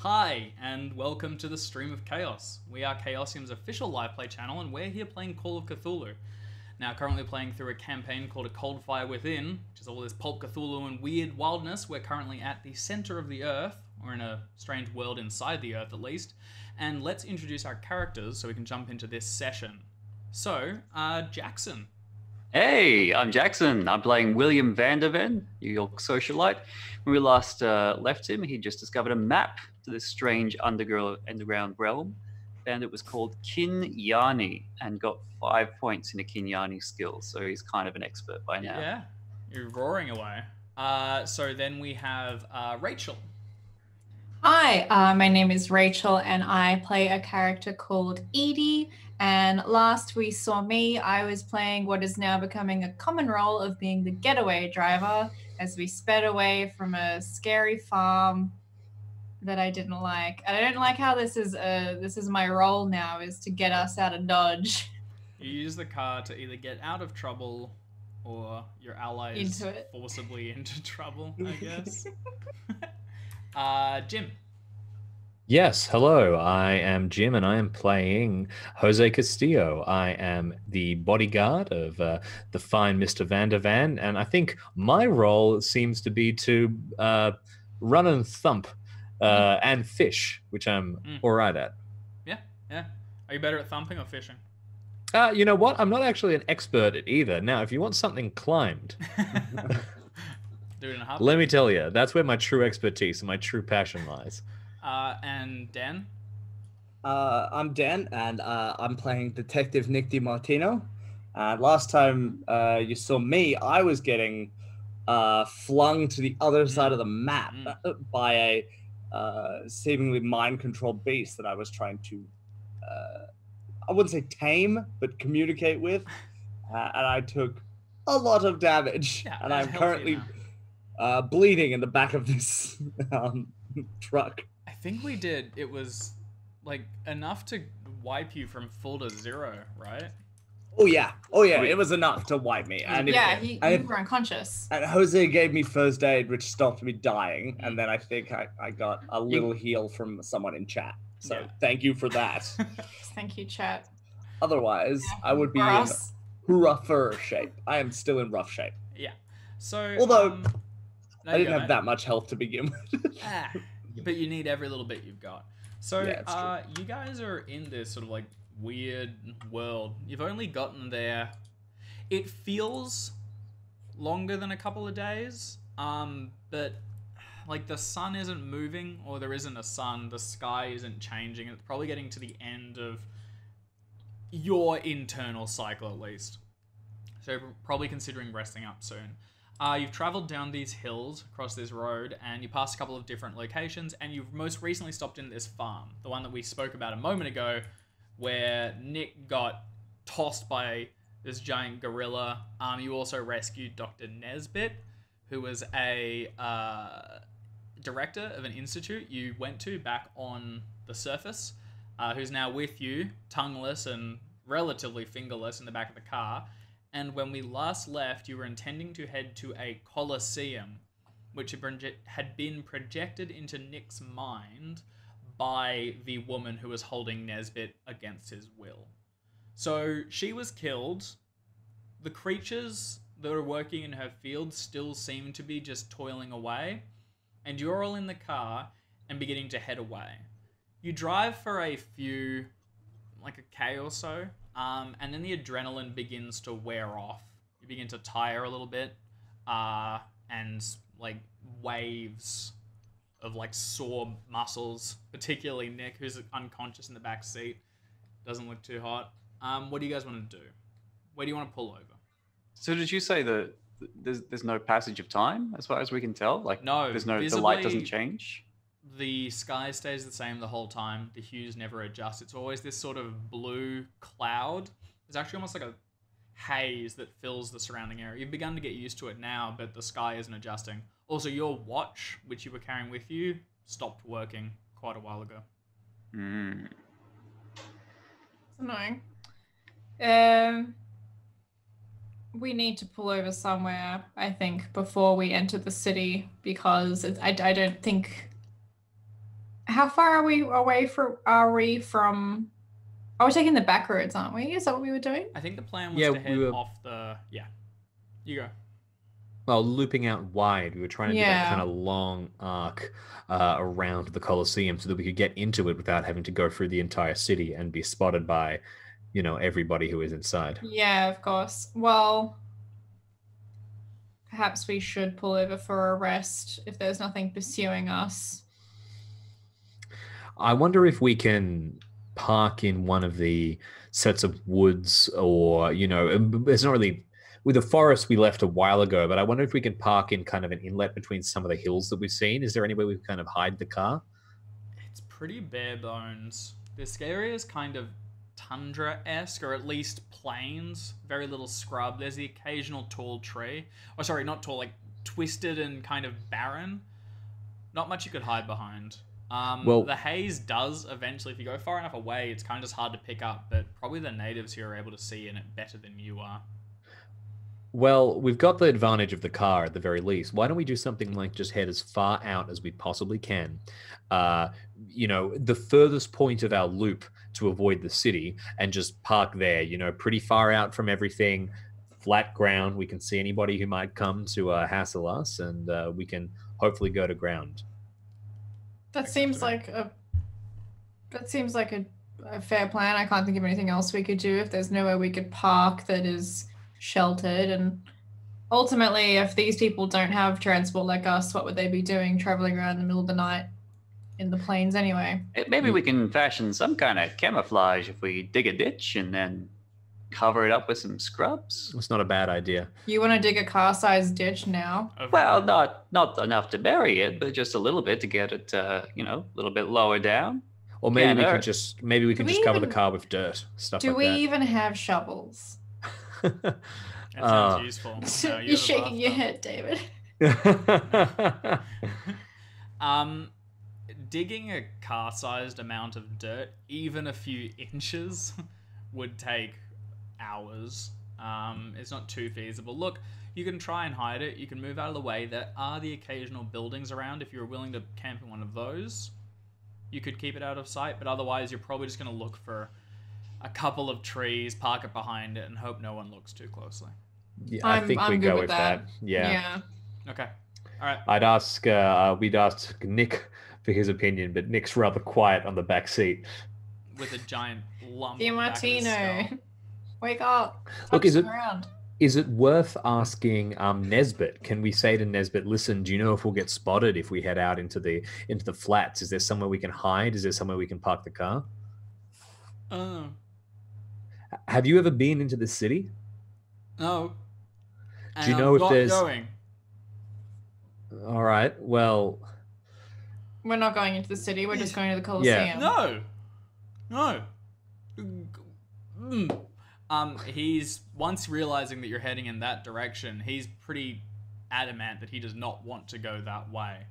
Hi, and welcome to the Stream of Chaos. We are Chaosium's official live play channel, and we're here playing Call of Cthulhu. Now, currently playing through a campaign called A Cold Fire Within, which is all this pulp Cthulhu and weird wildness. We're currently at the center of the Earth, or in a strange world inside the Earth at least. And let's introduce our characters so we can jump into this session. So, Jackson. Hey, I'm Jackson. I'm playing William Vanderven, New York socialite. When we last left him, he just discovered a map to this strange underground realm, and it was called Kinyani, and got 5 points in a Kinyani skill, so he's kind of an expert by now. Yeah, you're roaring away. So then we have Rachael. Hi, my name is Rachael, and I play a character called Edie. And last we saw me, I was playing what is now becoming a common role of being the getaway driver as we sped away from a scary farm that I didn't like. And I don't like how this is my role now, is to get us out of Dodge. You use the car to either get out of trouble or your allies forcibly into trouble, I guess. Jim. Yes, hello. I am Jim, and I am playing José Castillo. I am the bodyguard of the fine Mr. Vandervan, and I think my role seems to be to run and thump and fish, which I'm all right at. Yeah. Are you better at thumping or fishing? You know what? I'm not actually an expert at either. Now, if you want something climbed, Do it in a heartbeat. let me tell you, that's where my true expertise and my true passion lies. And Dan? I'm Dan, and I'm playing Detective Nick DeMartino. Last time you saw me, I was getting flung to the other side of the map by a seemingly mind-controlled beast that I was trying to, I wouldn't say tame, but communicate with. And I took a lot of damage, and I'm currently bleeding in the back of this truck. I think we did. It was like enough to wipe you from full to 0, right? Oh yeah. It was enough to wipe me. And you were unconscious. And Jose gave me first aid, which stopped me dying. And then I think I got a little heal from someone in chat. So thank you for that. Thank you, chat. Otherwise, I would be in rougher shape. I am still in rough shape. Yeah. So although I didn't have that much health to begin with. But you need every little bit you've got. So you guys are in this sort of like weird world. You've only gotten there. It feels longer than a couple of days. But like the sun isn't moving, or there isn't a sun. The sky isn't changing. It's probably getting to the end of your internal cycle at least. So probably considering resting up soon. You've traveled down these hills across this road, and you passed a couple of different locations, and you've most recently stopped in this farm, the one that we spoke about a moment ago, where Nick got tossed by this giant gorilla. You also rescued Dr. Nesbitt, who was a director of an institute you went to back on the surface, who's now with you, tongueless and relatively fingerless in the back of the car. And when we last left, you were intending to head to a Colosseum, which had been projected into Nick's mind by the woman who was holding Nesbitt against his will. So she was killed. The creatures that are working in her field still seem to be just toiling away. And you're all in the car and beginning to head away. You drive for a few, like a K or so. And then the adrenaline begins to wear off. You begin to tire a little bit, and like waves of like sore muscles, particularly Nick, who's unconscious in the back seat. Doesn't look too hot. What do you guys want to do? Where do you want to pull over? So did you say that there's no passage of time as far as we can tell? Like no, there's no, the light doesn't change? The sky stays the same the whole time. The hues never adjust. It's always this sort of blue cloud. It's actually almost like a haze that fills the surrounding area. You've begun to get used to it now, but the sky isn't adjusting. Also, your watch, which you were carrying with you, stopped working quite a while ago. It's annoying. We need to pull over somewhere, I think, before we enter the city, because I don't think How far are we away from? Are we from? Oh, we're taking the back roads, aren't we? Is that what we were doing? I think the plan was Yeah, to we head were- off the. Yeah. You go. Well, looping out wide, we were trying to do that Yeah. kind of long arc around the Colosseum so that we could get into it without having to go through the entire city and be spotted by, everybody who is inside. Yeah, of course. Well, perhaps we should pull over for a rest if there's nothing pursuing us. I wonder if we can park in one of the sets of woods or, it's not really with the forest we left a while ago, but I wonder if we can park in kind of an inlet between some of the hills that we've seen. Is there any way we can kind of hide the car? It's pretty bare bones. This area is kind of tundra-esque, or at least plains. Very little scrub. There's the occasional tall tree. Oh, sorry, not tall, like twisted and kind of barren. Not much you could hide behind. Well- the haze does eventually, if you go far enough away, it's kind of just hard to pick up, but probably the natives here are able to see in it better than you are. Well, we've got the advantage of the car at the very least. Why don't we do something like just head as far out as we possibly can? The furthest point of our loop to avoid the city and just park there, pretty far out from everything, flat ground. We can see anybody who might come to hassle us, and we can hopefully go to ground. That seems like a fair plan. I can't think of anything else we could do if there's nowhere we could park that is sheltered. And ultimately, if these people don't have transport like us, what would they be doing traveling around in the middle of the night in the plains anyway? Maybe we can fashion some kind of camouflage if we dig a ditch and then cover it up with some scrubs. It's not a bad idea. You want to dig a car-sized ditch now? Well, not enough to bury it, but just a little bit to get it, a little bit lower down. Or maybe Yeah, we no. can just cover the car with dirt, stuff Do like we that. even have shovels? That sounds useful. No, You're shaking your head, David. Digging a car-sized amount of dirt, even a few inches, would take hours. It's not too feasible. Look, you can try and hide it. You can move out of the way. There are the occasional buildings around. If you're willing to camp in one of those, you could keep it out of sight. But otherwise, you're probably just going to look for a couple of trees, park it behind it, and hope no one looks too closely. Yeah, I think we I'm go good with that. Yeah. Okay. All right. I'd ask, we'd ask Nick for his opinion, but Nick's rather quiet on the back seat. With a giant lump. on the back of his DeMartino, skull. wake up. Look, Touch the ground. Is it worth asking Nesbit? Can we say to Nesbit, listen, do you know if we'll get spotted if we head out into the flats? Is there somewhere we can hide? Is there somewhere we can park the car? Oh, Have you ever been into the city? no. Do you And know I'm if not there's- going. All right. Well, We're not going into the city. We're just going to the Colosseum. No. He's once realizing that you're heading in that direction, he's pretty adamant that he does not want to go that way.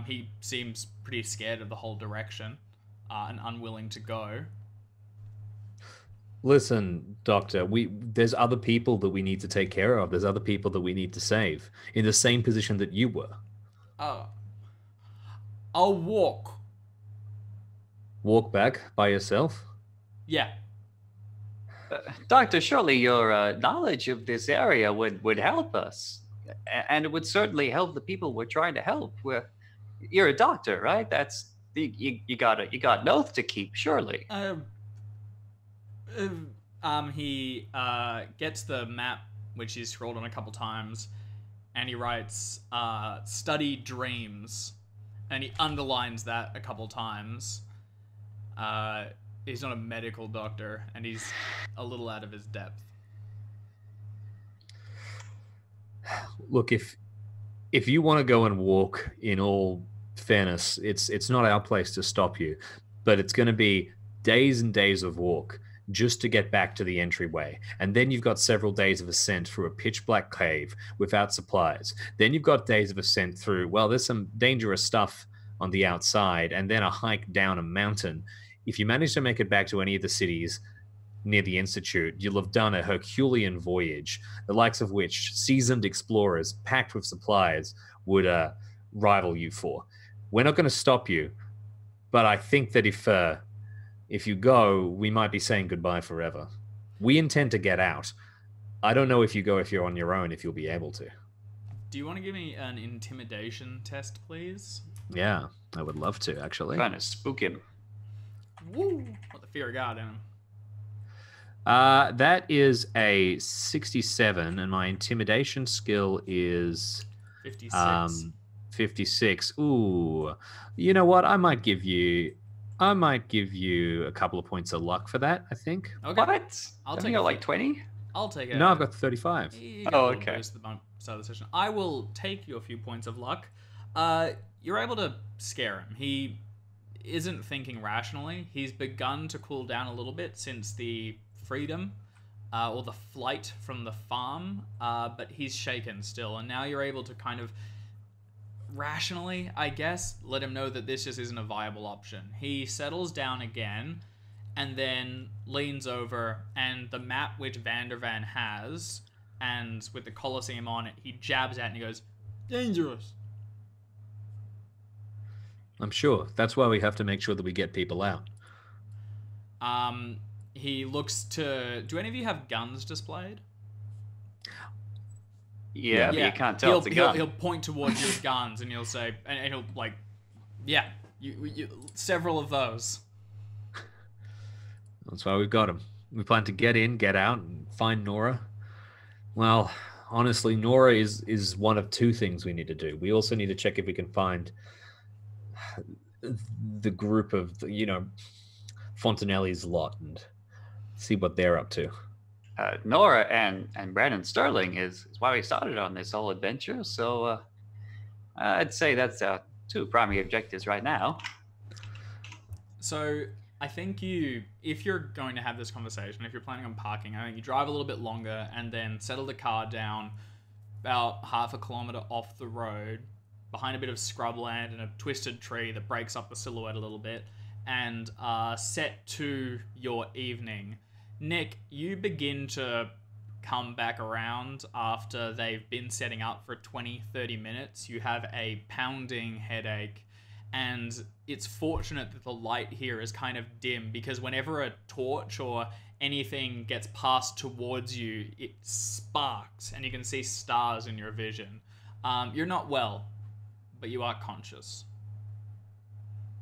He seems pretty scared of the whole direction and unwilling to go. listen, Doctor, there's other people that we need to take care of. There's other people that we need to save in the same position that you were. Oh. I'll walk. Walk back by yourself? Yeah. Doctor, surely your knowledge of this area would help us. And it would certainly help the people we're trying to help. You're a doctor, right? You got an oath to keep, surely. He gets the map, which he's scrolled on a couple times, and he writes, study dreams, and he underlines that a couple times. He's not a medical doctor, and he's a little out of his depth. Look, if you want to go and walk, in all fairness, it's not our place to stop you, but it's going to be days and days of walk just to get back to the entryway. And then you've got several days of ascent through a pitch black cave without supplies. Then you've got days of ascent through, well, there's some dangerous stuff on the outside, and then a hike down a mountain. If you manage to make it back to any of the cities near the Institute, you'll have done a Herculean voyage, the likes of which seasoned explorers packed with supplies would rival you for. We're not going to stop you, but I think that if you go, we might be saying goodbye forever. We intend to get out. I don't know if you're on your own, if you'll be able to. Do you want to give me an intimidation test, please? Yeah, I would love to, actually. Trying to spook him. Woo! What the fear of God in him. That is a 67, and my intimidation skill is 56. 56. Ooh, you know what? I might give you a couple of points of luck for that. I think. Okay. What? I'll Don't take you a got like few- 20? I'll take it. No, I've got 35. Okay. Boost at the start of the session. I will take your few points of luck. You're able to scare him. He isn't thinking rationally. He's begun to cool down a little bit since the freedom or the flight from the farm, but he's shaken still. And now you're able to kind of rationally, I guess, let him know that this just isn't a viable option. He settles down again and then leans over, and the map which Vandervan has, and with the Colosseum on it, he jabs at it and he goes, "Dangerous." I'm sure. That's why we have to make sure that we get people out. He looks to... Do any of you have guns displayed? Yeah, but you can't tell it's a gun. He'll point towards your guns and he'll say... And he'll like... Yeah, you several of those. That's why we've got them. We plan to get in, get out, and find Nora. Well, honestly, Nora is one of two things we need to do. We also need to check if we can find the group of, Fontanelli's lot and see what they're up to. Nora and Brandon Sterling is why we started on this whole adventure. So I'd say that's our two primary objectives right now. So I think if you're going to have this conversation, if you're planning on parking, I think you drive a little bit longer and then settle the car down about half a kilometer off the road behind a bit of scrubland and a twisted tree that breaks up the silhouette a little bit, and set to your evening. Nick, you begin to come back around after they've been setting up for 20-30 minutes. You have a pounding headache, and it's fortunate that the light here is kind of dim, because whenever a torch or anything gets passed towards you, it sparks and you can see stars in your vision. You're not well, but you are conscious.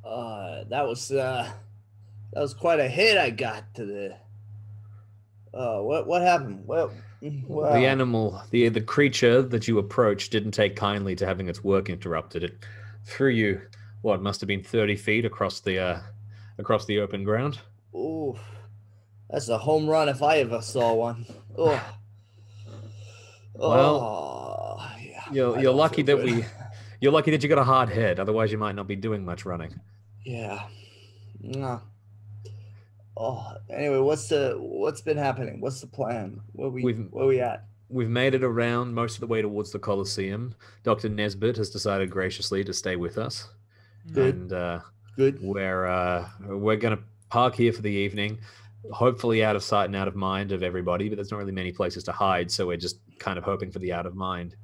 That was quite a hit I got to the... what happened? Well, The animal, the creature that you approached didn't take kindly to having its work interrupted. It threw you, what must have been 30 feet across the open ground. Ooh, that's a home run if I ever saw one. Oh, Well, yeah. You're lucky that you're lucky that you got a hard head. Otherwise, you might not be doing much running. Yeah. No. Oh, anyway, what's been happening? What's the plan? Where we at? We've made it around most of the way towards the Colosseum. Dr. Nesbitt has decided graciously to stay with us. Good. And Good. we're going to park here for the evening, hopefully out of sight and out of mind of everybody, but there's not really many places to hide, so we're just kind of hoping for the out of mind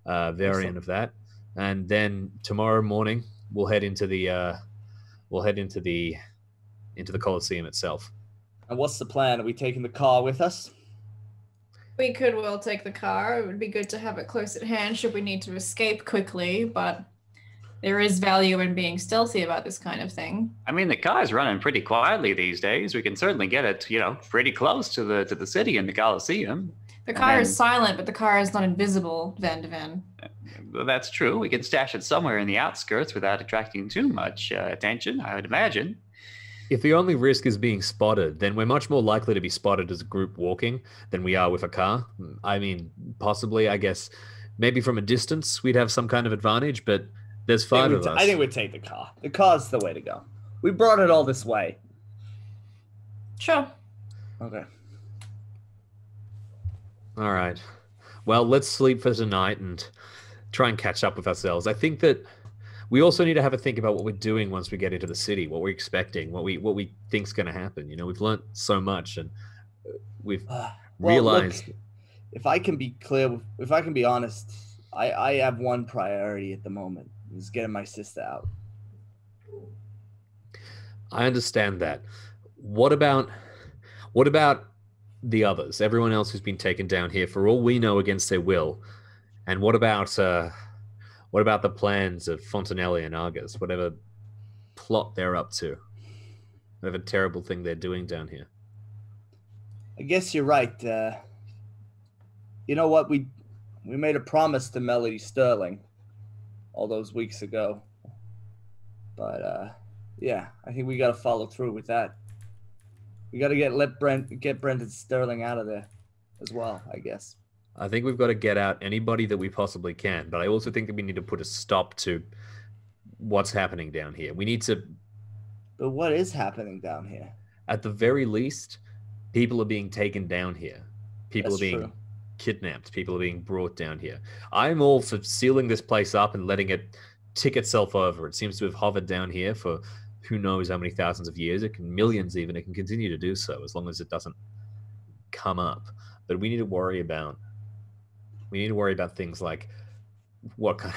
variant of that. And then tomorrow morning we'll head into the Colosseum itself. And what's the plan? Are we taking the car with us? We could well take the car. It would be good to have it close at hand should we need to escape quickly, but there is value in being stealthy about this kind of thing. I mean, the car's running pretty quietly these days. We can certainly get it, pretty close to the city and the Colosseum. The car is silent, but the car is not invisible, Van de Ven. Well, that's true. We can stash it somewhere in the outskirts without attracting too much attention, I would imagine. If the only risk is being spotted, then we're much more likely to be spotted as a group walking than we are with a car. I mean, possibly, I guess, maybe from a distance we'd have some kind of advantage, but there's five of us. I think we'd take the car. The car's the way to go. We brought it all this way. Sure. Okay. All right. Well, let's sleep for tonight and try and catch up with ourselves. I think that we also need to have a think about what we're doing once we get into the city, what we're expecting, what we think's going to happen. We've learned so much, and we've realized. Look, if I can be honest, I have one priority at the moment: is getting my sister out. I understand that. What about the others? Everyone else who's been taken down here, for all we know, against their will. And what about the plans of Fontanelli and Argus? Whatever plot they're up to, whatever terrible thing they're doing down here. I guess you're right. You know what? We made a promise to Melody Sterling all those weeks ago. But yeah, I think we got to follow through with that. We got to get Brendan Sterling out of there as well, I guess. I think we've got to get out anybody that we possibly can, but I also think that we need to put a stop to what's happening down here. We need to... But what is happening down here? At the very least, people are being taken down here. People That's are being true. kidnapped. People are being brought down here. I'm all for sealing this place up and letting it tick itself over. It seems to have hovered down here for who knows how many thousands of years. It can, millions even. It can continue to do so as long as it doesn't come up. But we need to worry about things like what kind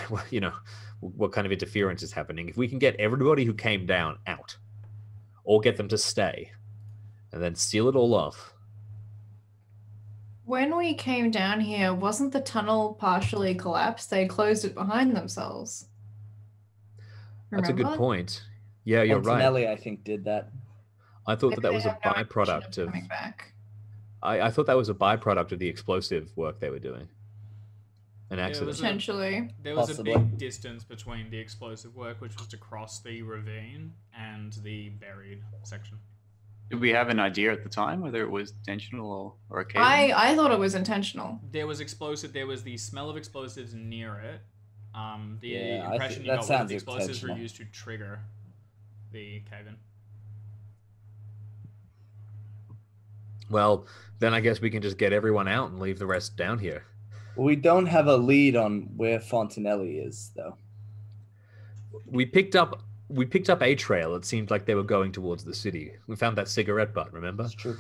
of interference is happening. If we can get everybody who came down out, or get them to stay, and then seal it all off. When we came down here, wasn't the tunnel partially collapsed? They closed it behind themselves. That's a good Remember? point. Yeah, you're right. Fontanelli, I think, did that. I thought Maybe that they was a have no intention byproduct of... coming back. I thought that was a byproduct of the explosive work they were doing. An accident. Potentially. There was Possibly. a big distance between the explosive work, which was to cross the ravine, and the buried section. Did we have an idea at the time whether it was intentional or occasional? I thought it was intentional. There was the smell of explosives near it. The Yeah, I impression think you that got was that sounds the explosives were intentional. used to trigger the cave-in. Well, then I guess we can just get everyone out and leave the rest down here. We don't have a lead on where Fontanelli is, though. We picked up a trail. It seemed like they were going towards the city. We found that cigarette butt, remember? That's true.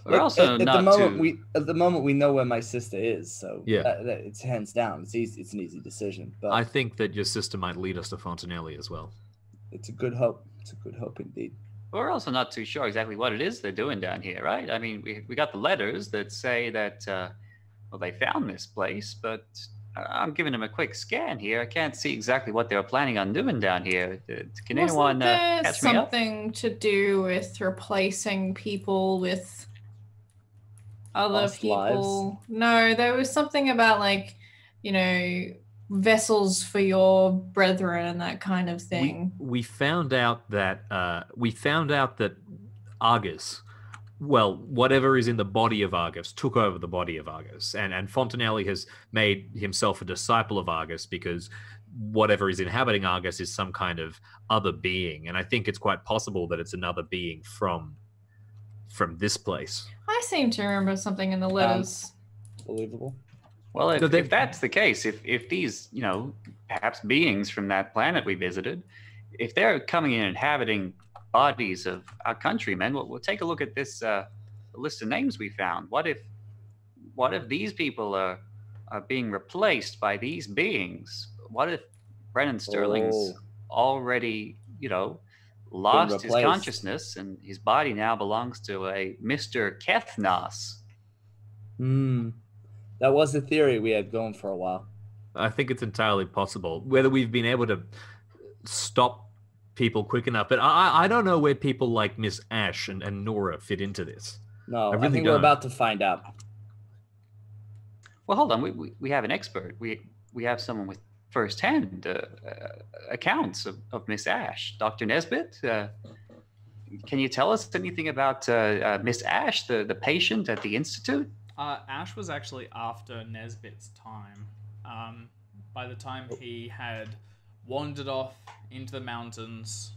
We're Look, also at not the moment too... at the moment we know where my sister is, so Yeah. It's hands down. It's easy. It's an easy decision, but I think that your sister might lead us to Fontanelli as well. it's a good hope. It's a good hope indeed. We're also not too sure exactly what it is they're doing down here, right? I mean, we got the letters that say that, well, they found this place, but I'm giving them a quick scan here. I can't see exactly what they were planning on doing down here. Can anyone Wasn't there catch me up? something to do with replacing people with other Lost people? lives? No, there was something about vessels for your brethren and that kind of thing. We found out that Argus, well, whatever is in the body of Argus, took over the body of Argus, and Fontanelli has made himself a disciple of Argus because whatever is inhabiting Argus is some kind of other being, and I think it's quite possible that it's another being from this place. I seem to remember something in the letters. Believable. Well, So they- if that's the case, if these, perhaps beings from that planet we visited, if they're coming and inhabiting bodies of our countrymen, we'll take a look at this list of names we found. What if these people are being replaced by these beings? What if Brennan Sterling's already, lost his replaced. consciousness and his body now belongs to a Mr. Kethnos? That was the theory we had going for a while. I think it's entirely possible. Whether we've been able to stop people quick enough, but I don't know where people like Miss Ash and Nora fit into this. No, I I, really think don't. we're about to find out. Well, hold on. We have an expert. We have someone with firsthand accounts of Miss Ash. Dr. Nesbitt, can you tell us anything about Miss Ash, the patient at the Institute? Ash was actually after Nesbitt's time. By the time he had wandered off into the mountains,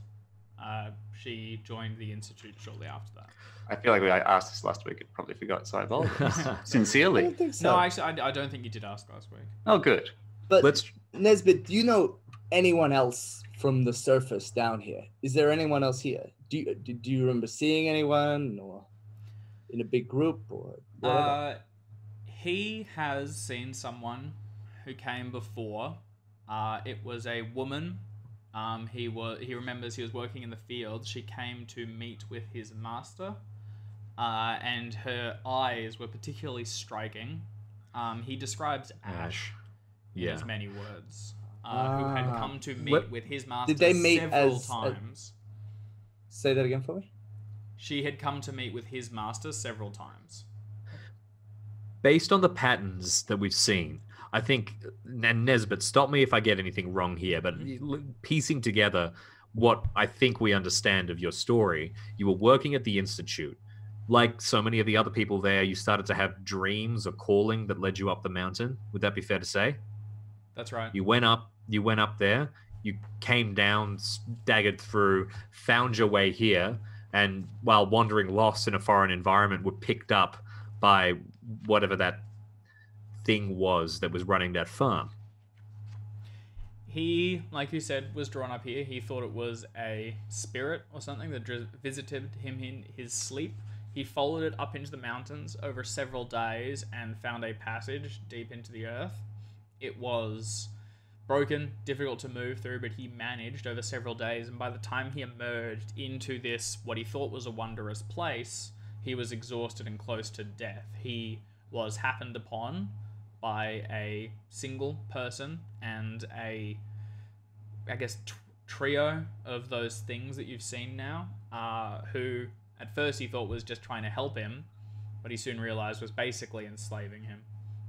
she joined the Institute shortly after that. I feel like I asked this last week and probably forgot, so I apologize. I Sincerely. don't think so. No, actually, I don't think you did ask last week. Oh, good. But Let's Nesbitt, do you know anyone else from the surface down here? Is there anyone else here? Do you remember seeing anyone, or in a big group, or whatever? He has seen someone who came before. It was a woman He remembers he was working in the field. She came to meet with his master, and her eyes were particularly striking. He describes Ash in as many words, who had come to meet with his master several times. Say that again for me? She had come to meet with his master several times. Based on the patterns that we've seen, I think, and Nesbitt, stop me if I get anything wrong here, but piecing together what I think we understand of your story, you were working at the Institute. Like so many of the other people there, you started to have dreams or calling that led you up the mountain. Would that be fair to say? That's right. You went up there, you came down, staggered through, found your way here, and while wandering lost in a foreign environment, were picked up by whatever that thing was that was running that farm. He, like you said, was drawn up here. He thought it was a spirit or something that visited him in his sleep. He followed it up into the mountains over several days and found a passage deep into the earth. It was broken, difficult to move through, but he managed over several days, and by the time he emerged into this, what he thought was a wondrous place, he was exhausted and close to death. He was happened upon by a single person and a, I guess, trio of those things that you've seen now, who at first he thought was just trying to help him, but he soon realized was basically enslaving him.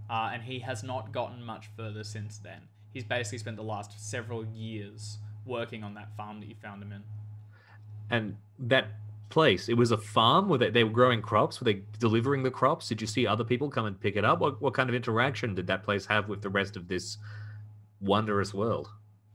And he has not gotten much further since then. He's basically spent the last several years working on that farm that you found him in. And that place, it was a farm? Were they were growing crops? Were they delivering the crops? Did you see other people come and pick it up? What kind of interaction did that place have with the rest of this wondrous world?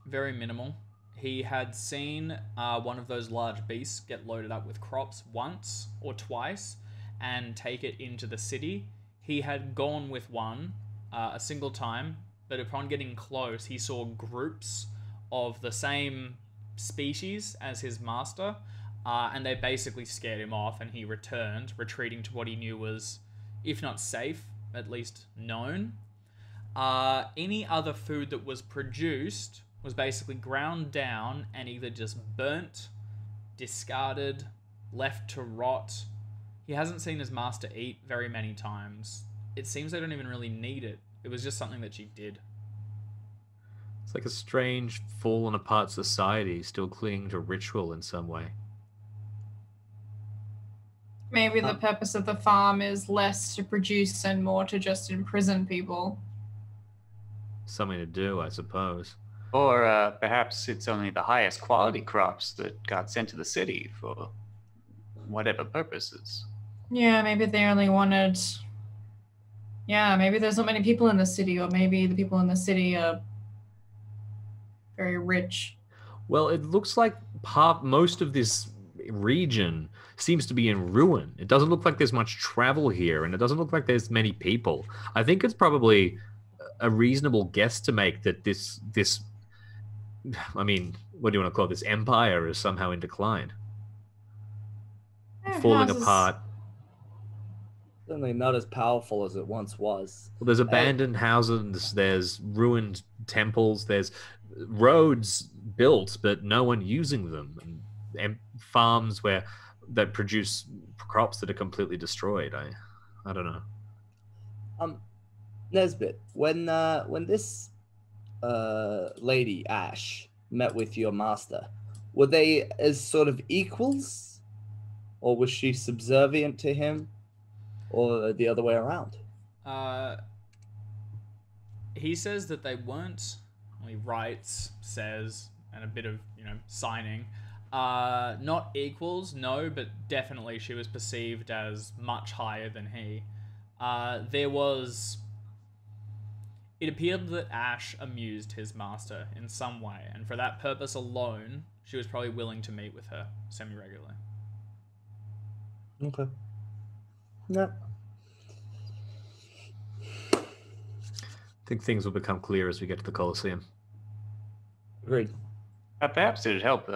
Very minimal. He had seen one of those large beasts get loaded up with crops once or twice and take it into the city. He had gone with one a single time, but upon getting close, he saw groups of the same species as his master, and they basically scared him off, and he returned, retreating to what he knew was, if not safe, at least known. Any other food that was produced was basically ground down and either just burnt, discarded, left to rot. He hasn't seen his master eat very many times. It seems they don't even really need it. It was just something that she did. It's like a strange, fallen apart society still clinging to ritual in some way. Maybe the purpose of the farm is less to produce and more to just imprison people. Something to do, I suppose. Or perhaps it's only the highest quality crops that got sent to the city for whatever purposes. Yeah, maybe they only wanted... Yeah, maybe there's not many people in the city, or maybe the people in the city are very rich. Well, it looks like most of this region seems to be in ruin. It doesn't look like there's much travel here, and it doesn't look like there's many people. I think it's probably a reasonable guess to make that this I mean, what do you want to call it? This empire is somehow in decline. Falling apart. Certainly not as powerful as it once was. Well, there's abandoned houses, there's ruined temples, there's roads built, but no one using them, and farms that produce crops that are completely destroyed. I don't know. Nesbitt, when this lady Ash met with your master, were they as sort of equals, or was she subservient to him, or the other way around? He says that they weren't. Well, he writes, says, and a bit of signing. Not equals, no, but definitely she was perceived as much higher than he. It appeared that Ash amused his master in some way, and for that purpose alone, she was probably willing to meet with her semi-regularly. Okay. No. I think things will become clear as we get to the Colosseum. Agreed. Perhaps it would help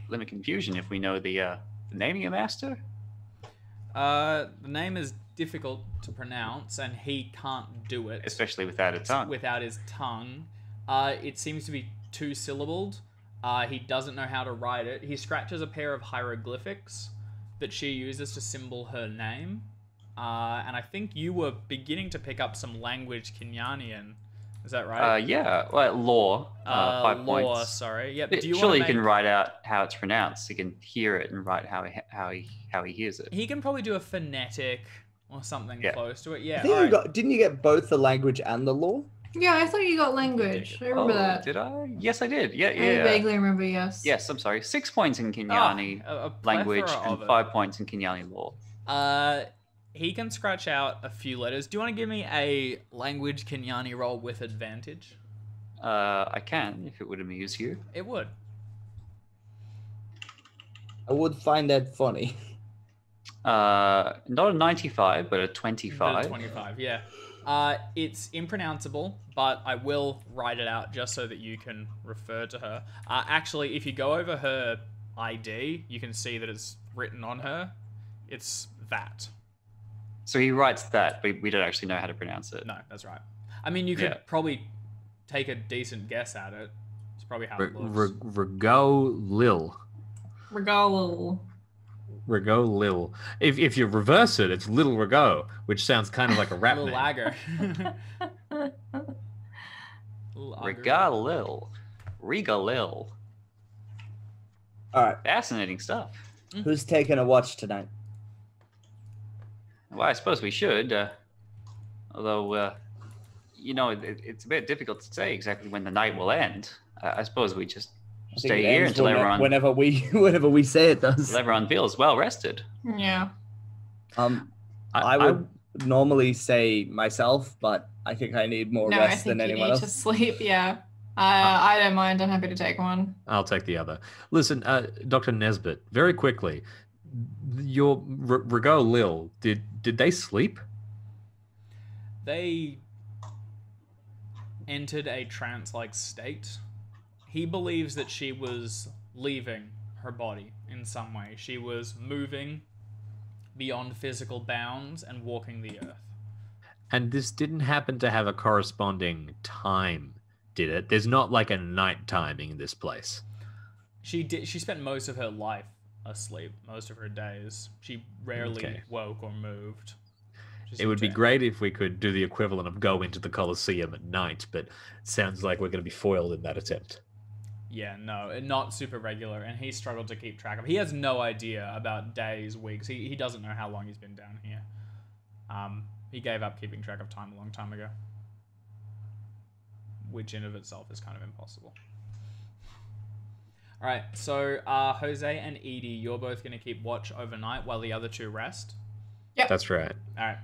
limit confusion if we know the name of your master? The name is difficult to pronounce, and he can't do it. Especially without a tongue. Without his tongue. It seems to be two-syllabled. He doesn't know how to write it. He scratches a pair of hieroglyphics that she uses to symbol her name. And I think you were beginning to pick up some language Kenyanian. Is that right? Yeah. Well, law. 5 law, points. sorry. Yep. But Do you surely want you to can write out how it's pronounced. You can hear it and write how he hears it. He can probably do a phonetic or something close to it. Yeah. I think didn't you get both the language and the law? Yeah, I thought you got language. I remember that. Did I? Yes, I did. Yeah. I vaguely remember, yes. Yes, I'm sorry. 6 points in Kenyani a language plethora and of it. 5 points in Kenyani law. He can scratch out a few letters. Do you want to give me a language Kenyani roll with advantage? I can, if it would amuse you. It would. I would find that funny. Not a 95, but a 25. 25, yeah. It's impronounceable, but I will write it out just so that you can refer to her. Actually, if you go over her ID, you can see that it's written on her. It's that. So he writes that, but we don't actually know how to pronounce it. No, that's right. I mean, you could probably take a decent guess at it. It's probably how it looks. Regolil. Regolil. If you reverse it, it's Little Rego, which sounds kind of like a rap Little name. lager. Regalil. Regalil. All right. Fascinating stuff. Who's taking a watch tonight? Well, I suppose we should. Although, it's a bit difficult to say exactly when the night will end. I suppose we just I think stay it here ends until everyone whenever we say it does. until everyone feels well rested. Yeah. I would normally say myself, but I think I need more No, I rest think than you anyone need else. to sleep, yeah. I don't mind. I'm happy to take one. I'll take the other. Listen, Dr. Nesbitt, very quickly, your Regolil, did they sleep? They entered a trance-like state. He believes that she was leaving her body in some way. She was moving beyond physical bounds and walking the earth. And this didn't happen to have a corresponding time, did it? There's not like a night timing in this place. She spent most of her life asleep, most of her days. She rarely woke or moved. It would be great if we could do the equivalent of go into the Colosseum at night, but it sounds like we're going to be foiled in that attempt. Yeah, no, not super regular, and he struggled to keep track of. He has no idea about days, weeks. He doesn't know how long he's been down here. He gave up keeping track of time a long time ago, which in of itself is kind of impossible. All right, so Jose and Edie, you're both going to keep watch overnight while the other two rest. Yep. That's right. All right.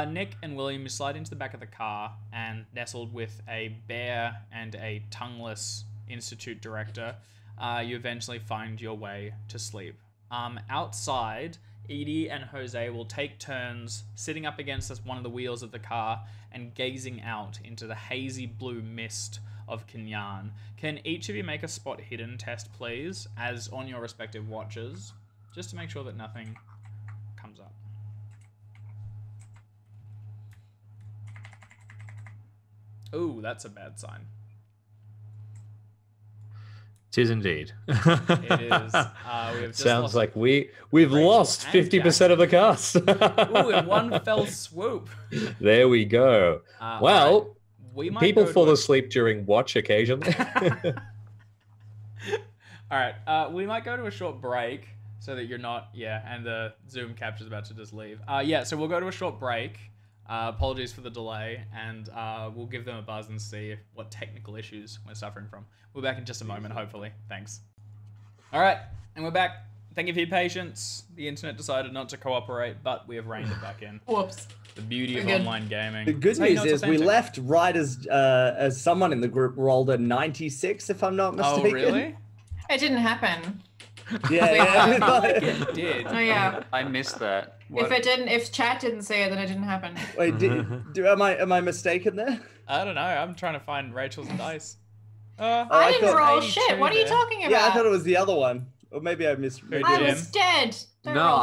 Nick and William, you slide into the back of the car and nestled with a bear and a tongueless institute director, you eventually find your way to sleep. Outside, Edie and Jose will take turns sitting up against one of the wheels of the car and gazing out into the hazy blue mist of Kenyan. Can each of you make a spot hidden test, please, as on your respective watches, just to make sure that nothing comes up. Ooh, that's a bad sign. Tis indeed. It is. We have just Sounds lost like we've Rachael lost and 50% of the cast. Ooh, in one fell swoop. There we go. Well, right. We might people go fall to asleep during watch occasionally. All right, we might go to a short break so that you're not, and the Zoom capture's about to just leave. So we'll go to a short break. Apologies for the delay, and we'll give them a buzz and see what technical issues we're suffering from. We're back in just a moment, hopefully. Thanks. All right, and we're back. Thank you for your patience. The internet decided not to cooperate, but we have reined it back in. Whoops. The beauty of We're good. online gaming. The good That's how you news know it's is we authentic. left right as someone in the group rolled a 96, if I'm not mistaken. Oh, really? It didn't happen. Yeah. It did. Oh yeah. I missed that. If chat didn't say it, then it didn't happen. Wait, am I mistaken there? I don't know. I'm trying to find Rachel's dice. I didn't thought- roll 82 shit. What are you there. talking about? Yeah, I thought it was the other one, or maybe I misread. I Jim. was dead. Don't No, roll for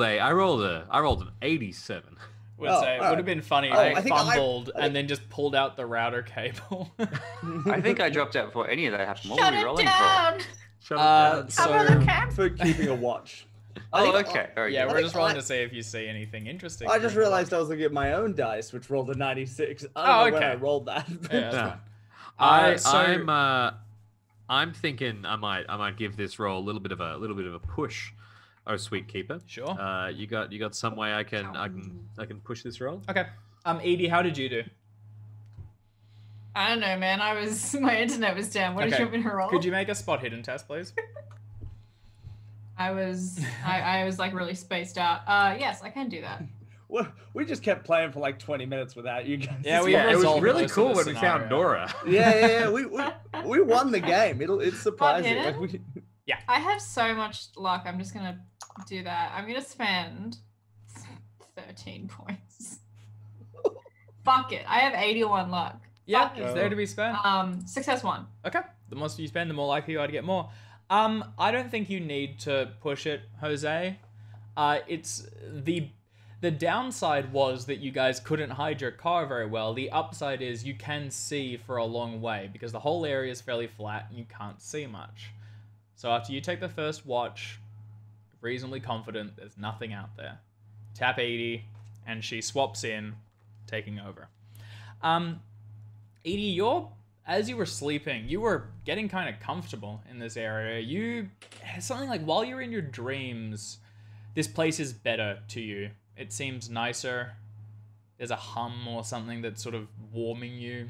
me. I rolled an 87. would Oh, say it would have been funny if Oh, I I think I- fumbled I and then just pulled out the router cable. I think I dropped out before any of that happened. What Shut were we it rolling down! Shut it down. Cover the camp. for keeping a watch. I Oh, think- okay. Very Yeah, good. we're just rolling I- to see if you see anything interesting. I just during the realized I watch. was looking at my own dice, which rolled a 96. I Oh, don't know when okay. I rolled that. Yeah, that's Yeah. fine. I'm thinking I might give this roll a little bit of a push. Oh, sweet keeper. Sure. You got some way I can push this roll? Okay. Edie, how did you do? I don't know, man. My internet was down. What did Okay. you want me to roll? Could you make a spot hidden test, please? I was like really spaced out. Yes, I can do that. We just kept playing for like 20 minutes without you guys. Yeah, we Yeah, it was resolved really most of cool the when we found scenario. Nora. Yeah. We won the game. It's surprising. hidden? Like, I have so much luck. I'm just gonna do that. I'm gonna spend 13 points. Fuck it. I have 81 luck. Yeah, Fuck it's it. there to be spent. Success 1. Okay. The more you spend, the more likely you are to get more. I don't think you need to push it, Jose. It's the downside was that you guys couldn't hide your car very well. The upside is you can see for a long way because the whole area is fairly flat and you can't see much. So after you take the first watch, reasonably confident there's nothing out there. Tap Edie, and she swaps in, taking over. Edie, as you were sleeping, you were getting kind of comfortable in this area. Something like while you're in your dreams, this place is better to you. It seems nicer. There's a hum or something that's sort of warming you,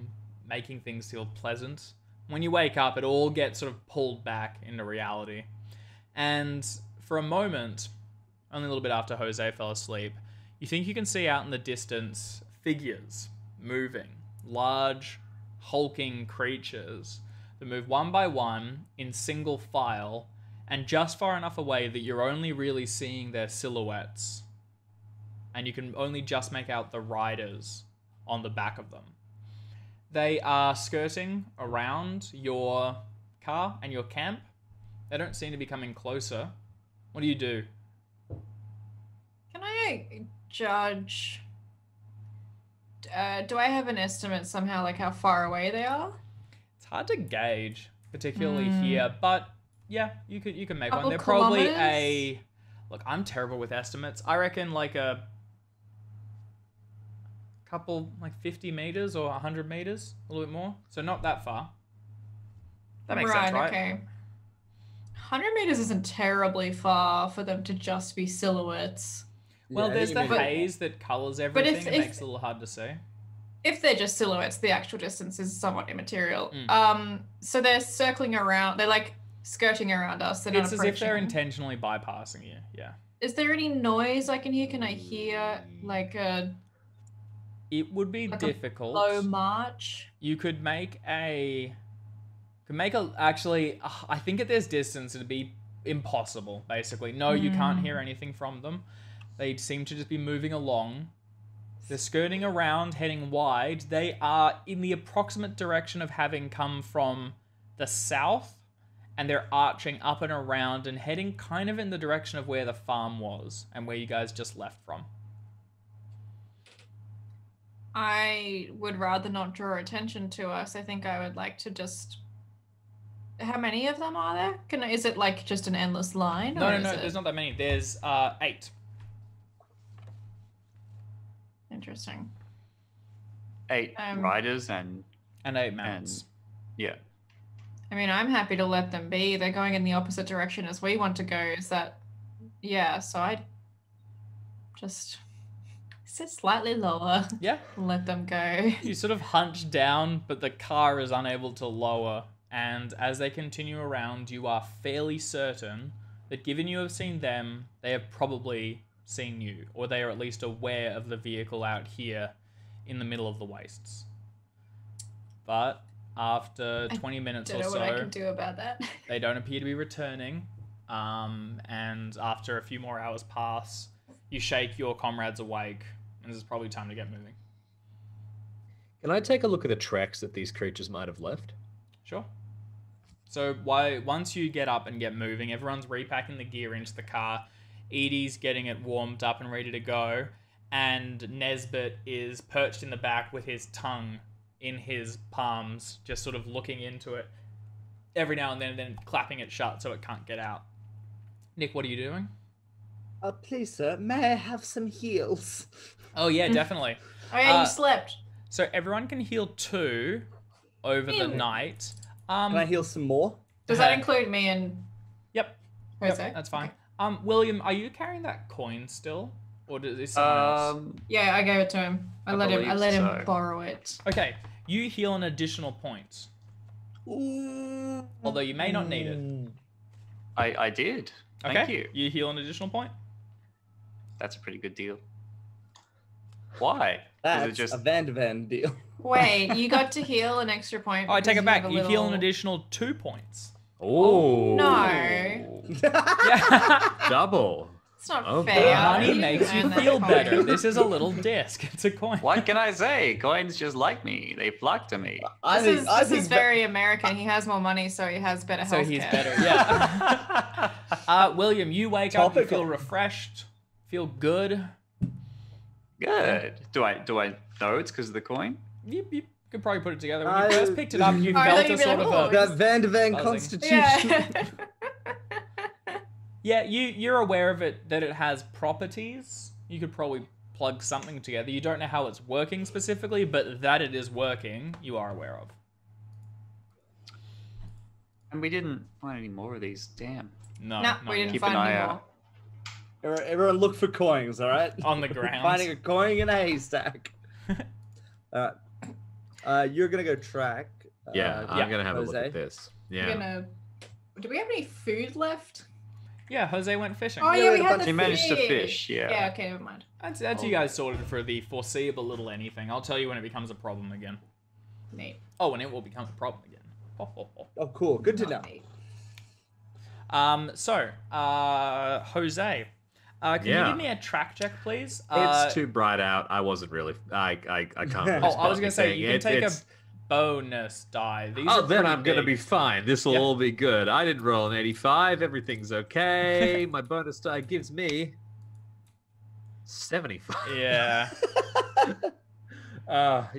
making things feel pleasant. When you wake up, it all gets sort of pulled back into reality. And for a moment, only a little bit after Jose fell asleep, you think you can see out in the distance figures moving, large, hulking creatures that move one by one in single file and just far enough away that you're only really seeing their silhouettes. And you can only just make out the riders on the back of them. They are skirting around your car and your camp. They don't seem to be coming closer. What do you do? Can I judge? Do I have an estimate somehow, like how far away they are? It's hard to gauge, particularly here, but yeah, you can make one. Couple They're probably kilometers? look, I'm terrible with estimates. I reckon like a couple, like 50 meters or 100 meters, a little bit more. So not that far. That makes sense, right? Okay. 100 meters isn't terribly far for them to just be silhouettes. Well, Yeah, there's the you mean- haze that colors everything. if- It if- makes it a little hard to see. If they're just silhouettes, the actual distance is somewhat immaterial. Mm. So they're circling around. They're like skirting around us. They're not It's as if they're approaching. intentionally bypassing you. Yeah. Is there any noise I can hear? Can I hear like a It would be Like a difficult. low march? You could make actually, I think at this distance it'd be impossible, basically. No, you can't hear anything from them. They seem to just be moving along. They're skirting around, heading wide. They are in the approximate direction of having come from the south, and they're arching up and around and heading kind of in the direction of where the farm was and where you guys just left from. I would rather not draw attention to us. I think I would like to just. How many of them are there? Is it like just an endless line? No, or no, is no, it- there's not that many. There's 8. Interesting. 8 Um, riders and And 8 mounts. yeah. I mean, I'm happy to let them be. They're going in the opposite direction as we want to go. Is that, yeah? So I'd just sit slightly lower, Yeah. and let them go. You sort of hunch down, but the car is unable to lower. And as they continue around, you are fairly certain that given you have seen them, they have probably seen you, or they are at least aware of the vehicle out here in the middle of the wastes. But after 20 minutes Don't or know what I so, can do about that. they don't appear to be returning. And after a few more hours pass, you shake your comrades awake, and this is probably time to get moving. Can I take a look at the tracks that these creatures might have left? Sure. So once you get up and get moving, everyone's repacking the gear into the car. Edie's getting it warmed up and ready to go. and Nesbit is perched in the back with his tongue in his palms, just sort of looking into it every now and then clapping it shut so it can't get out. Nick, what are you doing? Please, sir, may I have some heals? Oh, yeah, definitely. Oh yeah, you slept. So everyone can heal 2 over the night. Can I heal some more? Does that include me and Yep. José? Yep, that's fine. Okay. William, are you carrying that coin still? Or is someone else? Yeah, I gave it to him. I let him borrow it. Okay, you heal an additional point. Ooh. Although you may not need it. I did. Thank you. You heal an additional point? That's a pretty good deal. Why? That's Is it just a Van de Ven deal. Wait, you got to heal an extra point. Oh, I take because it back. have a You heal an little- additional 2 points. Oh. No. Yeah. Double. It's not Oh, fair. Money You makes you earn that feel point. better. This is a little disc. It's a coin. what can I say? Coins just like me. They flock to me. This is very American. He has more money, so he has better health So he's better, yeah. William, you wake up, you feel refreshed, feel good. Good. Do I know it's because of the coin? You could probably put it together. When you first picked it up, you I felt thought a you'd be sort like, of "Oh, a... That Van de Ven Buzzing. constitution. Yeah. Yeah, you're aware of it, that it has properties. You could probably plug something together. You don't know how it's working specifically, but that it is working, you are aware of. And we didn't find any more of these. Damn. No, No, not we didn't Keep find an any eye more. out. Everyone look for coins, all right? On the ground. Finding a coin in a haystack. You're gonna go track. Yeah, I'm gonna have a look José. at this. We're Yeah. gonna... Do we have any food left? Yeah, Jose went fishing. Oh Yeah, yeah, we we had had a the bunch- He managed to fish. fish, yeah. Yeah, okay, never mind. That's you guys sorted for the foreseeable little anything. I'll tell you when it becomes a problem again. Neat. Oh, and it will become a problem again. Ho, ho, ho. Oh, cool. Good to know. Not neat. Jose, can you Yeah. give me a track check, please? It's too bright out. I wasn't really. I can't. Really Oh, I spot was gonna say anything. you can take It's- a bonus die. These Oh, are then pretty I'm gonna big. be fine. This will Yeah. all be good. I didn't roll an 85. Everything's okay. My bonus die gives me 75. Yeah.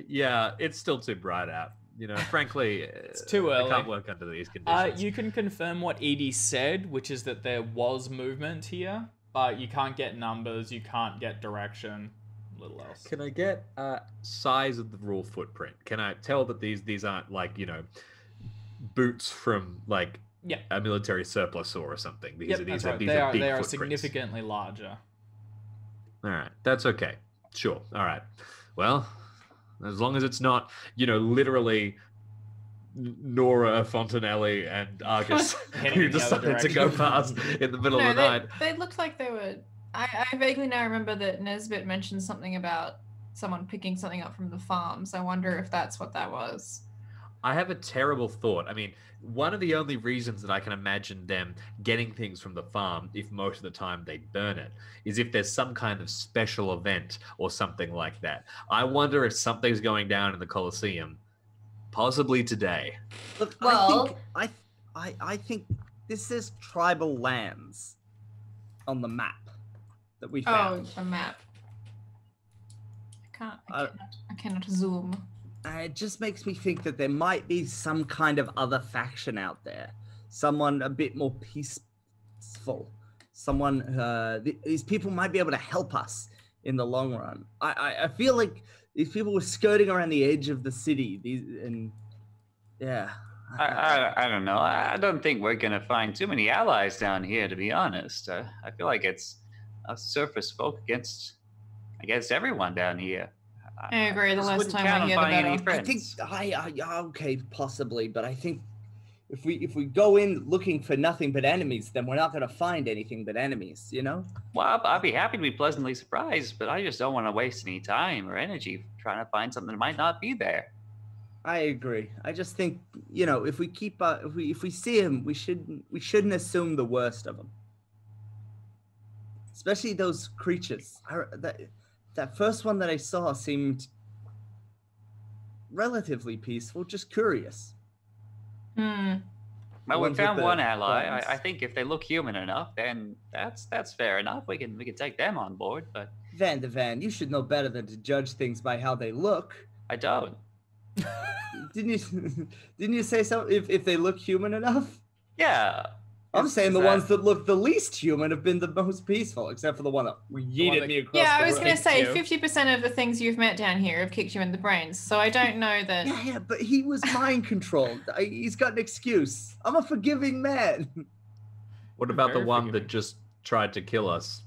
Yeah, it's still too bright out. You know, frankly, It's too I early. can't work under these conditions. You can confirm what Edie said, which is that there was movement here, but you can't get numbers, you can't get direction. Little else. Can I get size of the rule footprint? Can I tell that these aren't like, you know, boots from like Yeah. a military surplus or something? These Yep, are that's these are right. these They are are big they are footprints. significantly larger. All right, that's okay. Sure. All right. Well, as long as it's not, you know, literally Nora Fontanelli and Argus Heading who in the other decided to go direction. past in the middle No, of the night. they looked like they were... I vaguely now remember that Nesbit mentioned something about someone picking something up from the farms. I wonder if that's what that was. I have a terrible thought. I mean, one of the only reasons that I can imagine them getting things from the farm, if most of the time they burn it, is if there's some kind of special event or something like that. I wonder if something's going down in the Colosseum, possibly today. Look, Well- I think this is tribal lands on the map that we Oh, found. a map. Uh, I cannot zoom. It just makes me think that there might be some kind of other faction out there, someone a bit more peaceful, someone. These people might be able to help us in the long run. I feel like these people were skirting around the edge of the city. Yeah. I don't know. I don't think we're gonna find too many allies down here, to be honest. I feel like it's a surface folk against everyone down here. I agree. The just less wouldn't time count I on hear, the finding any better. I think friends. okay, possibly, but I think if we go in looking for nothing but enemies, then we're not going to find anything but enemies. You know? Well, I'd be happy to be pleasantly surprised, but I just don't want to waste any time or energy trying to find something that might not be there. I agree. I just think if we keep if we see him, we shouldn't assume the worst of him. Especially those creatures. That first one that I saw seemed relatively peaceful, just curious. Hmm. Well, we ones with found the one ally. horns. I think if they look human enough, then that's fair enough. We can take them on board. But Van, you should know better than to judge things by how they look. I don't. Didn't you say so? If they look human enough? Yeah. I'm Is- saying is the that- ones that look the least human have been the most peaceful, except for the one that yeeted me across Yeah, the I was room. going to say Kicked 50% of the things you've met down here have kicked you in the brains. So I don't know that. Yeah, but he was mind controlled. He's got an excuse. I'm a forgiving man. What about the Very one forgiving. that just tried to kill us?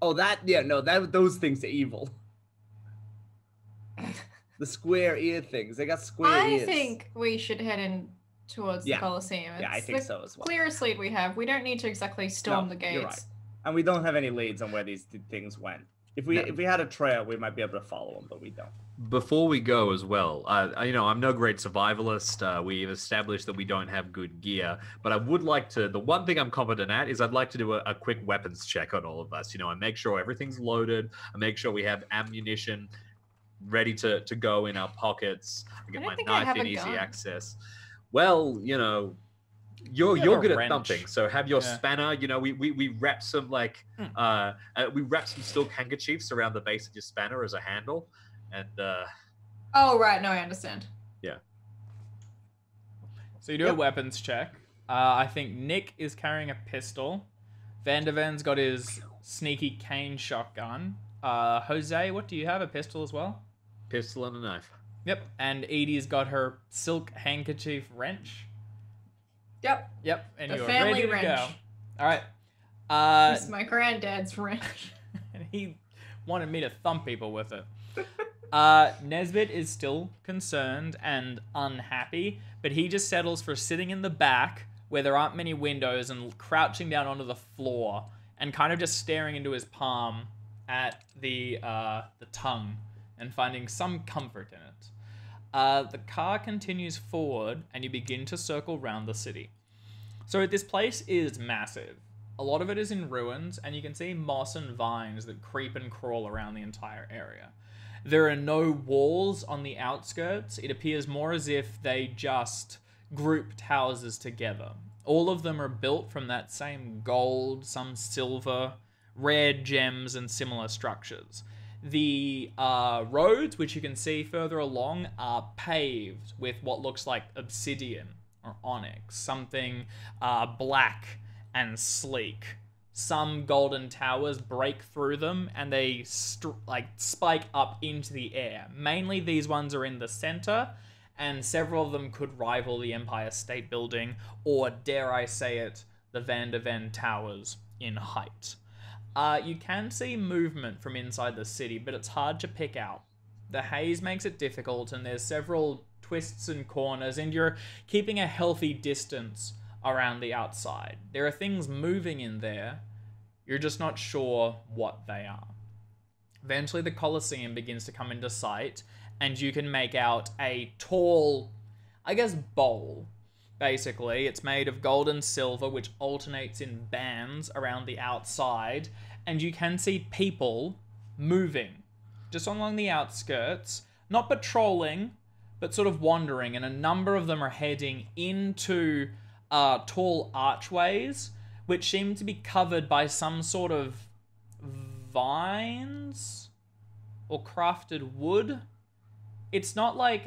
Oh, those things are evil. The square ear things. They got square I ears. think we should head in towards Yeah. the Colosseum. Yeah, I It's think the so as well. clearest lead we have. We don't need to exactly storm the gates. You're right. And we don't have any leads on where these things went. If we had a trail, we might be able to follow them, but we don't. Before we go as well, I'm no great survivalist. We've established that we don't have good gear, but I would like to. The one thing I'm confident at is I'd like to do a quick weapons check on all of us. I make sure everything's loaded. I make sure we have ammunition ready to go in our pockets. I get don't my think I knife have in a easy gun. access. Well, you're You have a good at wrench. thumping, so have your Yeah. spanner. We wrap some we wrap some silk handkerchiefs around the base of your spanner as a handle, and Oh, right. No, I understand. So you do a weapons check. I think Nick is carrying a pistol. Vanderven's got his sneaky cane shotgun. Jose, what do you have? A pistol as well? pistol and a knife. Yep. And Edie's got her silk handkerchief wrench. Yep. Yep. And The you're family ready to wrench. go. All right. It's my granddad's wrench. And he wanted me to thump people with it. Nesbitt is still concerned and unhappy, but he just settles for sitting in the back where there aren't many windows and crouching down onto the floor and kind of just staring into his palm at the tongue and finding some comfort in it. The car continues forward and you begin to circle round the city. So this place is massive. A lot of it is in ruins, and you can see moss and vines that creep and crawl around the entire area. There are no walls on the outskirts. It appears more as if they just grouped houses together. All of them are built from that same gold, some silver, rare gems, and similar structures. The roads, which you can see further along, are paved with what looks like obsidian or onyx, something black and sleek. Some golden towers break through them and they spike up into the air. Mainly these ones are in the center, and several of them could rival the Empire State Building, or dare I say it, the Van der Ven Towers in height. You can see movement from inside the city, but it's hard to pick out. The haze makes it difficult, and there's several twists and corners, and you're keeping a healthy distance around the outside. There are things moving in there, you're just not sure what they are. Eventually the Colosseum begins to come into sight, and you can make out a tall, bowl. Basically, it's made of gold and silver, which alternates in bands around the outside, and you can see people moving just along the outskirts, not patrolling, but sort of wandering, and a number of them are heading into tall archways, which seem to be covered by some sort of vines or crafted wood. It's not like,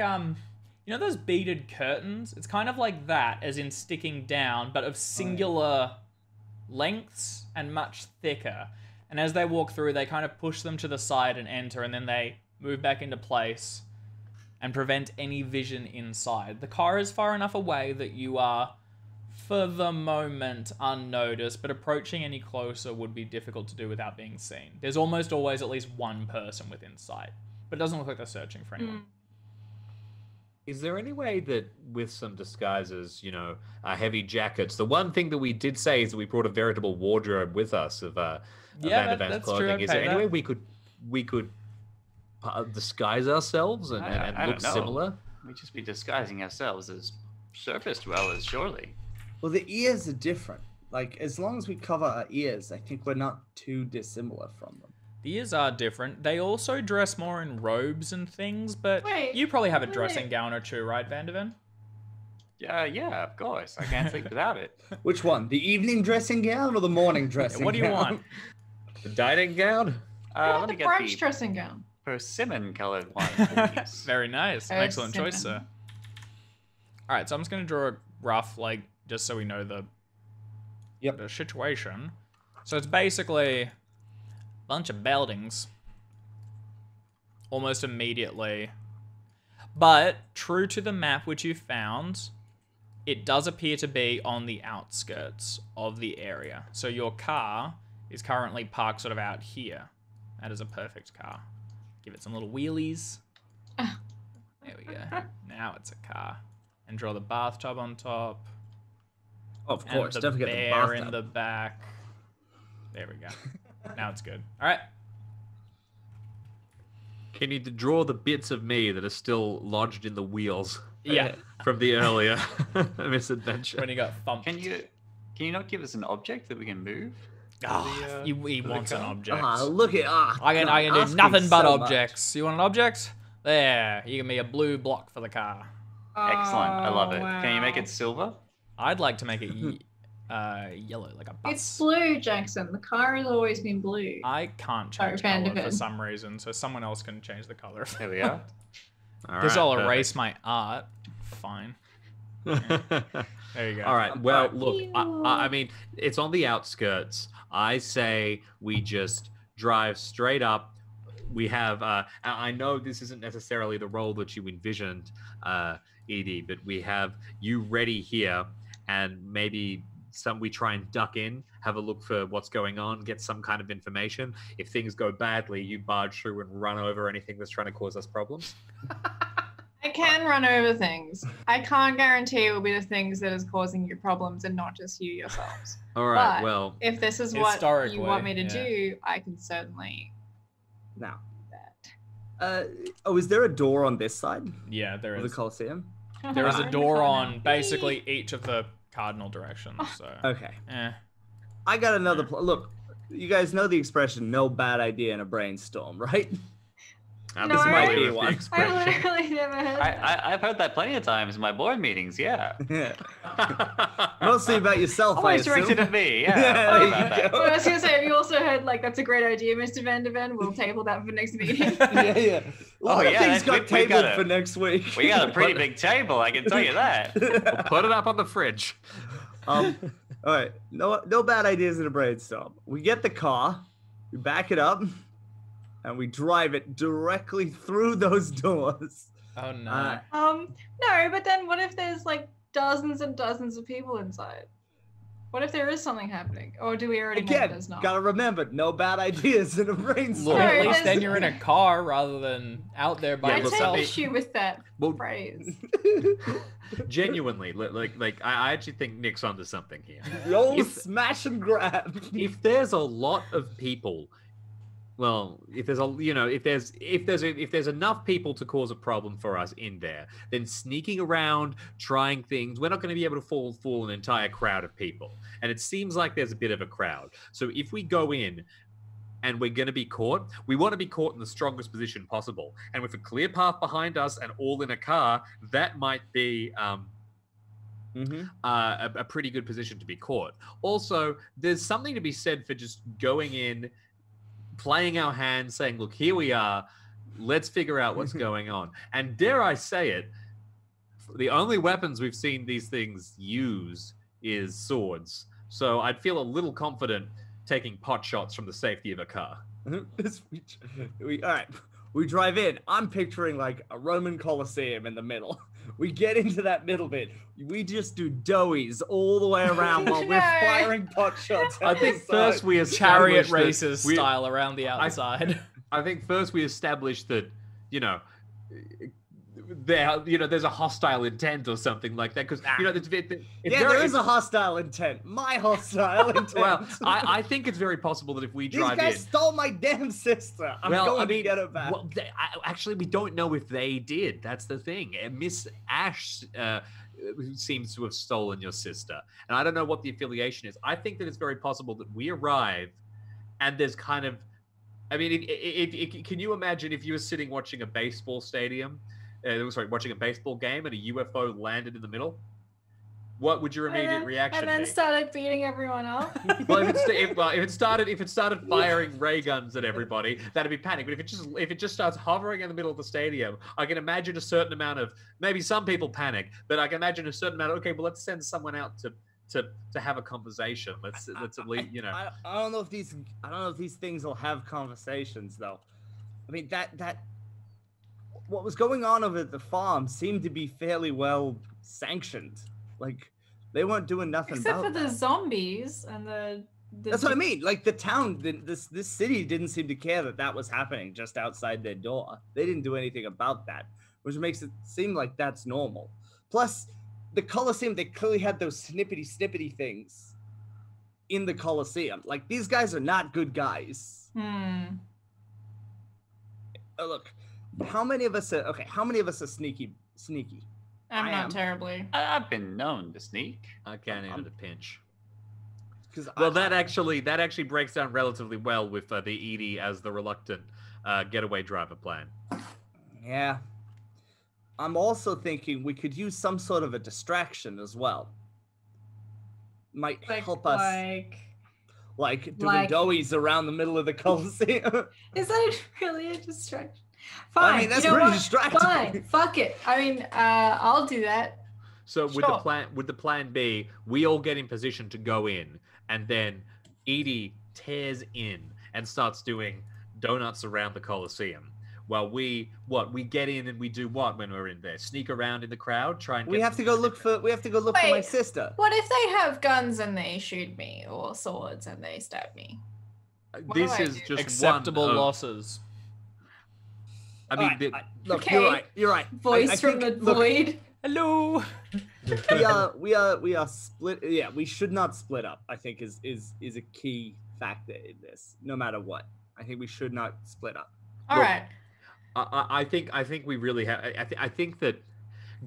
those beaded curtains? It's kind of like that, as in sticking down, but of singular lengths and much thicker. And as they walk through, they kind of push them to the side and enter, and then they move back into place and prevent any vision inside. The car is far enough away that you are, for the moment, unnoticed, but approaching any closer would be difficult to do without being seen. There's almost always at least one person within sight, but it doesn't look like they're searching for anyone. Is there any way that with some disguises, heavy jackets, the one thing that we did say is that we brought a veritable wardrobe with us of Van der Ven's that's clothing. true. Is there any way we could disguise ourselves and I look don't know. similar? We'd just be disguising ourselves as surface dwellers, surely. Well, the ears are different. Like, as long as we cover our ears, I think we're not too dissimilar from them. The ears are different. They also dress more in robes and things, but Wait, you probably have a wait. dressing gown or two, right, Van der Ven? Yeah, of course. I can't think without it. Which one? The evening dressing gown or the morning dressing gown? What do you want? The dining gown? Let me the get brunch the dressing gown. persimmon-colored one, please. Very nice. An excellent choice, sir. Persimmon. All right, so I'm just gonna draw a rough, like, just so we know the Yep. situation. So it's basically a bunch of buildings almost immediately. But true to the map which you found, it does appear to be on the outskirts of the area. So your car is currently parked sort of out here. That is a perfect car. Give it some little wheelies. There we go. Now it's a car. And draw the bathtub on top. Of course, And don't the forget the bear bathtub. in the back. There we go. Now it's good. All right. Can you draw the bits of me that are still lodged in the wheels Yeah. from the earlier misadventure? When you got thumped. Can you not give us an object that we can move? Oh, he wants an car? object. Look at I can do asking nothing but so much. objects. You want an object? There. You give me a blue block for the car. Excellent. I love Oh, it. Can you make wow. it silver? I'd like to make it yellow, like a bus. It's blue, Jackson. The car has always been blue. I can't change Van color de for Ven. some reason, so someone else can change the color. There we are. All Because right, I'll perfect. erase my art. Fine. There you go. All right. Well, Alright. look, I mean, it's on the outskirts. I say we just drive straight up. We have, I know this isn't necessarily the role that you envisioned, Edie, but we have you ready here, and maybe we try and duck in, have a look for what's going on, get some kind of information. If things go badly, you barge through and run over anything that's trying to cause us problems. I can run over things. I can't guarantee it will be the things that is causing you problems and not just you yourselves. All right. But well, if this is what Historically, you want me to yeah. do, I can certainly Now, do that. is there a door on this side Yeah, there of the is. Colosseum? There is a In the door corner. on basically each of the cardinal directions. So, Okay. I I got another look. You guys know the expression "no bad idea in a brainstorm," right? No, This might I- be with the one. I've expression. literally never heard that. I've heard that plenty of times in my board meetings. Yeah. Mostly about yourself, I Always assume. directed at me. Yeah. Yeah, I've heard there about you that. go. Well, I was gonna say, have you also heard like that's a great idea, Mr. Van de Ven? We'll table that for next meeting. Yeah. A lot of yeah, things that's- got we got tabled it. for next week. We got a pretty big table, I can tell you that. Put it up on the fridge. All right. No bad ideas in a brainstorm. We get the car, we back it up, and we drive it directly through those doors. Oh no. No, but then what if there's like dozens and dozens of people inside? What if there is something happening? Or do we already know Again, there's not? gotta remember, no bad ideas in a brainstorm. Look, at No, least there's- then you're in a car rather than out there by I look, yourself. take issue with that Well- phrase. Genuinely, like I actually think Nick's onto something here. The old If- smash and grab. If there's a lot of people, well, if there's if there's enough people to cause a problem for us in there, then sneaking around, trying things, we're not going to be able to fool an entire crowd of people. And it seems like there's a bit of a crowd. So if we go in and we're going to be caught, we want to be caught in the strongest position possible. And with a clear path behind us and all in a car, that might be a pretty good position to be caught. Also, there's something to be said for just going in, playing our hand, saying, look, here we are, let's figure out what's going on. And dare I say it, the only weapons we've seen these things use is swords. So I'd feel a little confident taking pot shots from the safety of a car. All right, we drive in. I'm picturing like a Roman Colosseum in the middle. We get into that middle bit. We just do doughies all the way around while we're No. firing pot shots. I think first we Chariot establish races that we- style around the outside. I think first we establish that, there's a hostile intent or something like that, because there is a hostile intent. My hostile intent. Well, I think it's very possible that if we These drive guys in, stole my damn sister. I'm going to get her back. well, actually, we don't know if they did. That's the thing. Miss Ash seems to have stolen your sister, and I don't know what the affiliation is. I think that it's very possible that we arrive, and there's kind of, I mean, can you imagine if you were sitting watching a baseball stadium? Watching a baseball game and a UFO landed in the middle. what would your immediate reaction And then be? started beating everyone up. Well, if it started firing ray guns at everybody, that'd be panic. But if it just starts hovering in the middle of the stadium, I can imagine a certain amount of, maybe some people panic, but I can imagine a certain amount of, okay, well, let's send someone out to have a conversation. Let's at least, you know. I don't know if these things will have conversations though. I mean that what was going on over at the farm seemed to be fairly well sanctioned. Like they weren't doing nothing Except about for the that. zombies and the That's what I mean. Like the town, this city didn't seem to care that was happening just outside their door. They didn't do anything about that, which makes it seem like that's normal. Plus, the Colosseum, they clearly had those snippety things in the Colosseum. Like these guys are not good guys. Look, how many of us are sneaky? I'm I not am. terribly. I've been known to sneak. I can't even a pinch. Because Well, that actually breaks down relatively well with the Edie as the reluctant getaway driver plan. yeah. I'm also thinking we could use some sort of a distraction as well. Might help us, like doing doughies around the middle of the Colosseum. Is that really a distraction? Fine. I mean, that's you know pretty what? distracting. Fine. Fuck it. I mean, I'll do that. So would Sure. the plan be we all get in position to go in, and then Edie tears in and starts doing donuts around the Colosseum? Well, we get in and we do what when we're in there? Sneak around in the crowd, try and We have to go look for my Wait. sister. What if they have guns and they shoot me, or swords and they stab me? What This do I is do? just Acceptable one of- loses. I mean, Look, Okay. you're right. Voice I from think- the look, void. Hello. we are split. Yeah, we should not split up. I think is a key factor in this. No matter what, I think we should not split up. All Look, right. I think we really have. I think that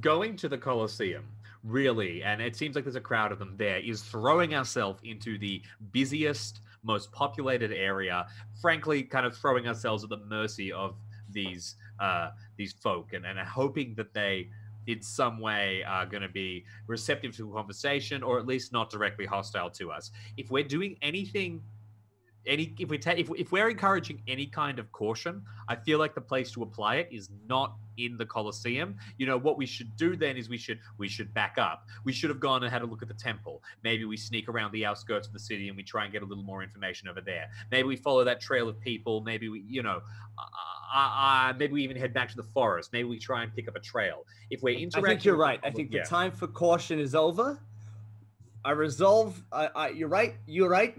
going to the Colosseum really, and it seems like there's a crowd of them there, is throwing ourselves into the busiest, most populated area. Frankly, kind of throwing ourselves at the mercy of these folk, and hoping that they, in some way, are going to be receptive to a conversation, or at least not directly hostile to us. If we're doing anything. If we're encouraging any kind of caution, I feel like the place to apply it is not in the Colosseum. You know, what we should do then is we should back up. We should have gone and had a look at the temple. Maybe we sneak around the outskirts of the city and we try and get a little more information over there. Maybe we follow that trail of people. Maybe we, maybe we even head back to the forest. Maybe we try and pick up a trail. If we're interacting, I think you're right. I think the time for caution is over. I resolve. You're right. You're right.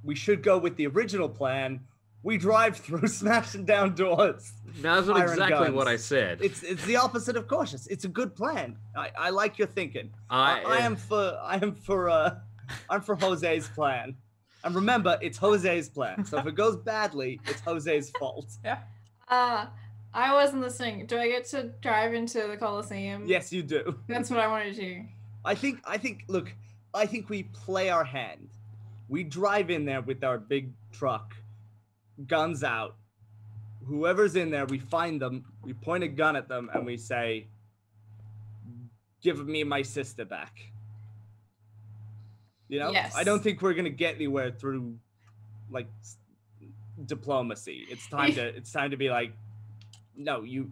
We should go with the original plan. We drive through, smashing down doors. That's not firing exactly guns. what I said. It's the opposite of cautious. It's a good plan. I like your thinking. I'm for José's plan. And remember, it's José's plan. So if it goes badly, it's José's fault. Yeah. I wasn't listening. Do I get to drive into the Colosseum? Yes, you do. That's what I wanted to do. I think we play our hand. We drive in there with our big truck, guns out. Whoever's in there, we find them, we point a gun at them, and we say, "Give me my sister back." You know? Yes. I don't think we're gonna get anywhere through like diplomacy. It's time to be like, no, you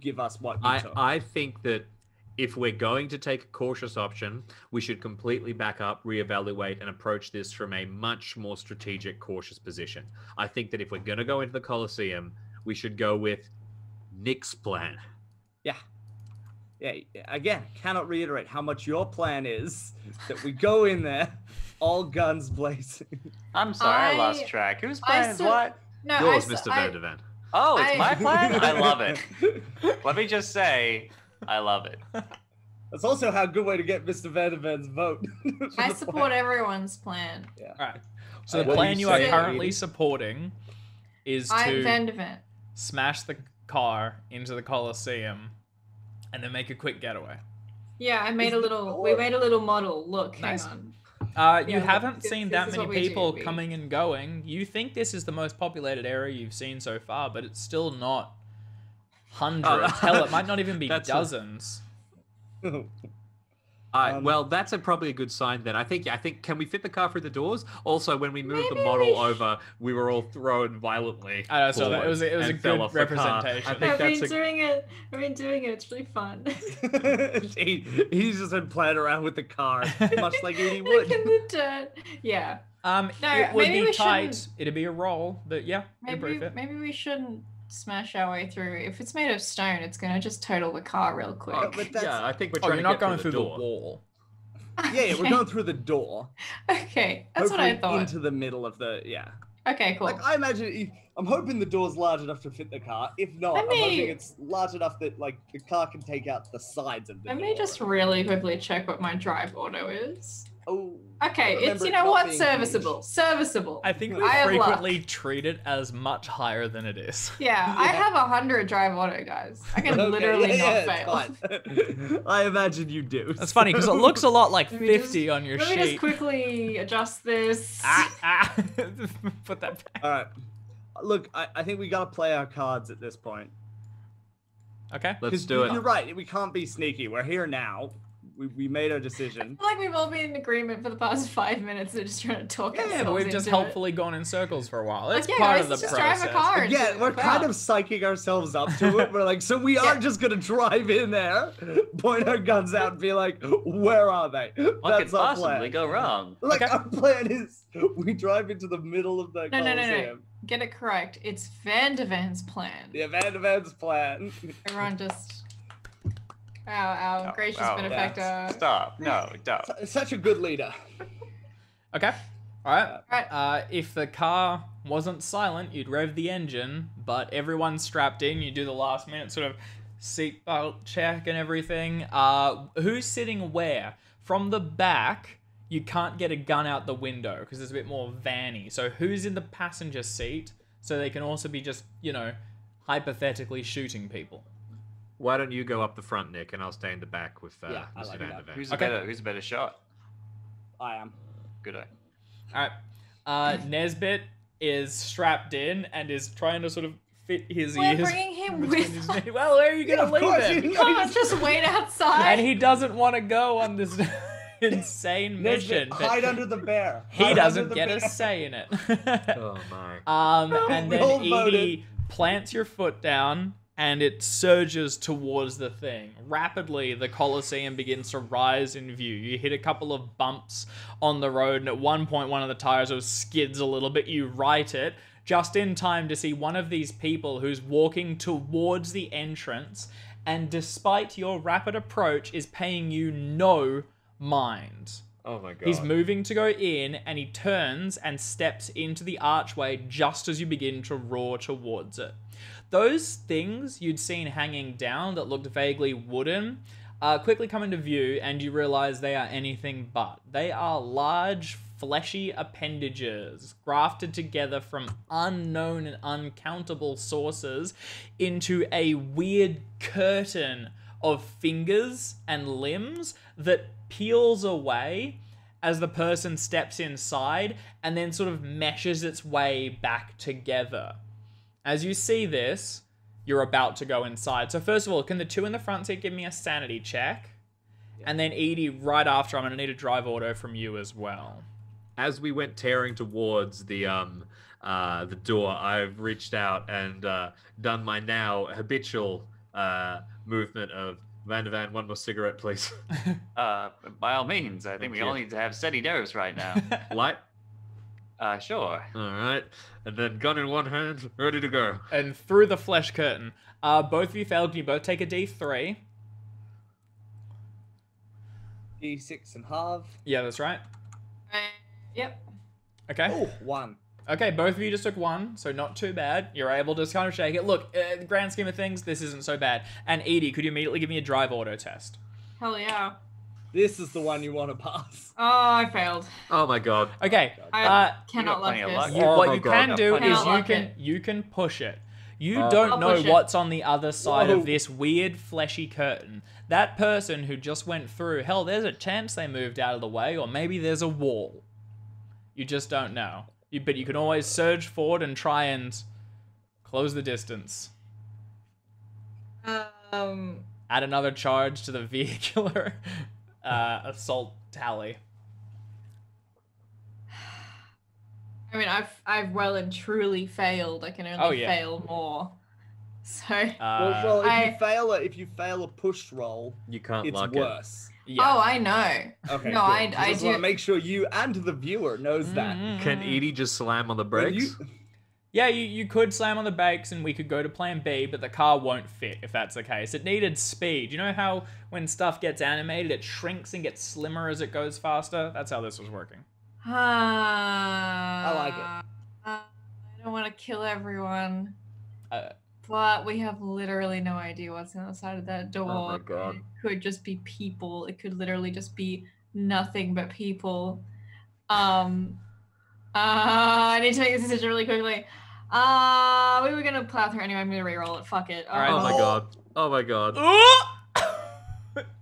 give us what you took. I think that if we're going to take a cautious option, we should completely back up, reevaluate, and approach this from a much more strategic, cautious position. I think that if we're going to go into the Colosseum, we should go with Nick's plan. Yeah. Again, cannot reiterate how much your plan is that we go in there, all guns blazing. I'm sorry, I lost track. Whose plan is what? No, Yours, Mr. Vandervan. Oh, it's my plan? I love it. Let me just say, I love it. That's also a good way to get Mr. Vandervan's vote. I support everyone's plan. Yeah. All right. So the What plan do you you are say, currently Edie? supporting is I'm to Vandervan. smash the car into the Colosseum and then make a quick getaway. Yeah, we made a little model. Look, Nice. hang on. You Yeah, haven't this- seen this that is many what we do, people we- coming and going. You think this is the most populated area you've seen so far, but it's still not hundreds. Hell, it might not even be That's a- dozens. Well, that's probably a good sign then. I think. Can we fit the car through the doors? Also, when we moved the Maybe model we over, we were all thrown violently. I saw that. It was forward a and fell good off the car. representation. I think I've been that's doing it. I've been doing it. It's really fun. He's just been playing around with the car, much like Edie Like would. in the dirt. Yeah. No, it would maybe be we tight. shouldn't- It'd be a roll, but yeah, improve it. Maybe we shouldn't smash our way through. If it's made of stone, it's gonna just total the car real quick. Oh, but that's, Yeah, I think we're Oh, trying you're to not get going through through the the door. wall. yeah, we're Okay. going through the door. Okay, that's what I hopefully thought. into the middle of the Okay, cool. Like I imagine, I'm hoping the door's large enough to fit the car. If not, Let I'm me- hoping it's large enough that like the car can take out the sides of the Let door. me just really quickly check what my drive auto is. Oh. Okay, it's remember you it know not what, being serviceable. Serviceable. I think we I have luck. frequently treat it as much higher than it is. Yeah, I have 100 drive auto, guys. I can Okay, literally yeah, not yeah, fail. it's fine. I imagine you do. That's funny because it looks a lot like Let me 50 just- on your Let me just sheet. quickly adjust this. Ah. Put that back. All right. Look, I think we gotta play our cards at this point. Okay. Let's 'Cause do it. You're right. We can't be sneaky. We're here now. We made our I decision. feel like we've all been in agreement for the past 5 minutes. They're just trying to talk Yeah, ourselves but we've just into it. helpfully gone in circles for a while. It's Like, yeah, part guys, of the let's just process. drive a car. and Yeah, do we're it. kind Wow. of psyching ourselves up to it. We're like, so we are Yeah. just gonna drive in there, point our guns out, and be like, where are they? What could That's our possibly plan. go wrong? Like Okay. our plan is, we drive into the middle of the No. Coliseum. Get it correct. It's Van de Van's plan. The Van de Van's plan. Everyone just... Our Oh, gracious oh, benefactor. Stop. No, don't. Such a good leader. Okay. All right. Right. If the car wasn't silent, you'd rev the engine, but everyone's strapped in. You do the last minute sort of seatbelt check and everything. Who's sitting where? From the back, you can't get a gun out the window because it's a bit more vanny. So who's in the passenger seat so they can also be just, hypothetically shooting people? Why don't you go up the front, Nick, and I'll stay in the back with Yeah, I Mr. like Van that. der Ven. Who's Okay. a better shot? I am. Good eye. All right. Nesbit is strapped in and is trying to sort of fit his We're ears. bringing him between with his us. knees. Well, where are you Yeah, going of to leave course, him? you Can't just wait outside. And he doesn't want to go on this insane mission. Nesbit, but hide under the bear. he Hide doesn't under the get a bear. say in it. Oh my. And We then all Edie voted. plants your foot down and it surges towards the thing. Rapidly, the Colosseum begins to rise in view. You hit a couple of bumps on the road, and at one point, one of the tires sort of skids a little bit. You right it just in time to see one of these people who's walking towards the entrance, and despite your rapid approach, is paying you no mind. Oh my god. He's moving to go in, and he turns and steps into the archway just as you begin to roar towards it. Those things you'd seen hanging down that looked vaguely wooden quickly come into view, and you realize they are anything but. They are large, fleshy appendages grafted together from unknown and uncountable sources into a weird curtain of fingers and limbs that peels away as the person steps inside and then sort of meshes its way back together. As you see this, you're about to go inside. So first of all, can the two in the front seat give me a sanity check? And then Edie, right after, I'm going to need a drive auto from you as well. As we went tearing towards the door, I've reached out and done my now habitual movement of Van der Van, one more cigarette, please. By all means, I think Thank we you. all need to have steady nerves right now. Light. Sure. All right. And then gun in one hand, ready to go. And through the flesh curtain, both of you failed. You both take a D3. D6 and half. Yeah, that's right. Yep. Okay. Oh, 1. Okay, both of you just took one, so not too bad. You're able to just kind of shake it. Look, in the grand scheme of things, this isn't so bad. And Edie, could you immediately give me a drive auto test? Hell yeah. This is the one you want to pass. Oh, I failed. Oh my god. Okay. I you cannot got luck plenty of this. luck. Oh What my you God. can do Cannot is luck it. you can push it. You Oh. don't I'll know push it. what's on the other side Whoa. of this weird fleshy curtain. That person who just went through, hell, there's a chance they moved out of the way, or maybe there's a wall. You just don't know. But you can always surge forward and try and close the distance. Um, Add another charge to the vehicular assault tally. I mean, I've well and truly failed. I can only fail more. So Well, if you fail a push roll, You can't it's lock worse. Yeah. Oh, I know. Okay, No, cool. I just do. want to make sure you and the viewer knows that. it. Can Edie just slam on the When brakes? Yeah, you could slam on the brakes and we could go to plan B, but the car won't fit if that's the case. It needed speed. You know how when stuff gets animated, it shrinks and gets slimmer as it goes faster? That's how this was working. I like it. I don't want to kill everyone. Uh, But we have literally no idea what's on the side of that door. Oh my God. It could just be people. It could literally just be nothing but people. I need to make this decision really quickly. We were gonna plow through anyway. I'm gonna reroll it. Fuck it. All right. Oh my god. Oh my god.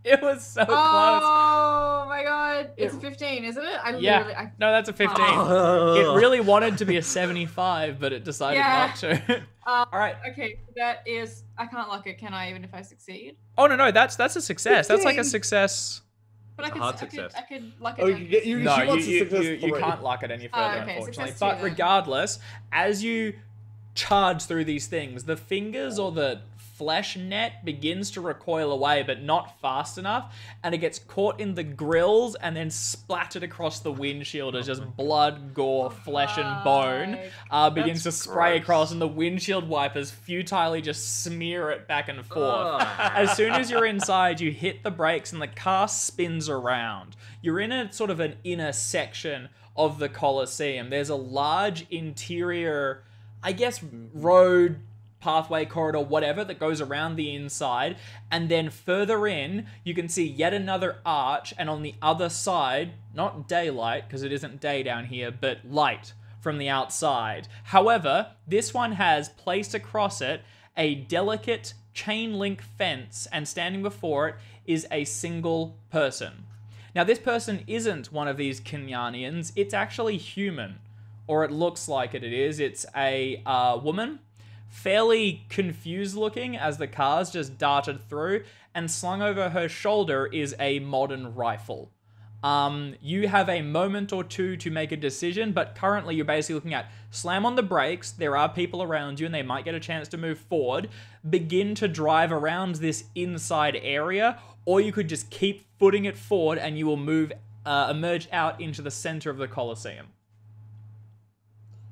It was so close. Oh my god. It's 15, isn't it? Yeah. No, that's a 15. It really wanted to be a 75, but it decided not to. All right. Okay, that is. I can't lock it, can I? Even if I succeed. Oh no, that's a success. That's like a 15. success. But It's a hard success. I could lock it. Oh, down. she No, wants to success you 3. can't lock it any further, okay, unfortunately. success But 2 then. regardless, as you charge through these things, the fingers or the flesh net begins to recoil away, but not fast enough, and it gets caught in the grills and then splattered across the windshield as just blood, gore, flesh, and bone begins to spray gross. across, and the windshield wipers futilely just smear it back and forth. As soon as you're inside, you hit the brakes and the car spins around. You're in a sort of an inner section of the Colosseum. There's a large interior, I guess, road, pathway, corridor, whatever, that goes around the inside. And then further in, you can see yet another arch, and on the other side, not daylight, because it isn't day down here, but light from the outside. However, this one has placed across it a delicate chain link fence, and standing before it is a single person. Now, this person isn't one of these Kenyanians. It's actually human, or it looks like it is. It's a woman, fairly confused looking as the cars just darted through, and slung over her shoulder is a modern rifle. You have a moment or two to make a decision, but currently you're basically looking at slam on the brakes, there are people around you and they might get a chance to move forward, begin to drive around this inside area, or you could just keep footing it forward and you will emerge out into the center of the Colosseum.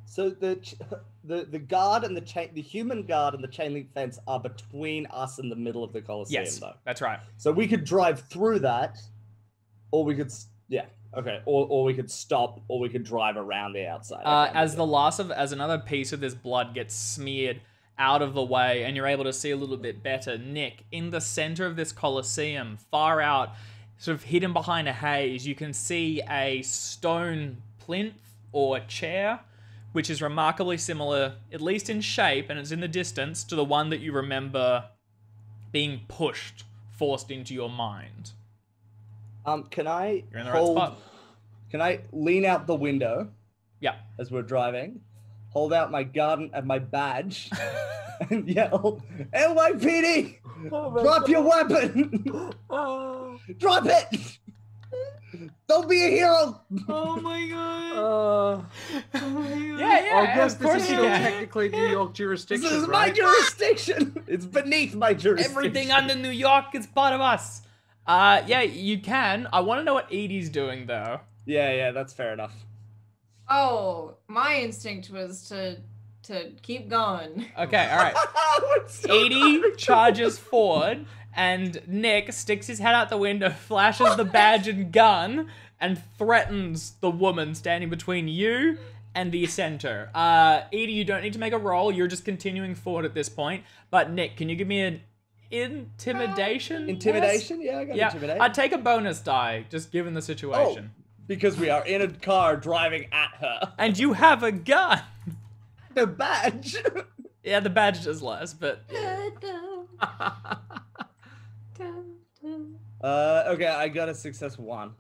So the guard and the human guard and the chain link fence are between us and the middle of the Colosseum, Yes, though. that's right. So we could drive through that, or we could, or we could stop, or we could drive around the outside. As another piece of this blood gets smeared out of the way and you're able to see a little bit better, Nick, in the center of this Colosseum, far out, sort of hidden behind a haze, you can see a stone plinth or chair, which is remarkably similar, at least in shape, and it's in the distance, to the one that you remember being forced into your mind. Can I You're in the right spot. Can I lean out the window? Yeah. As we're driving, hold out my gun and my badge, and yell, "NYPD! Drop your weapon! Drop it! Don't be a hero!" Oh my god. Yeah, I guess of this course is you still can. technically New York jurisdiction, This is right? my jurisdiction. It's beneath my jurisdiction. Everything under New York is part of us. Yeah, you can. I want to know what Edie's doing, though. Yeah, that's fair enough. Oh, my instinct was to keep going. Okay, all right. So Edie charges forward, and Nick sticks his head out the window, flashes the badge and gun, and threatens the woman standing between you and the center. Edie, you don't need to make a roll. You're just continuing forward at this point. But Nick, can you give me an intimidation? Intimidation? Yeah, I got intimidation. I'd take a bonus die, just given the situation. Because we are in a car driving at her. And you have a gun. The badge. Yeah, the badge does less, but... Okay, I got a success 1.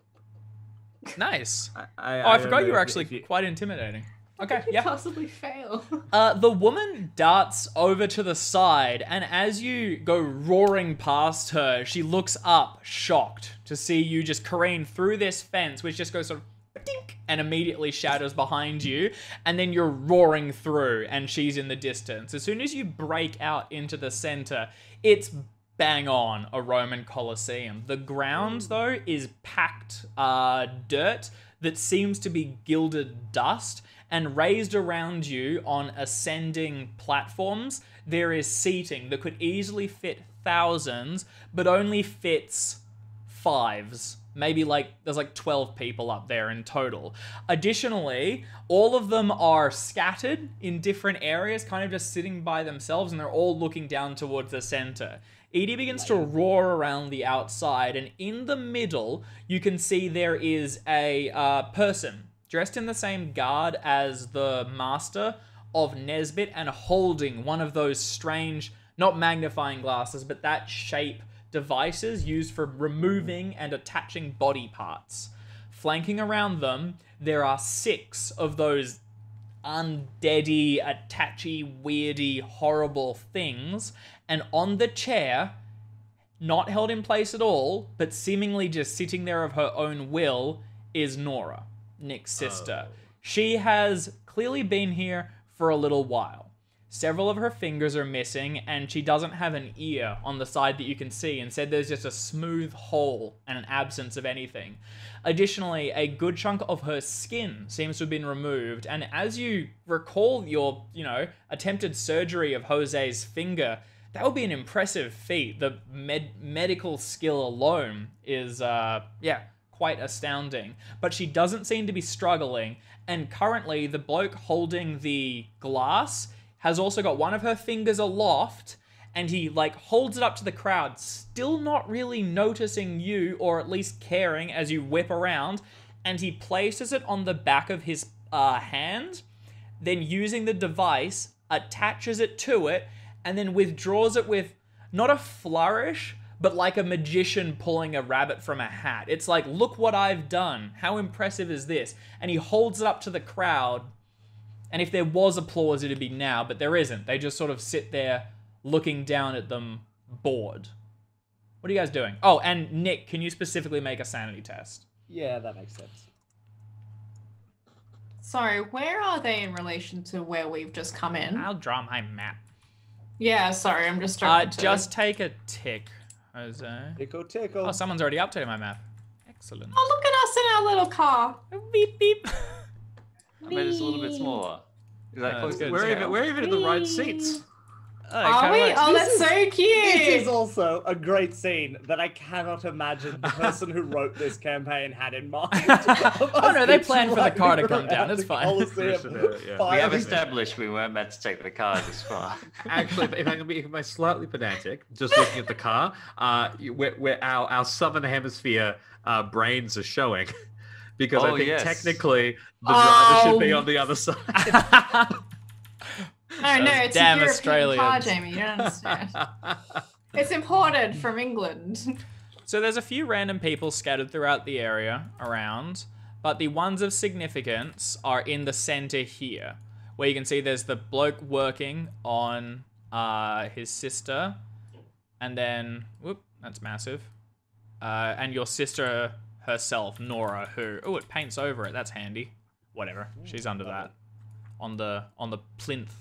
Nice. I I forgot don't you were know actually quite intimidating. Okay, How could you yeah. possibly fail? The woman darts over to the side, and as you go roaring past her, she looks up, shocked, to see you just careen through this fence, which just goes sort of dink, and immediately shatters behind you, and then you're roaring through, and she's in the distance. As soon as you break out into the center, it's bang on a Roman Colosseum. The ground, though, is packed dirt that seems to be gilded dust, and raised around you on ascending platforms, there is seating that could easily fit thousands, but only fits fives. Maybe there's 12 people up there in total. Additionally, all of them are scattered in different areas, kind of just sitting by themselves, and they're all looking down towards the center. Edie begins to roar around the outside, and in the middle, you can see there is a person dressed in the same garb as the master of Nesbit and holding one of those strange, not magnifying glasses, but that shape devices used for removing and attaching body parts. Flanking around them, there are 6 of those undeady, attachy, weirdy, horrible things, and on the chair, not held in place at all, but seemingly just sitting there of her own will, is Nora, Nick's sister. She has clearly been here for a little while. Several of her fingers are missing, and she doesn't have an ear on the side that you can see. Instead, there's just a smooth hole and an absence of anything. Additionally, a good chunk of her skin seems to have been removed, and as you recall your, attempted surgery of Jose's finger, that would be an impressive feat. The medical skill alone is, quite astounding. But she doesn't seem to be struggling, and currently the bloke holding the glass has also got one of her fingers aloft, and he holds it up to the crowd, still not really noticing you, or at least caring as you whip around, and he places it on the back of his hand, then using the device, attaches it to it, and then withdraws it with not a flourish, but like a magician pulling a rabbit from a hat. It's like, look what I've done. How impressive is this? And he holds it up to the crowd, and if there was applause, it'd be now, but there isn't. They just sort of sit there looking down at them, bored. What are you guys doing? Oh, and Nick, can you specifically make a sanity test? Yeah, that makes sense. Sorry, where are they in relation to where we've just come in? I'll draw my map. Yeah, sorry, I'm just trying to... Just take a tick, Jose. Tickle. Oh, someone's already updated my map. Excellent. Oh, look at us in our little car. Beep, beep. I made this a little bit smaller. Is that close to We're even in the right seats. Are we? Oh, that's so cute. This is also a great scene that I cannot imagine the person who wrote this campaign had in mind. Oh no, they planned for the car to come down. It's fine. We have established we weren't meant to take the car this far. Actually, if I can be slightly pedantic, just looking at the car, where our southern hemisphere brains are showing, because I think technically the driver should be on the other side. No, it's damn a European Australians. car, Jamie. You don't understand. It's imported from England. So there's a few random people scattered throughout the area around, but the ones of significance are in the center here, where you can see there's the bloke working on his sister, and then, whoop, that's massive, and your sister herself, Nora, who, oh, it paints over it. That's handy. Whatever. She's under that, on the plinth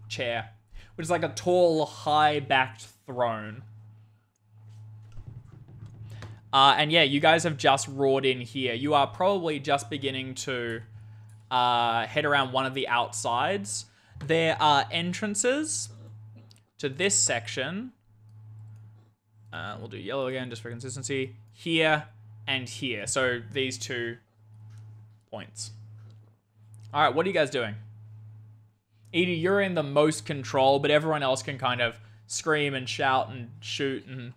chair, which is like a tall, high-backed throne. And yeah, you guys have just roared in here. You are probably just beginning to head around one of the outsides. There are entrances to this section. We'll do yellow again just for consistency. Here and here. So these 2 points. All right, what are you guys doing? Edie, you're in the most control, but everyone else can kind of scream and shout and shoot and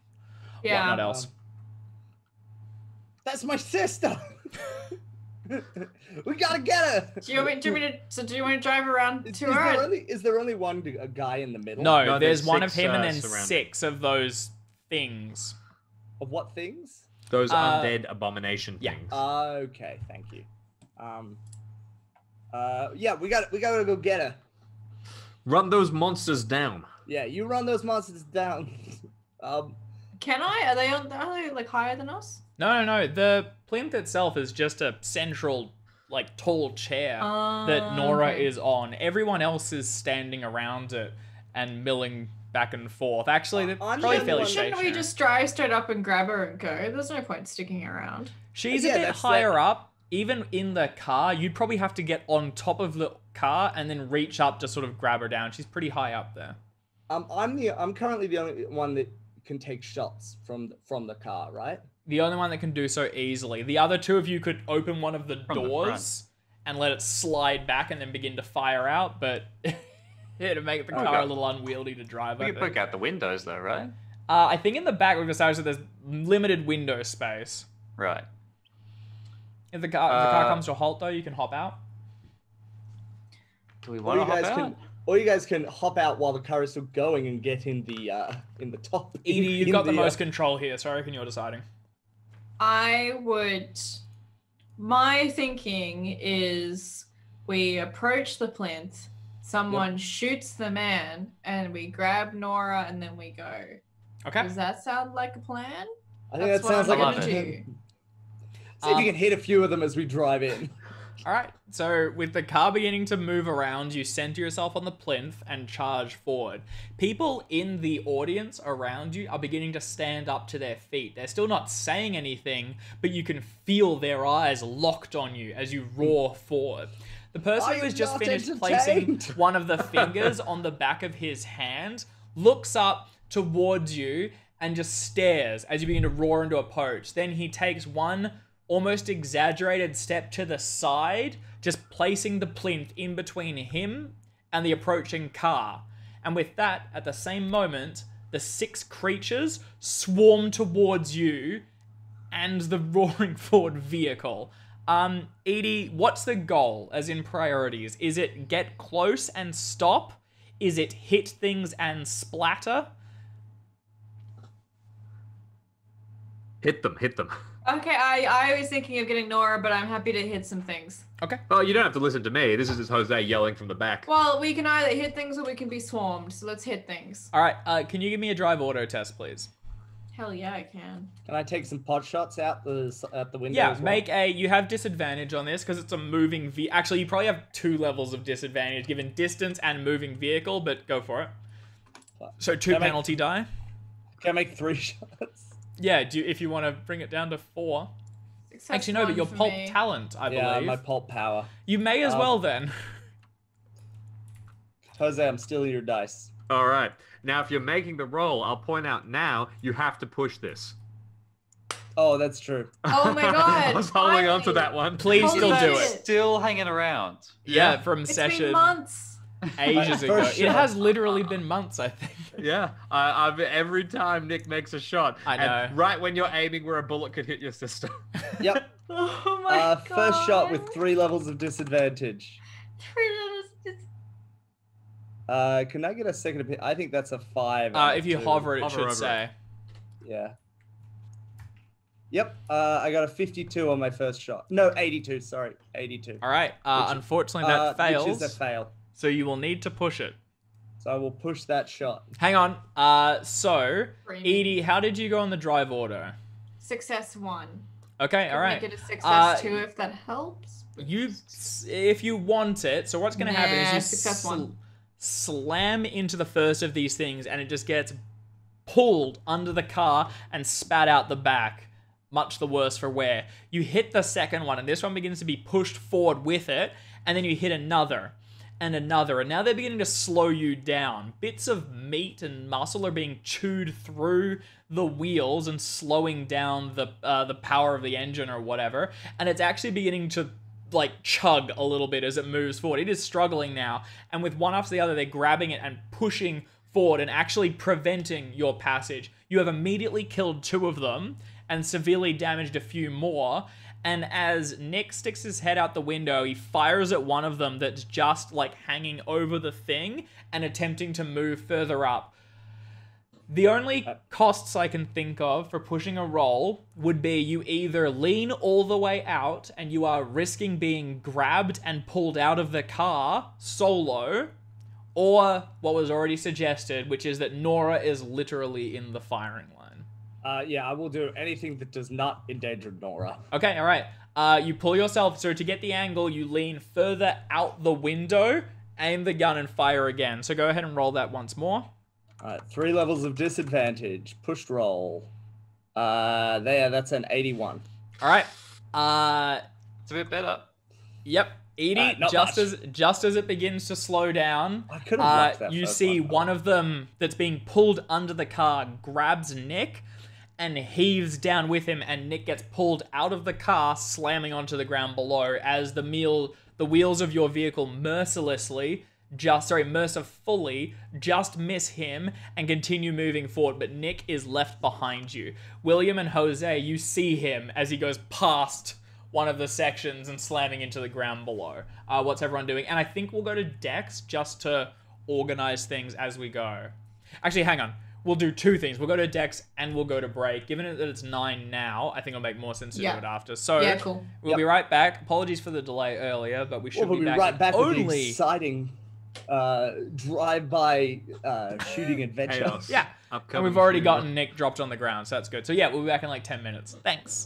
whatnot else. That's my sister. We gotta get her. Do you want me to drive around to her? Is there only one guy in the middle? No, there's one of 6, him and then surrounding. 6 of those things. Of what things? Those undead abomination yeah. things. Okay, thank you. Yeah, we gotta go get her. Run those monsters down. Yeah, you run those monsters down. Can I? Are they like higher than us? No. The plinth itself is just a central, like, tall chair that Nora okay. is on. Everyone else is standing around it and milling back and forth. Actually, they're probably fairly Shouldn't stationary. we just drive straight up and grab her and go? There's no point sticking around. She's Yeah, a bit that's higher up. Even in the car, you'd probably have to get on top of the car and then reach up to sort of grab her down. She's pretty high up there. I'm currently the only one that can take shots from the car, right? The only one that can do so easily. The other two of you could open one of the doors and let it slide back and then begin to fire out, but it'd make the car a little unwieldy to drive. We can poke out the windows though, right? I think in the back we've decided that there's limited window space. Right. If the car comes to a halt, though, you can hop out. Do we want to hop out? Or you guys can hop out while the car is still going and get in the top. Edie, you've got the most control here, so I reckon you're deciding. My thinking is we approach the plinth, someone shoots the man, and we grab Nora, and then we go. Okay. Does that sound like a plan? I think that sounds like I'm a gonna do. See if you can hit a few of them as we drive in. All right. So with the car beginning to move around, you center yourself on the plinth and charge forward. People in the audience around you are beginning to stand up to their feet. They're still not saying anything, but you can feel their eyes locked on you as you roar forward. The person who has just finished placing one of the fingers on the back of his hand looks up towards you and just stares as you begin to roar into a poach. Then he takes one almost exaggerated step to the side, just placing the plinth in between him and the approaching car. And with that, at the same moment, the 6 creatures swarm towards you and the roaring forward vehicle. Edie, what's the goal, as in priorities? Is it get close and stop? Is it hit things and splatter? Hit them. Okay, I was thinking of getting Nora, but I'm happy to hit some things. Okay. Well, you don't have to listen to me. This is just Jose yelling from the back. Well, we can either hit things or we can be swarmed, so let's hit things. All right, can you give me a drive auto test, please? Hell yeah, I can. Can I take some pot shots out the window? Yeah, as well? you have disadvantage on this because it's a moving actually, you probably have 2 levels of disadvantage given distance and moving vehicle, but go for it. So 2 penalty die. Can I make 3 shots? Yeah, if you want to bring it down to 4. Success Actually, no, but your for pulp me. talent, I Yeah, believe. my pulp power. You may as well then. Jose, I'm stealing your dice. All right. Now, if you're making the roll, I'll point out now you have to push this. Oh, that's true. Oh my god! I was holding on to finally. that one. Please Holy still do shit. it. Still hanging around. Yeah, from It's session been months. ages ago. First It shot. has literally been months, I think. Yeah, I've every time Nick makes a shot, I know. and right when you're aiming where a bullet could hit your sister. Yep. Oh my god. First shot with 3 levels of disadvantage. 3 levels. Can I get a second opinion? I think that's a 5. If you hover it, Hover should over say. Yeah. Yep. I got a 52 on my first shot. No, 82. Sorry, 82. All right. Unfortunately, that fails. Which is a fail. So you will need to push it. So I will push that shot. Hang on. So, Bring it. Edie, how did you go on the drive order? Success 1. Okay, Can all right. Make it a success 2 if that helps. If you want it, so what's going to happen is you success 1. slam into the first of these things and it just gets pulled under the car and spat out the back. Much the worse for wear. You hit the second one and this one begins to be pushed forward with it, and then you hit another and another, and now they're beginning to slow you down. Bits of meat and muscle are being chewed through the wheels and slowing down the power of the engine or whatever, and it's actually beginning to like chug a little bit as it moves forward. It is struggling now, and with one after the other, they're grabbing it and pushing forward and actually preventing your passage. You have immediately killed 2 of them and severely damaged a few more. And as Nick sticks his head out the window, he fires at one of them that's just like hanging over the thing and attempting to move further up. The only costs I can think of for pushing a roll would be you either lean all the way out and you are risking being grabbed and pulled out of the car solo, or what was already suggested, which is that Nora is literally in the firing line. Yeah, I will do anything that does not endanger Nora. Okay, all right. You pull yourself, so to get the angle, you lean further out the window, aim the gun, and fire again. So go ahead and roll that once more. All right, 3 levels of disadvantage. Pushed roll. That's an 81. All right. It's a bit better. Yep. Edie, Not just much. as it begins to slow down, I could have blocked that you first see one, though. one of them that's being pulled under the car grabs Nick and heaves down with him, and Nick gets pulled out of the car, slamming onto the ground below as the wheels of your vehicle mercifully just miss him and continue moving forward, but Nick is left behind you. William and José, you see him as he goes past one of the sections and slamming into the ground below. What's everyone doing? And I think we'll go to Dex just to organize things as we go. Actually, hang on. We'll do 2 things. We'll go to Dex and we'll go to break. Given that it's 9 now, I think it'll make more sense to do it after. So Yeah, cool. We'll be right back. Apologies for the delay earlier, but we should We'll be back, right back with the only... exciting drive-by shooting adventure. Chaos. Yeah. And Upcoming we've already shooter. gotten Nick dropped on the ground, so that's good. So yeah, we'll be back in like 10 minutes. Thanks.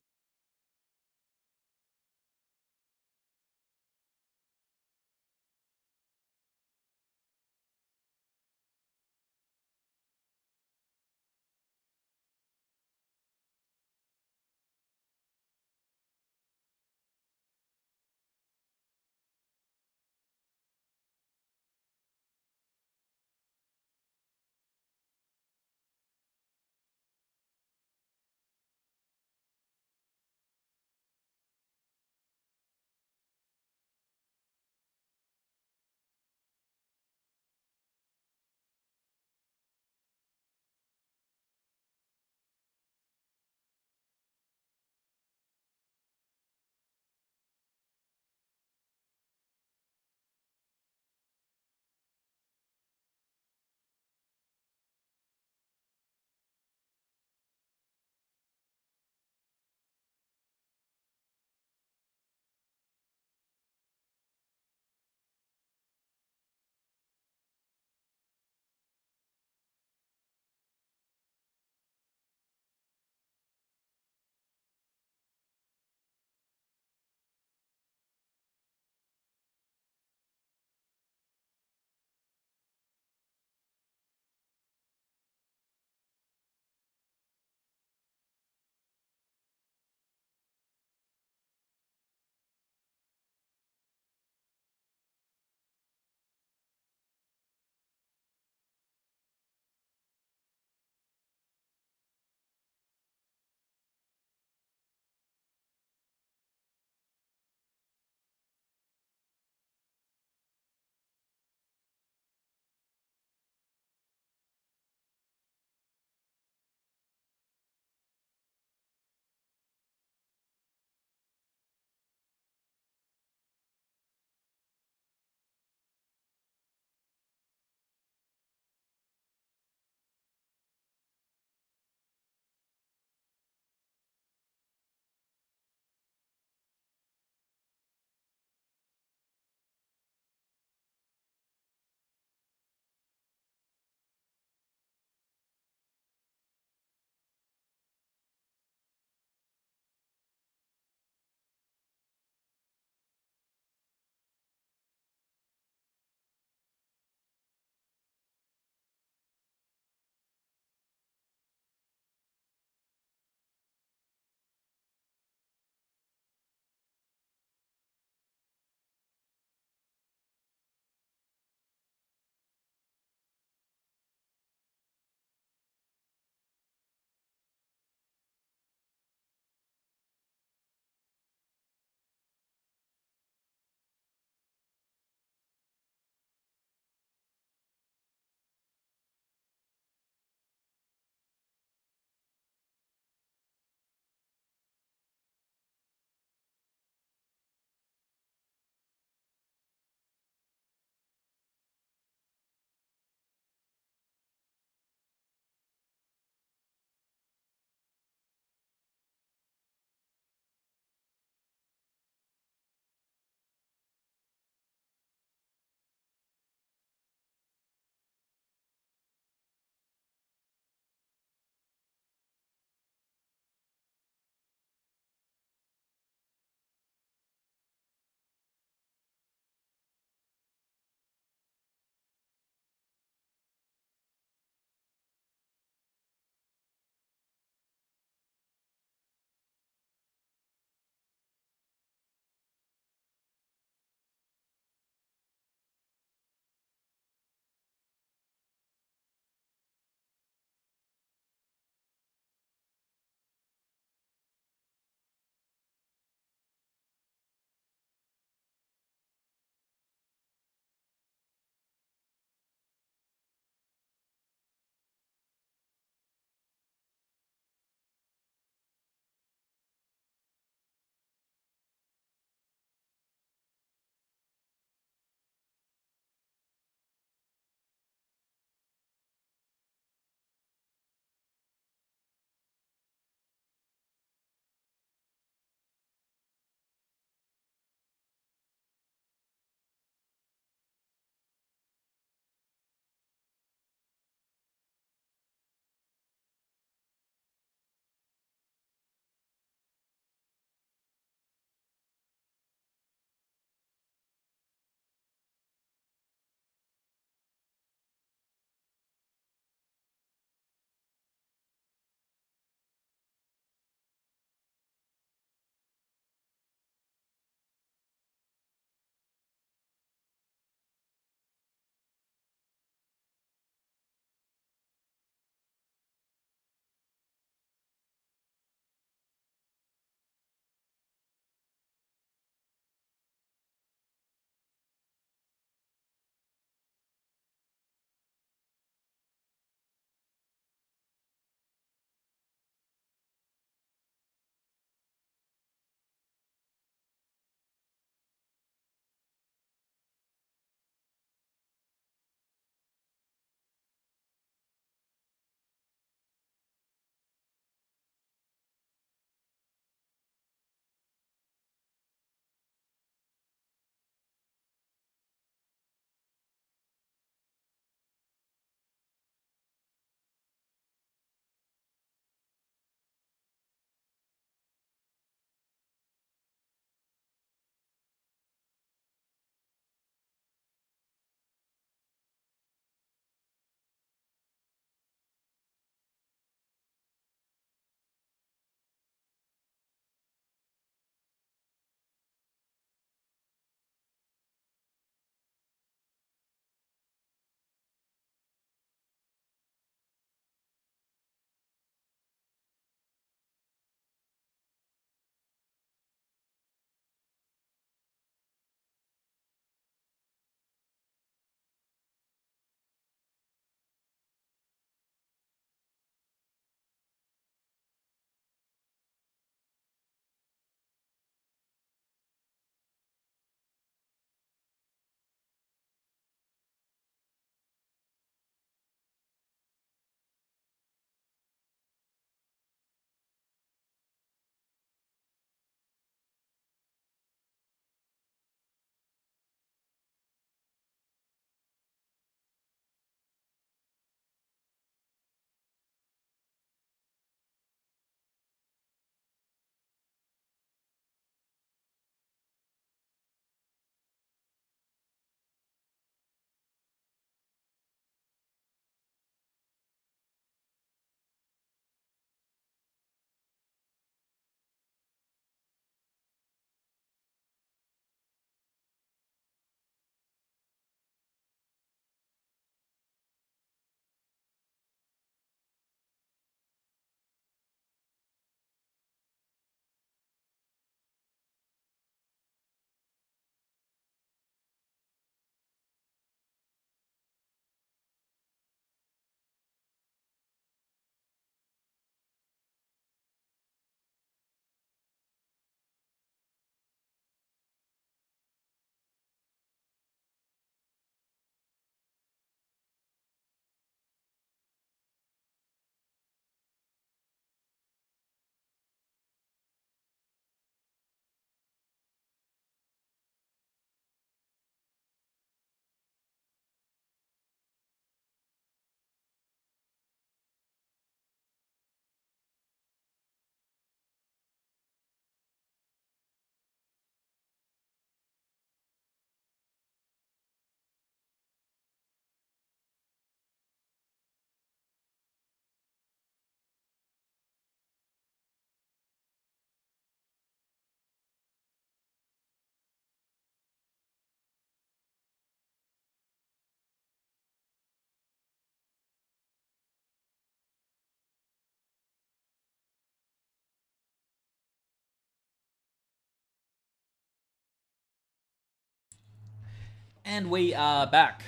And we are back.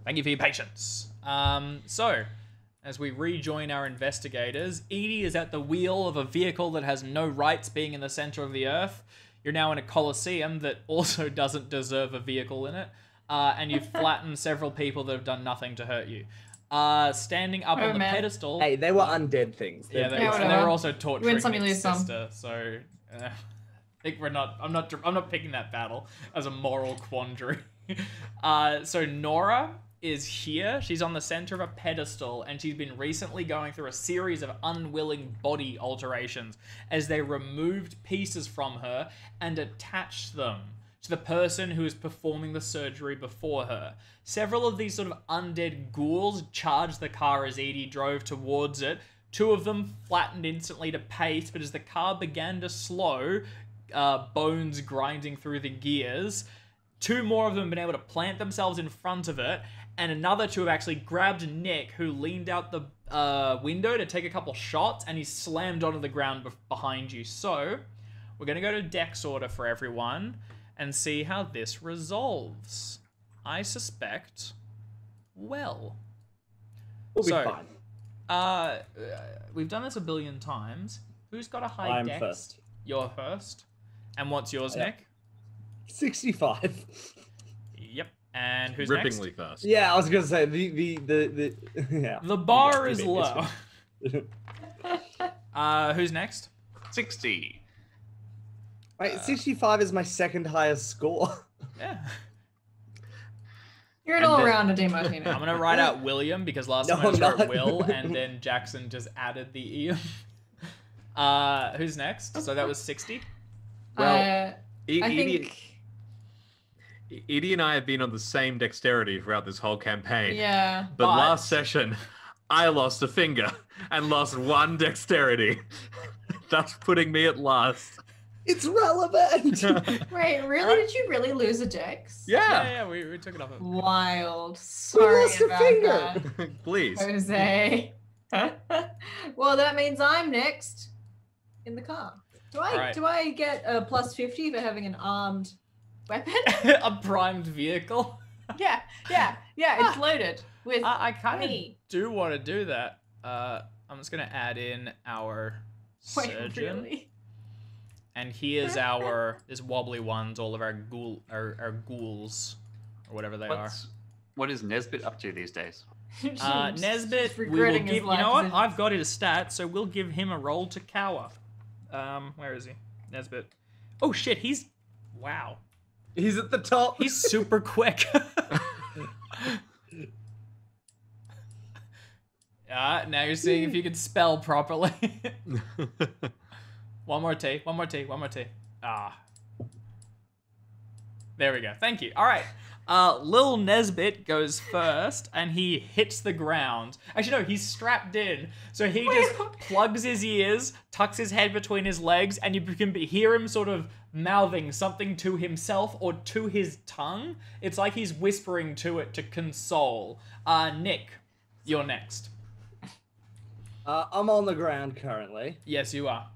Thank you for your patience. So, as we rejoin our investigators, Edie is at the wheel of a vehicle that has no rights being in the center of the earth. You're now in a coliseum that also doesn't deserve a vehicle in it. And you've flattened several people that have done nothing to hurt you. Standing up on the pedestal... Hey, they were undead things. Yeah, they were also torturing some, you Nick's lose some. sister, so... I think we're not... I'm not picking that battle as a moral quandary. So Nora is here. She's on the center of a pedestal, and she's been recently going through a series of unwilling body alterations as they removed pieces from her and attached them to the person who is performing the surgery before her. Several of these sort of undead ghouls charged the car as Edie drove towards it. Two of them flattened instantly to pace, but as the car began to slow, bones grinding through the gears, two more of them have been able to plant themselves in front of it, and another two have actually grabbed Nick, who leaned out the window to take a couple shots, and he slammed onto the ground behind you. So, we're going to go to Dex order for everyone and see how this resolves. I suspect, well. We'll be fine. We've done this a billion times. Who's got a high I'm Dex? first. You're first. And what's yours, Nick? 65. Yep. And who's Rippingly next? fast. Yeah, I was gonna say the yeah. The bar Yeah, is it's low. fine. Who's next? 60. Wait, 65 is my second highest score. Yeah. You're an all-rounder, DeMartino. I'm gonna write out William because last time I just wrote Will, and then Jackson just added the E. Who's next? So that was 60. Well, I Edie and I have been on the same dexterity throughout this whole campaign. Yeah. But last session, I lost a finger and lost one dexterity. That's putting me at last. It's relevant. Wait, really? Did you really lose a dex? Yeah, we took it off. Wild. Sorry lost a about finger. that, Please. Jose. Well, that means I'm next in the car. Do I get a plus 50 for having an armed weapon? A primed vehicle. Yeah. It's loaded with I kind of me. do want to do that. I'm just gonna add in our surgeon. Wait, really? And here's there's wobbly ones, all of our ghouls, or whatever they What is Nesbit up to these days? are. Nesbit, Just we will regretting give, his you life know what? decisions. I've got his stats, so we'll give him a roll to cower. Where is he? Nesbit. Oh shit, wow. He's at the top. He's super quick. Now you're seeing if you can spell properly. One more T. There we go. Thank you. All right. Lil Nesbit goes first, and he hits the ground. Actually, no, he's strapped in. So he just plugs his ears, tucks his head between his legs, and you can hear him sort of mouthing something to himself or to his tongue. It's like he's whispering to it to console. Nick, you're next. I'm on the ground currently. Yes, you are.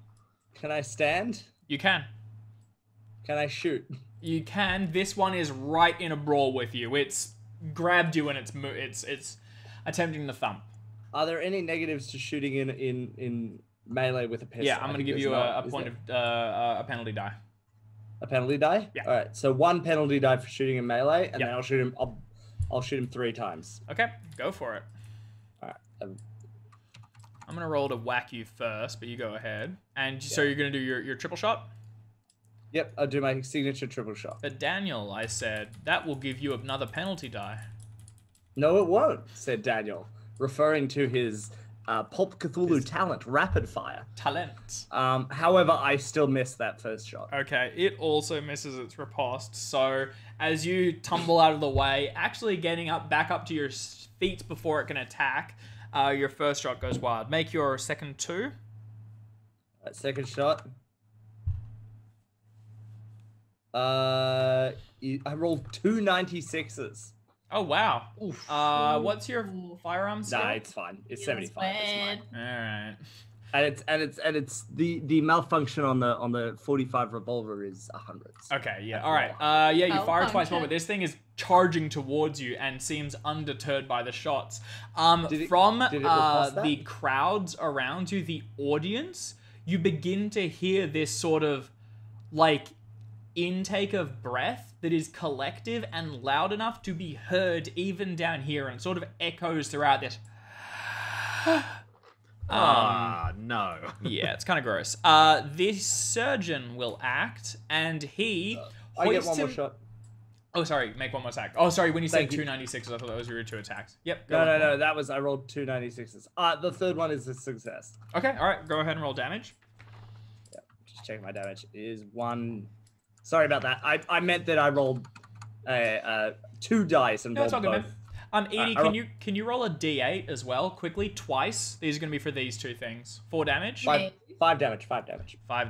Can I stand? You can. Can I shoot? You can. This one is right in a brawl with you. It's grabbed you and it's attempting the thump. Are there any negatives to shooting in melee with a pistol? Yeah, I'm going to give you a point of a penalty die. A penalty die? Yeah. All right. So one penalty die for shooting in melee, and Yeah. then I'll shoot him. I'll shoot him 3 times. Okay, go for it. All right. I'm going to roll to whack you first, but you go ahead. And so you're going to do your triple shot? Yep. I'll do my signature triple shot. But Daniel, I said, that will give you another penalty die. No, it won't," said Daniel, referring to his Pulp Cthulhu talent, Rapid Fire. Talent. However, I still missed that first shot. Okay, it also misses its riposte. So as you tumble out of the way, actually getting back up to your feet before it can attack, your first shot goes wild. Make your second 2. Second shot. I rolled 2 96s. Oh, wow. What's your firearm skill? Nah, it's fine. It's 75. It's mine. All right. And it's the malfunction on the 45 revolver is 100. Okay, yeah. All right. Yeah, you fire twice more, but this thing is charging towards you and seems undeterred by the shots. Did it The repulse that? crowds around you, the audience, you begin to hear this sort of like intake of breath that is collective and loud enough to be heard even down here, and sort of echoes throughout this. No. Yeah, it's kind of gross. This surgeon will act, and he. I get hoists one more him- shot. Oh, sorry. Make one more attack. Oh, sorry. When you said Thank you. 296s, I thought that was your 2 attacks. Yep. No. That was I rolled 2 96s. The third one is a success. Okay. All right. Go ahead and roll damage. Just checking my damage. It is 1. Sorry about that. I meant that I rolled 2 dice and No, it's rolled all good, both. man. Edie, I can you roll a d8 as well quickly twice? These are going to be for these 2 things. 4 damage. 5 damage. 5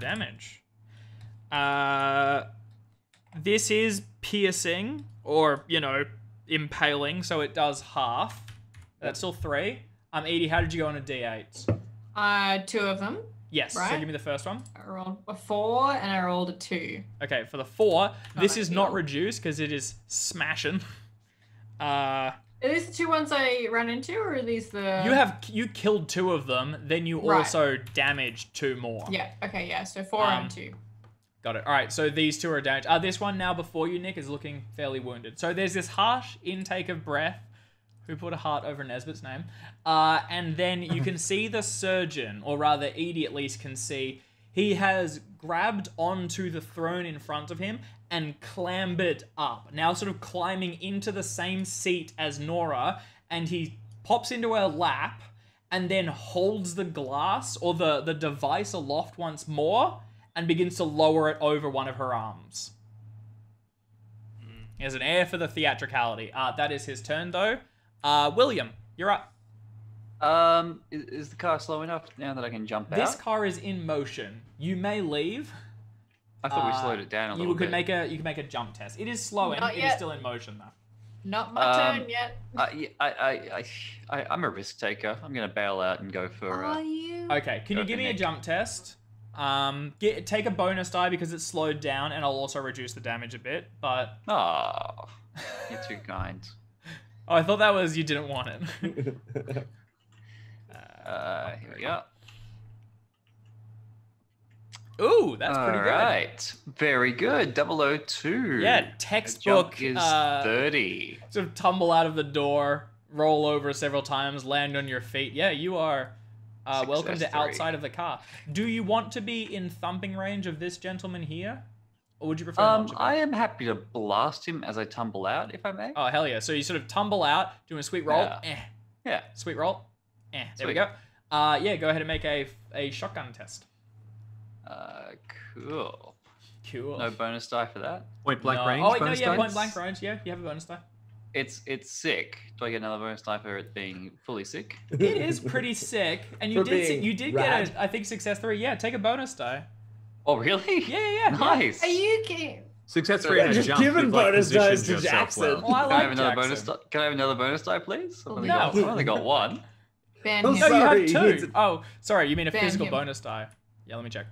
damage. This is piercing, or, impaling, so it does half. That's still 3. Edie, how did you go on a d8? 2 of them. Yes, so Right. give me the first one. I rolled a 4 and I rolled a 2. Okay, for the 4, this is not ideal. reduced because it is smashing. Are these the 2 ones I ran into, or are these the... You killed 2 of them, then you Right. also damaged 2 more. Yeah, okay, yeah, so 4 and 2. Got it. All right, so these 2 are damaged. This one now before you, Nick, is looking fairly wounded. So there's this harsh intake of breath. Who put a heart over Nesbitt's name? And then you can see the surgeon, or rather Edie at least can see, he has grabbed onto the throne in front of him and clambered up. Now sort of climbing into the same seat as Nora, and he pops into her lap and then holds the glass or the device aloft once more and begins to lower it over one of her arms. He has an air for the theatricality. That is his turn, though. William, you're up. Is the car slow enough now that I can jump This out? car is in motion. You may leave. I thought we slowed it down a little You could bit. you can make a jump test. It is slowing. Not It is yet. still in motion though. Not my turn yet. I'm a risk taker. I'm going to bail out and go for. Are you? Okay, can you Go give for me a Nick. jump test? Take a bonus die because it's slowed down, and I'll also reduce the damage a bit. But Oh, you're too kind. oh, I thought that was you didn't want it. Here we go. Ooh, that's pretty All good. right, very good. 002. Yeah, The textbook. jump is 30. Sort of tumble out of the door, roll over several times, land on your feet. Yeah, you are welcome to Success 3. outside of the car. Do you want to be in thumping range of this gentleman here? Or would you prefer not to be? I am happy to blast him as I tumble out, if I may. Oh, hell yeah. So you sort of tumble out, doing a sweet roll. Yeah. Yeah. Sweet roll. There we Sweet. go. Yeah, go ahead and make a shotgun test. Cool. Cool. No bonus die for that. Point blank No. range. Oh, wait, no, bonus yeah, dice? point blank range. Yeah, you have a bonus die. It's sick. Do I get another bonus die for it being fully sick? It is pretty sick. And you For did being you did rad. get I think success 3. Yeah, take a bonus die. Oh, really? Yeah. Nice. Are you kidding? Success 3 and a Just jump. giving you've, like, bonus dice positioned to yourself Jackson. well. Oh, I Can I have like another Jackson. bonus die? Can I have another bonus die, please? I've only No. got, I've only got one. Ban Oh, him. No, you Sorry, have he needs 2. it. Oh, sorry, you mean a Ban physical him. bonus die. Yeah, let me check.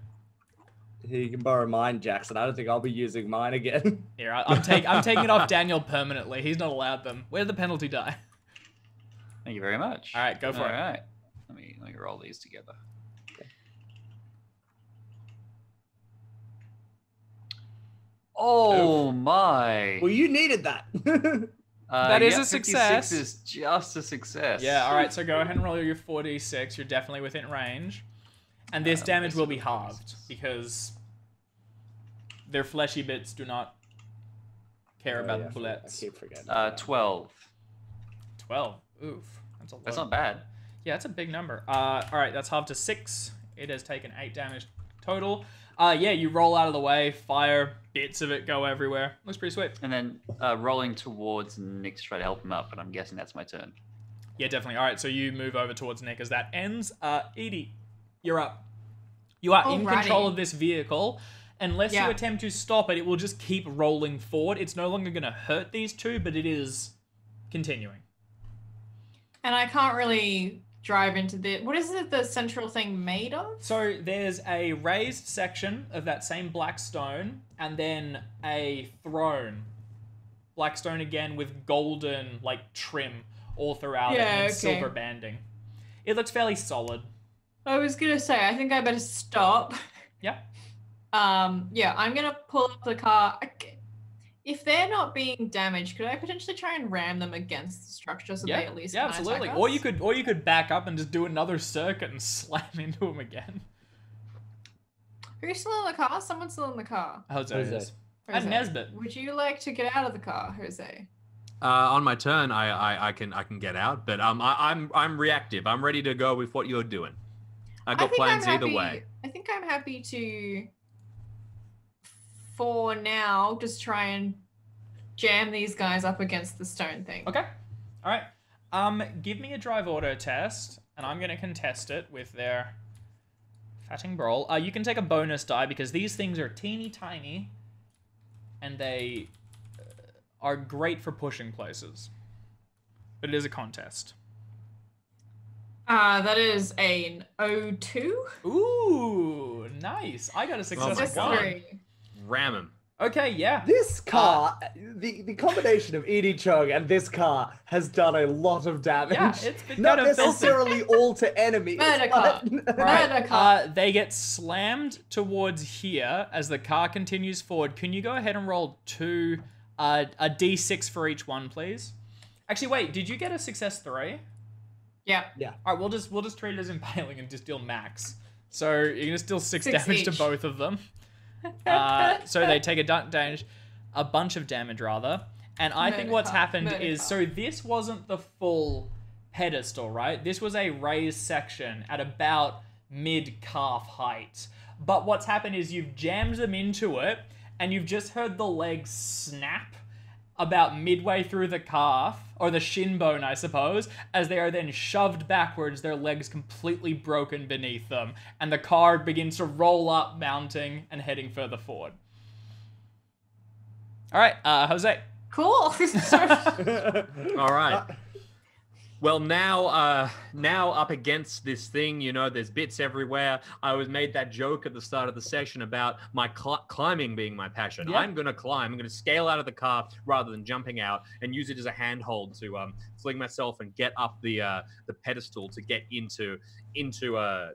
Here, you can borrow mine, Jackson. I don't think I'll be using mine again. Here, I'm taking it off Daniel permanently. He's not allowed them. Where's the penalty die? Thank you very much. All right, go for All it. right. Let me roll these together. Oh my! Well, you needed that. That is yeah, a success. 56 is just a success. Yeah, all right, so go ahead and roll your 4d6. You're definitely within range. And this damage will be halved because their fleshy bits do not care about I bullets. keep forgetting. 12. 12. Oof. That's a lot. That's not bad. Yeah, that's a big number. All right, that's halved to 6. It has taken 8 damage total. Yeah, you roll out of the way, fire, bits of it go everywhere. Looks pretty sweet. And then rolling towards Nick to try to help him up, but I'm guessing that's my turn. Yeah, definitely. All right, so you move over towards Nick as that ends. Edie, you're up. You are in Alrighty. control of this vehicle. Unless you Yeah. attempt to stop it, it will just keep rolling forward. It's no longer going to hurt these 2, but it is continuing. And I can't really drive into the... What is it the central thing made of? So there's a raised section of that same black stone, and then a throne. Black stone again with golden, like, trim all throughout it, and silver banding. It looks fairly solid. I was gonna say, I think I better stop. Yeah. Yeah, I'm gonna pull up the car. If they're not being damaged, could I potentially try and ram them against the structure so they at least can absolutely. attack Or us? you could back up and just do another circuit and slam into them again. Who's still in the car? Someone's still in the car. Jose Jose. is. And Jose. Nesbit. Would you like to get out of the car, Jose? On my turn, I can get out, but I'm reactive. I'm ready to go with what you're doing. I got plans either way. I think I'm happy to, for now, just try and jam these guys up against the stone thing. Okay. All right. Give me a drive auto test, and I'm going to contest it with their fatting brawl. You can take a bonus die because these things are teeny tiny, and they are great for pushing places. But it is a contest. That is an 02. Ooh, nice. I got a successful Just one. 3. Ram him. Okay, yeah. This car, the combination of Edie, Cheong, and this car has done a lot of damage. Yeah, it's been not kind of filthy. necessarily all to enemies. Murder car. but- Murder car. They get slammed towards here as the car continues forward. Can you go ahead and roll a d6 for each one, please? Actually, wait. Did you get a success 3? Yeah. All right, we'll just treat it as impaling and just deal max. So you're gonna deal 6 6 damage to each. both of them. So they take a bunch of damage rather. And I think what's happened is, so this wasn't the full pedestal, right? This was a raised section at about mid-calf height. But what's happened is you've jammed them into it, and you've just heard the legs snap about midway through the calf, or the shin bone, I suppose, as they are then shoved backwards, their legs completely broken beneath them, and the car begins to roll up, mounting, and heading further forward. All right, Jose. Cool. All right. Well, now up against this thing, you know, there's bits everywhere. I made that joke at the start of the session about my climbing being my passion. Yeah. I'm going to climb. I'm going to scale out of the car rather than jumping out and use it as a handhold to fling myself and get up the pedestal to get into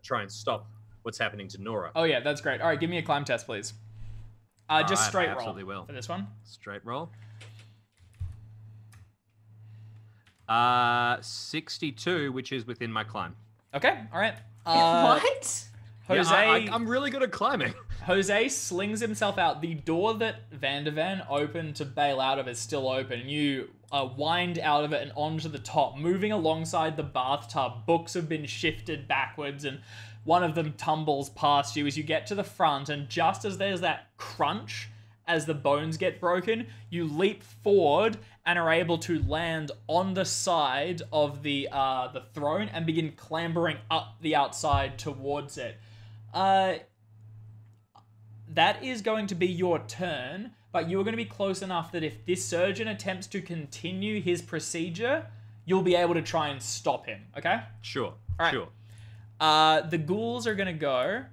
try and stop what's happening to Nora. Oh yeah, that's great. All right, give me a climb test, please. Just All right, straight I roll absolutely will. for this one. Straight roll. 62, which is within my climb. Okay, all right. What? Jose, Yeah, I'm really good at climbing. Jose slings himself out. The door that Van der Van opened to bail out of is still open. And you wind out of it and onto the top, moving alongside the bathtub. Books have been shifted backwards, and one of them tumbles past you as you get to the front. And just as there's that crunch as the bones get broken, you leap forward and are able to land on the side of the throne and begin clambering up the outside towards it. That is going to be your turn, but you're going to be close enough that if this surgeon attempts to continue his procedure, you'll be able to try and stop him, okay? Sure, All right. sure. The ghouls are going to go.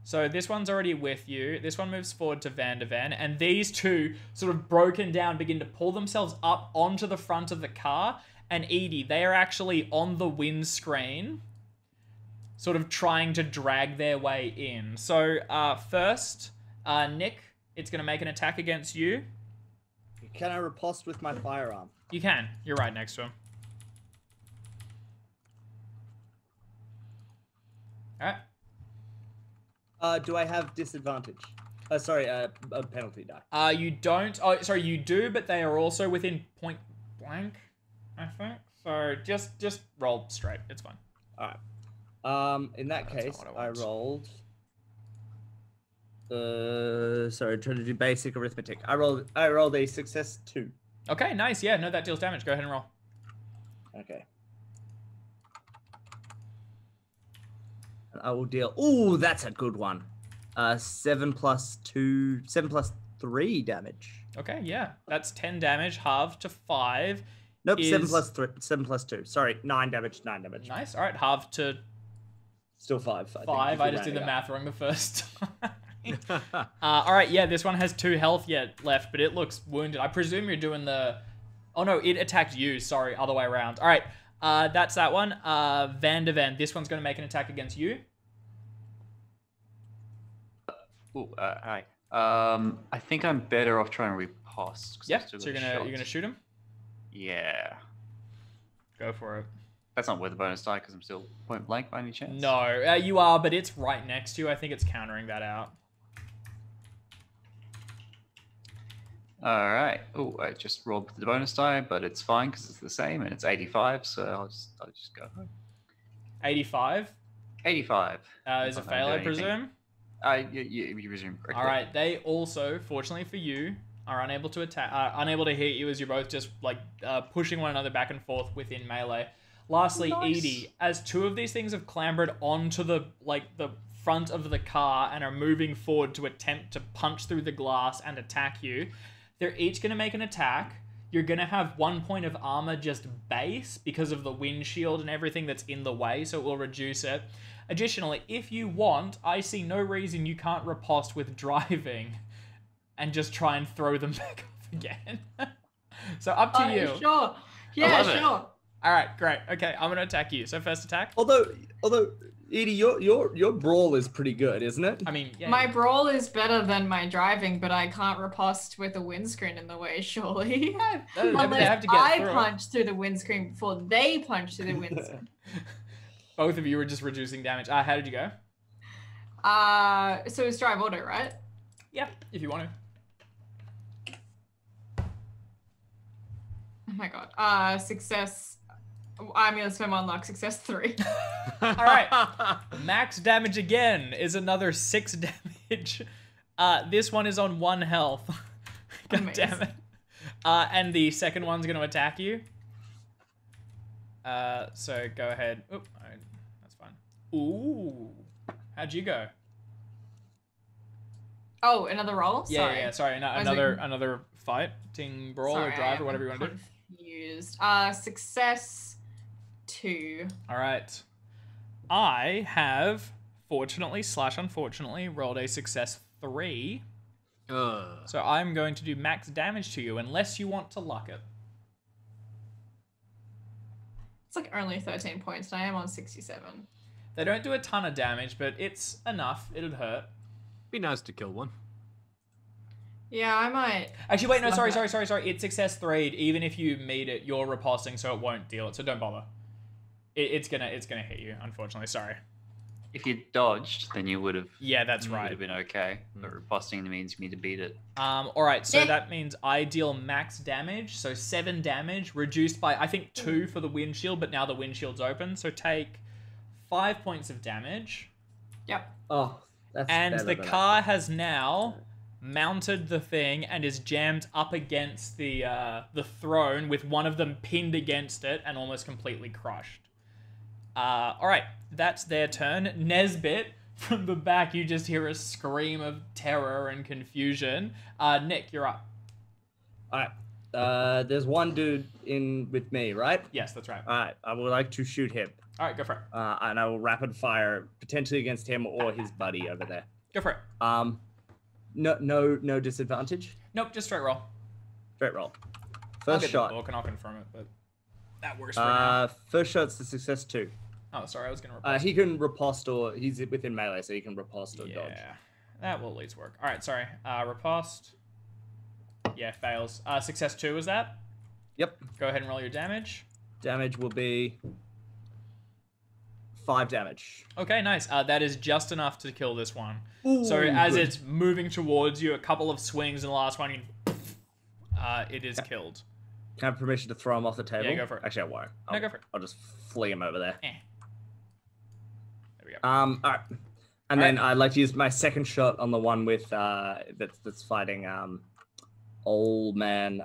So this one's already with you. This one moves forward to Van der Van, and these two, sort of broken down, begin to pull themselves up onto the front of the car. And Edie, they are actually on the windscreen, sort of trying to drag their way in. So first, Nick, it's going to make an attack against you. Can I riposte with my firearm? You can. You're right next to him. All right. Do I have disadvantage? Sorry, a penalty die. You don't. Oh, sorry, you do, but they are also within point blank, I think. So just roll straight. It's fine. All right. In that That's case, not what I I want. rolled. Sorry, trying to do basic arithmetic. I rolled a success 2. Okay, nice. Yeah, no, that deals damage. Go ahead and roll. Okay. And I will deal. Ooh, that's a good one. 7 plus 3 damage. Okay, yeah, that's 10 damage, halved to 5. Nope, is 7 plus 2. Sorry, 9 damage, 9 damage. nice. All right, halved to Still 5. I think, 5. if I you just did the round it math wrong the first time. All right, yeah, this one has 2 health yet left, but it looks wounded. I presume you're doing the... Oh, no, it attacked you. Sorry, other way around. All right, that's that one. Van de Ven, this one's going to make an attack against you. Ooh, hi. I think I'm better off trying to riposte. 'cause Yeah, I've still so got you're a gonna shot. shoot him? Yeah. Go for it. That's not worth a bonus die because I'm still point blank by any chance. No, you are, but it's right next to you. I think it's countering that out. All right. Oh, I just rolled with the bonus die, but it's fine because it's the same and it's 85. So I'll just go. 85 85. is a Not gonna fail, do I anything. presume. You resume correctly. All right, they also, fortunately for you, are unable to attack, unable to hit you as you're both just like pushing one another back and forth within melee. Lastly, Nice. Edie, as 2 of these things have clambered onto the front of the car and are moving forward to attempt to punch through the glass and attack you, they're each going to make an attack. You're going to have 1 point of armor just base because of the windshield and everything that's in the way, so it will reduce it. Additionally, if you want, I see no reason you can't riposte with driving and just try and throw them back off again. So up to you. Sure. Yeah, love it. sure. All right, great. Okay, I'm going to attack you. So first attack. Although, Edie, your brawl is pretty good, isn't it? I mean, yeah. My brawl is better than my driving, but I can't riposte with a windscreen in the way, surely. They have Unless to get I through it. punch through the windscreen before they punch through the windscreen. Both of you were just reducing damage. How did you go? So it's drive auto, right? Yeah, if you want to. Oh my god. Success. I'm gonna spend 1 luck. Success 3. All right. Max damage again is another 6 damage. This one is on 1 health. God damn Amazing. it. And the second one's going to attack you. So go ahead. Oop, that's fine. Ooh. How'd you go? Oh, another roll? Yeah, Sorry. yeah, sorry. I was Another fighting brawl Sorry, or drive I or whatever am you want to do. confused. Success 2. All right. I have, fortunately / unfortunately, rolled a success 3. So I'm going to do max damage to you unless you want to luck it. It's like only 13 points, and I am on 67. They don't do a ton of damage, but it's enough. It'd hurt. Be nice to kill one. Yeah, I might. Actually, wait, no, Luck sorry. It's success 3. Even if you meet it, you're riposting, so it won't deal it. So don't bother. It's gonna hit you. Unfortunately, sorry. If you dodged, then you would have. Yeah, that's Would right. have been okay. But riposting means you need to beat it. All right, so Yeah. that means I deal max damage, so 7 damage, reduced by, I think, 2 for the windshield, but now the windshield's open, so take 5 points of damage. Yep. Oh, that's And better the than I car has now mounted the thing and is jammed up against the throne, with one of them pinned against it and almost completely crushed. All right, that's their turn. Nesbit, from the back, you just hear a scream of terror and confusion. Nick, you're up. All right. There's one dude in with me, right? Yes, that's right. All right. I would like to shoot him, All right, go for it. and I will rapid fire potentially against him or his buddy over there. Go for it. No disadvantage. Nope, just straight roll. Straight roll. I'll First get the shot. book and I'll confirm it, but that works for now. First shot's the success 2. Oh, sorry, I was going to replace He can riposte or he's within melee, so he can riposte or dodge. Yeah, that will at least work. All right, sorry. Riposte. Yeah, fails. Success 2 was that? Yep. Go ahead and roll your damage. Damage will be 5 damage. Okay, nice. That is just enough to kill this one. Ooh, So as good. it's moving towards you, a couple of swings, and the last one, it is killed. Can I have permission to throw him off the table? Yeah, go for it. Actually, I won't. No, go for it. I'll just fling him over there. There we go. All right. And All then right. I'd like to use my second shot on the one with that's fighting old man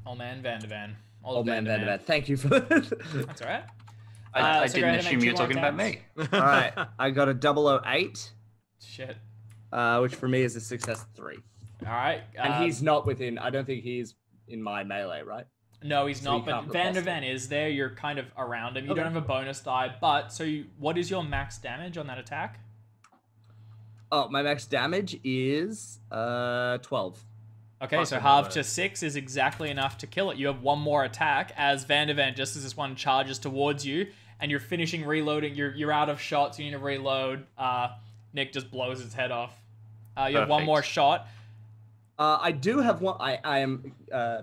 Old man Van de Ven. old man Van de Ven. Thank you for that. That's all right. I So go didn't ahead and assume make you were 2 talking about attacks. me. All right. I got a 008, Shit. which for me is a success 3. All right. And he's not within. I don't think he's in my melee, right? No, he's So he not, but can't Van der riposte. Ven is there. You're kind of around him. You Okay. don't have a bonus die, but what is your max damage on that attack? Oh, my max damage is 12. Okay, Plus so another- half to 6 is exactly enough to kill it. You have one more attack as Van der Ven, just as this one charges towards you, and you're finishing reloading. You're out of shots. You need to reload. Nick just blows his head off. You have one Perfect. more shot. I do have one. I am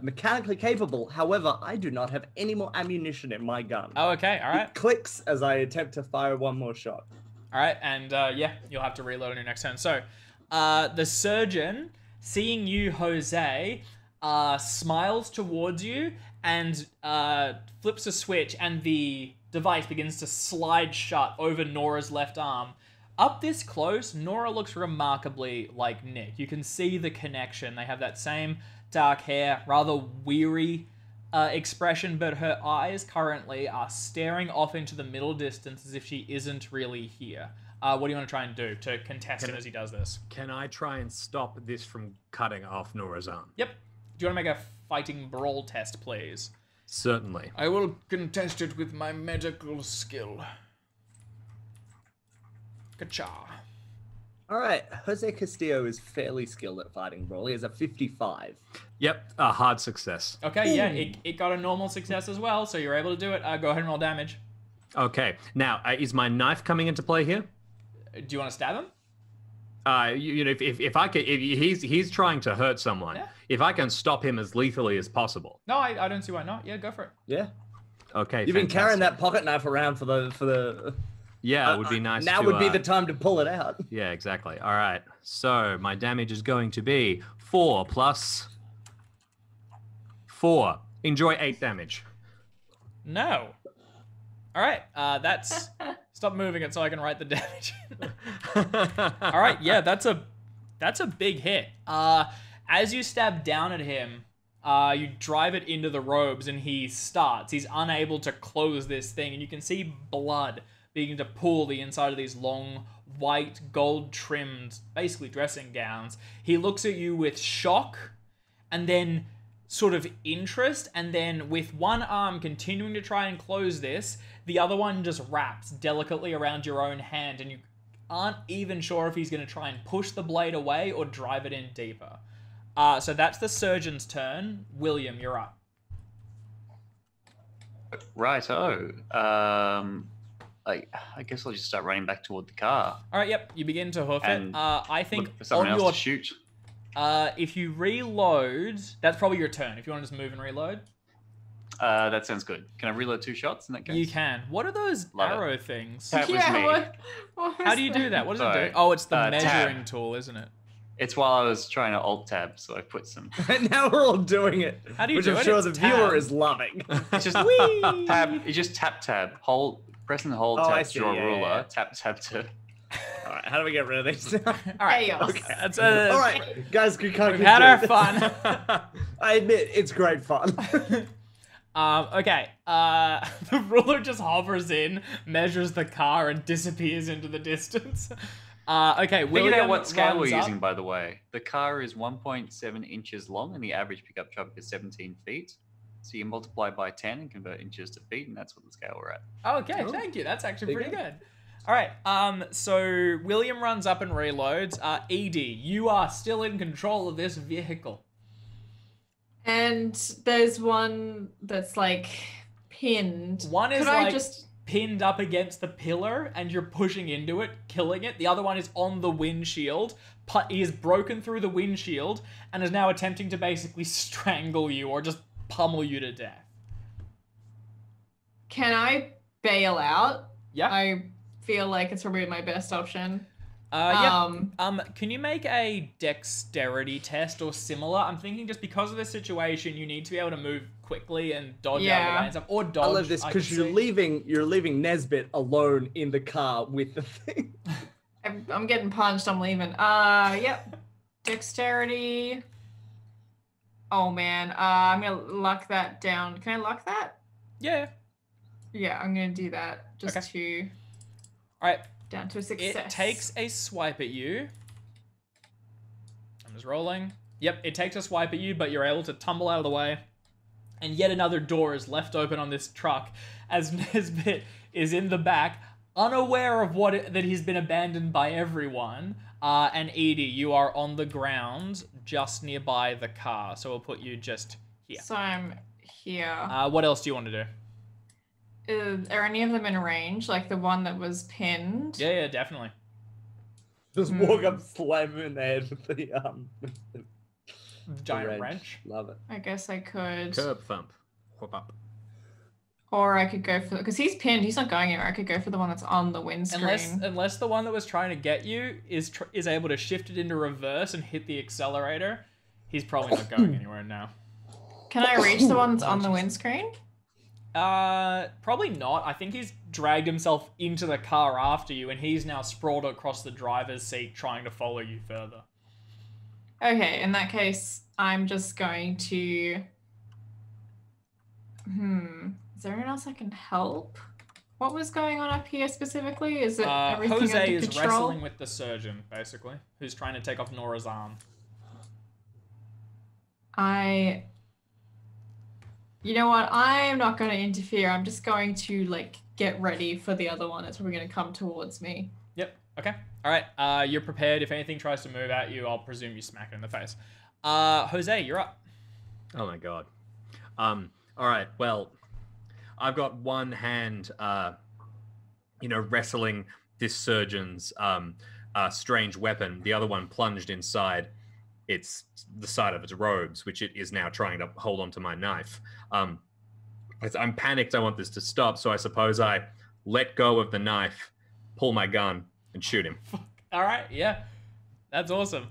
mechanically capable. However, I do not have any more ammunition in my gun. Oh, okay, all right. It clicks as I attempt to fire one more shot. All right, and yeah, you'll have to reload on your next turn. So, the surgeon, seeing you, Jose, smiles towards you and flips a switch, and the device begins to slide shut over Nora's left arm. Up this close, Nora looks remarkably like Nick. You can see the connection. They have that same dark hair, rather weary expression, but her eyes currently are staring off into the middle distance as if she isn't really here. What do you want to try and do to contest him as he does this? Can I try and stop this from cutting off Nora's arm? Yep. Do you want to make a fighting brawl test, please? Certainly. I will contest it with my medical skill. Ka-cha. All right, Jose Castillo is fairly skilled at fighting brawl. He has a 55. Yep, a hard success. Okay, yeah, it got a normal success as well, so you're able to do it. Go ahead and roll damage. Okay, now, is my knife coming into play here? Do you want to stab him? You know, if I can, if he's trying to hurt someone, Yeah. if I can stop him as lethally as possible. No, I don't see why not. Yeah, go for it. Yeah. Okay, You've been carrying fantastic. that pocket knife around for the. Yeah, it would be nice. Now to, would be the time to pull it out. Yeah, exactly. All right. So my damage is going to be 4 plus 4. Enjoy 8 damage. No. All right, that's... Stop moving it so I can write the damage. All right, yeah, that's a big hit. As you stab down at him, you drive it into the robes and he starts. He's unable to close this thing, and you can see blood beginning to pool the inside of these long, white, gold-trimmed, basically dressing gowns. He looks at you with shock, and then sort of interest, and then with one arm continuing to try and close this, the other one just wraps delicately around your own hand, and you aren't even sure if he's going to try and push the blade away or drive it in deeper. So that's the surgeon's turn. William, you're up. Righto. I guess I'll just start running back toward the car. All right, yep, you begin to hoof it. And I think Look for someone on else your... to shoot. if you reload, that's probably your turn. If you want to just move and reload, That sounds good. Can I reload 2 shots in that case? you can. What are those Love it. arrow things? That was me. what How do you do that? What does it Sorry. do? Oh, it's the Tab. measuring tool, isn't it? It's while I was trying to alt tab, so I put some. And now we're all doing it. How do you which do I'm it? sure It's the tab. viewer is loving. It's just Whee! tab. You just tap. Press and hold Oh, I tab see, to draw a yeah, ruler. yeah. Tap to. All right, how do we get rid of these? All right. Chaos. Okay. That's All right, guys, we can't. We've had our continue. fun. I admit it's great fun. Okay. The ruler just hovers in, measures the car, and disappears into the distance. Okay. Figured William out what scale we're runs up. using, by the way. The car is 1.7 inches long, and the average pickup truck is 17 feet. So you multiply by 10 and convert inches to feet, and that's what the scale we're at. Okay, thank you. That's actually There you pretty good. All right. So William runs up and reloads. Edie, you are still in control of this vehicle. And there's one that's like pinned. One is Could like I just pinned up against the pillar, and you're pushing into it, killing it. The other one is on the windshield. He is broken through the windshield and is now attempting to basically strangle you or just pummel you to death. can I bail out? Yeah. I feel like it's probably my best option. Can you make a dexterity test or similar? I'm thinking just because of this situation, you need to be able to move quickly and dodge out of the Yeah. way and stuff. Or dodge. I love this I because can you're see. leaving Nesbit alone in the car with the thing. I'm getting punched. I'm leaving. Yep. Dexterity. Oh man. I'm gonna lock that down. Can I lock that? Yeah. Yeah, I'm gonna do that just Okay. to All right. down to a success. It takes a swipe at you. I'm just rolling. Yep, it takes a swipe at you, but you're able to tumble out of the way and yet another door is left open on this truck as Nesbit is in the back, unaware of that he's been abandoned by everyone. And Edie, you are on the ground just nearby the car, so we'll put you just here. So I'm here. What else do you want to do? Are any of them in range? Like the one that was pinned? Yeah, definitely. Just walk up, slam him in the head with the Giant wrench. Love it. I guess I could. Curb thump. Whoop up. Or I could go for, because he's pinned, he's not going anywhere. I could go for the one that's on the windscreen. Unless the one that was trying to get you is able to shift it into reverse and hit the accelerator, he's probably not going anywhere now. Can I reach the one that's on the windscreen? Probably not. I think he's dragged himself into the car after you, and he's now sprawled across the driver's seat trying to follow you further. Okay, in that case, I'm just going to... Is there anyone else I can help? What was going on up here specifically? Is it everything Jose under is control? wrestling with the surgeon, basically, who's trying to take off Nora's arm. You know what? I'm not going to interfere. I'm just going to, like, get ready for the other one that's probably going to come towards me. Yep. Okay. All right. You're prepared. If anything tries to move at you, I'll presume you smack it in the face. Jose, you're up. Oh my god. All right. Well, I've got one hand, wrestling this surgeon's strange weapon. The other one plunged inside the side of its robes, which it is now trying to hold onto my knife. I'm panicked. I want this to stop, so I suppose I let go of the knife, pull my gun, and shoot him. All right. Yeah, that's awesome.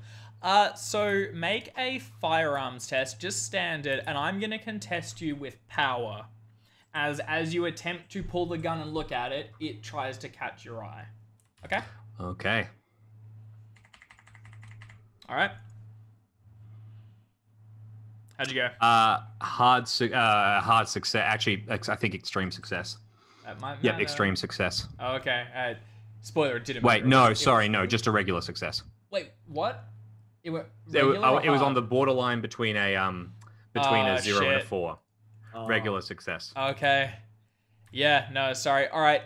So make a firearms test, just standard, and I'm gonna contest you with power. As you attempt to pull the gun and look at it, it tries to catch your eye. Okay? Okay. All right. How'd you go? Hard success. Actually, I think extreme success. That might Yep, matter. extreme success. Oh, okay. Spoiler, it didn't Wait, matter. no, just a regular success. Wait, what? It was on the borderline between a 0 and a 4. Regular success. Okay. Yeah, no, sorry. All right,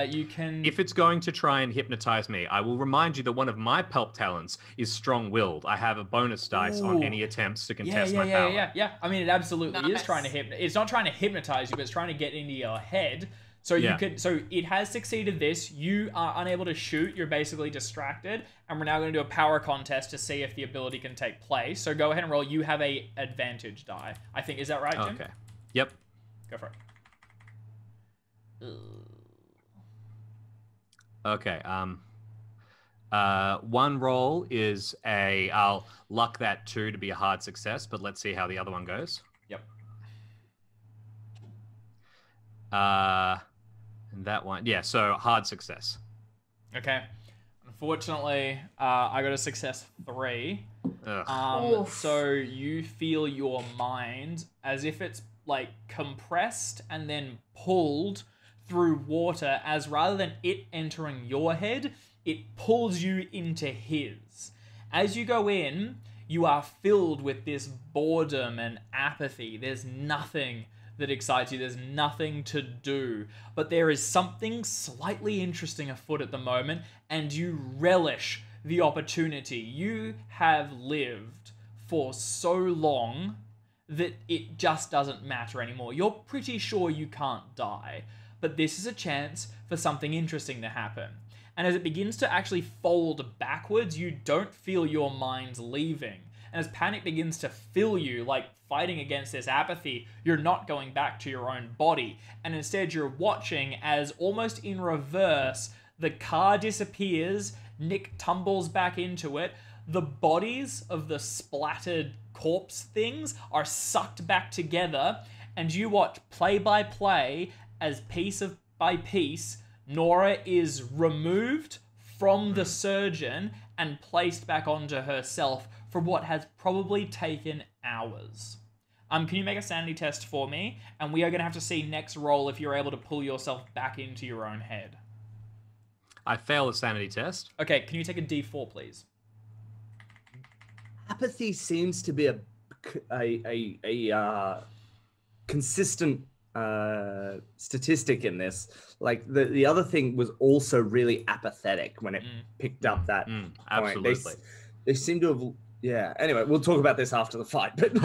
you can... If it's going to try and hypnotize me, I will remind you that one of my pulp talents is strong-willed. I have a bonus dice on any attempts to contest my power. Yeah. I mean, it absolutely is Nice. trying to It's not trying to hypnotize you, but it's trying to get into your head. So So it has succeeded this. You are unable to shoot. You're basically distracted. And we're now going to do a power contest to see if the ability can take place. So go ahead and roll. You have a advantage die. I think. Is that right, Jim? Okay. Yep. Go for it. Okay. One roll is I'll luck that 2 to be a hard success, but let's see how the other one goes. Yep. And that one, yeah, so hard success. Okay. Unfortunately, I got a success 3. Ugh. So you feel your mind as if it's like compressed and then pulled through water, as rather than it entering your head, it pulls you into his. As you go in, you are filled with this boredom and apathy. There's nothing that excites you. There's nothing to do. But there is something slightly interesting afoot at the moment, and you relish the opportunity. You have lived for so long that it just doesn't matter anymore. You're pretty sure you can't die, but this is a chance for something interesting to happen. And as it begins to actually fold backwards, you don't feel your mind leaving. And as panic begins to fill you, like fighting against this apathy, you're not going back to your own body. And instead you're watching as, almost in reverse, the car disappears, Nick tumbles back into it, the bodies of the splattered corpse things are sucked back together, and you watch play by play as piece by piece, Nora is removed from the surgeon and placed back onto herself for what has probably taken hours. Can you make a sanity test for me? And we are going to have to see next roll if you're able to pull yourself back into your own head. I fail a sanity test. Okay, can you take a D4, please? Apathy seems to be consistent statistic in this. Like the other thing was also really apathetic when it picked up that point. Absolutely. They seem to have. Yeah. Anyway, we'll talk about this after the fight. But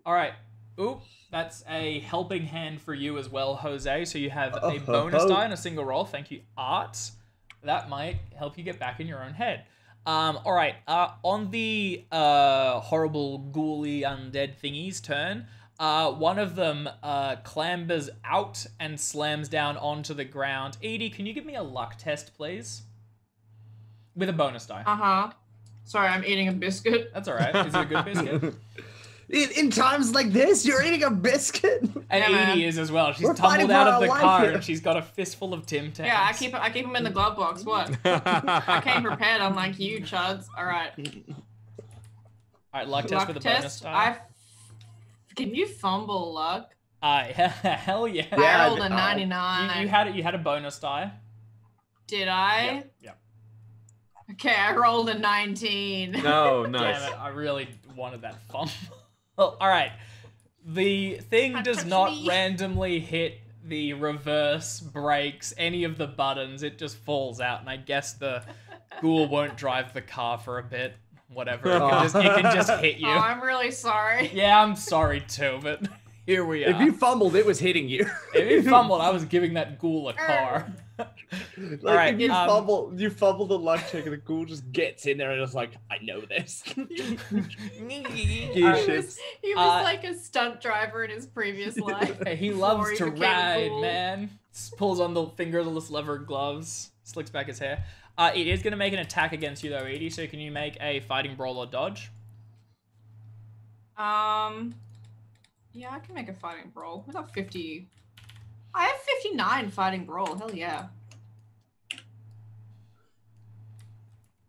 All right. Oop. That's a helping hand for you as well, Jose. So you have a bonus die and a single roll. Thank you, Art. That might help you get back in your own head. All right. On the horrible, ghouly, undead thingy's turn, one of them clambers out and slams down onto the ground. Edie, can you give me a luck test, please? With a bonus die. Sorry, I'm eating a biscuit. That's all right. Is it a good biscuit? in times like this, you're eating a biscuit. And Edie is as well. She's We're tumbled out of the car here. and she's got a fistful of Tim Tams. Yeah, I keep them in the glove box. What? I came prepared. I'm like you, chuds. All right. All right, luck test with a bonus die. Can you fumble luck? Hell yeah. I rolled a 99. You had a bonus die. Did I? Yeah. Okay, I rolled a 19. No, nice. Damn it, I really wanted that fumble. Well, all right. The thing does not randomly hit the reverse, brakes, any of the buttons. It just falls out, and I guess the ghoul won't drive the car for a bit. Whatever. It can just hit you. Oh, I'm really sorry. Yeah, I'm sorry too, but here we are. If you fumbled, it was hitting you. If you fumbled, I was giving that ghoul a car. Like, all right, if you fumble the luck check, and the ghoul just gets in there and is like, I know this. He was like a stunt driver in his previous life. He loves to became ride, cool. man. Pulls on the fingerless leather gloves, slicks back his hair. It is going to make an attack against you though, Edie, so can you make a fighting brawl or dodge? Yeah, I can make a fighting brawl. I got 50. I have 59 fighting brawl. Hell yeah.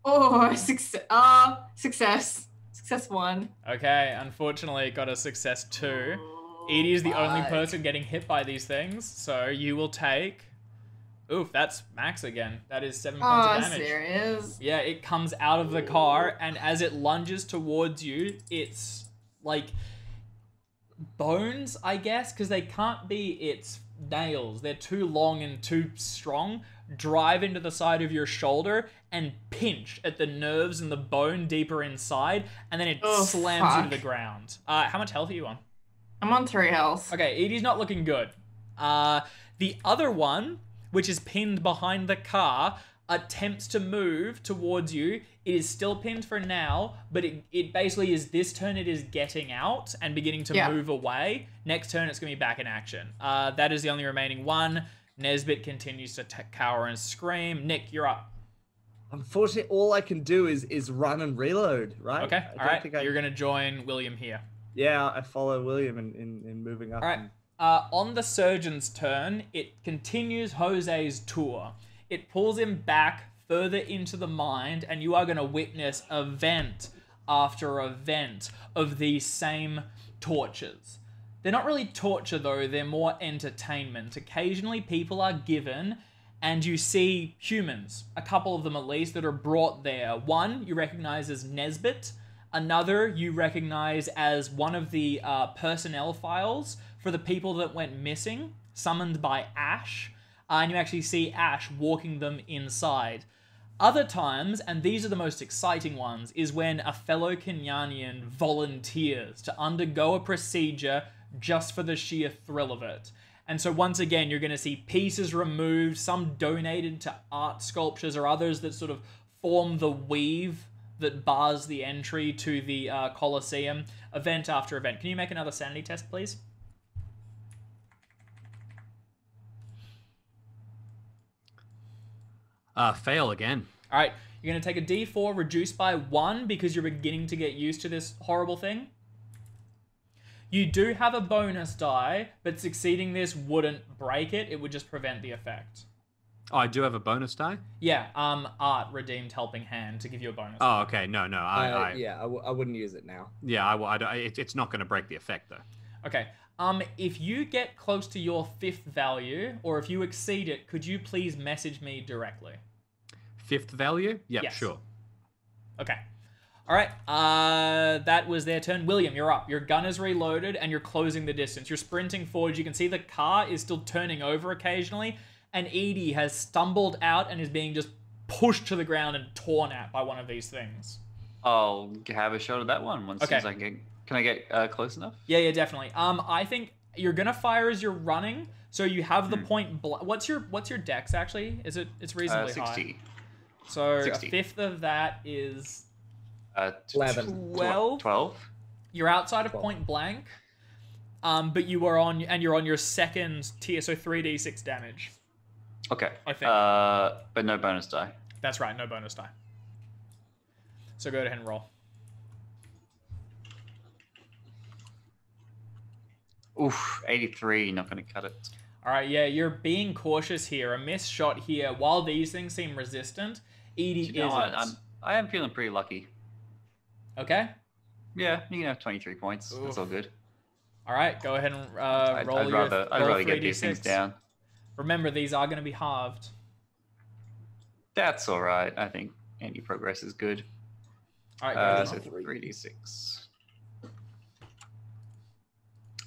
Oh, success. Success 1. Okay, unfortunately got a success 2. Edie is the only person getting hit by these things, so you will take... Oof, that's max again. That is 7 points of damage. Serious? Yeah, it comes out of the car, and as it lunges towards you, it's like bones, I guess, because they can't be its nails. They're too long and too strong. Drive into the side of your shoulder and pinch at the nerves and the bone deeper inside, and then it slams you to the ground. How much health are you on? I'm on 3 health. Okay, Edie's not looking good. The other one, which is pinned behind the car, attempts to move towards you. It is still pinned for now, but it basically is this turn it is getting out and beginning to move away. Next turn it's going to be back in action. That is the only remaining one. Nesbit continues to cower and scream. Nick, you're up. Unfortunately, all I can do is run and reload, right? Okay, all right. You're going to join William here. Yeah, I follow William in moving up. All right. On the surgeon's turn, it continues Jose's tour. It pulls him back further into the mind, and you are going to witness event after event of these same tortures. They're not really torture, though. They're more entertainment. Occasionally, people are given, and you see humans, a couple of them at least, that are brought there. One you recognize as Nesbit. Another you recognize as one of the personnel files for the people that went missing, summoned by Ash. And you actually see Ash walking them inside. Other times, and these are the most exciting ones, is when a fellow Kenyanian volunteers to undergo a procedure just for the sheer thrill of it. And so once again, you're going to see pieces removed, some donated to art sculptures, or others that sort of form the weave that bars the entry to the Colosseum, event after event. Can you make another sanity test, please? Fail again. All right, you're going to take a D4 reduced by 1 because you're beginning to get used to this horrible thing. You do have a bonus die, but succeeding this wouldn't break it. It would just prevent the effect. Oh, I do have a bonus die? Yeah, Art redeemed Helping Hand to give you a bonus. Oh, okay. No. I wouldn't use it now. Yeah, it's not going to break the effect, though. Okay. If you get close to your 5th value, or if you exceed it, could you please message me directly? 5th value? Yep, Yes. sure. Okay. All right, that was their turn. William, you're up. Your gun is reloaded, and you're closing the distance. You're sprinting forward. You can see the car is still turning over occasionally, and Edie has stumbled out and is being just pushed to the ground and torn at by one of these things. I'll have a shot at that one once Okay. I can I get close enough? Yeah, definitely. I think you're gonna fire as you're running, so you have the point. What's your dex actually? It's reasonably 60. high. So 60. a fifth of that is 11. 12. You're outside of 12. point blank, but you're on your second tier, so 3d6 damage. Okay. I think. But no bonus die. That's right, no bonus die. So go ahead and roll. Oof, 83. Not going to cut it. All right, yeah, you're being cautious here. A missed shot here. While these things seem resistant, Edie You know what? isn't. I am feeling pretty lucky. Okay. Yeah, you can have 23 points. Oof. That's all good. All right, go ahead and roll I'd your rather get these 3d6. things down. Remember, these are going to be halved. That's all right. I think any progress is good. All right, go So ahead. 3d6.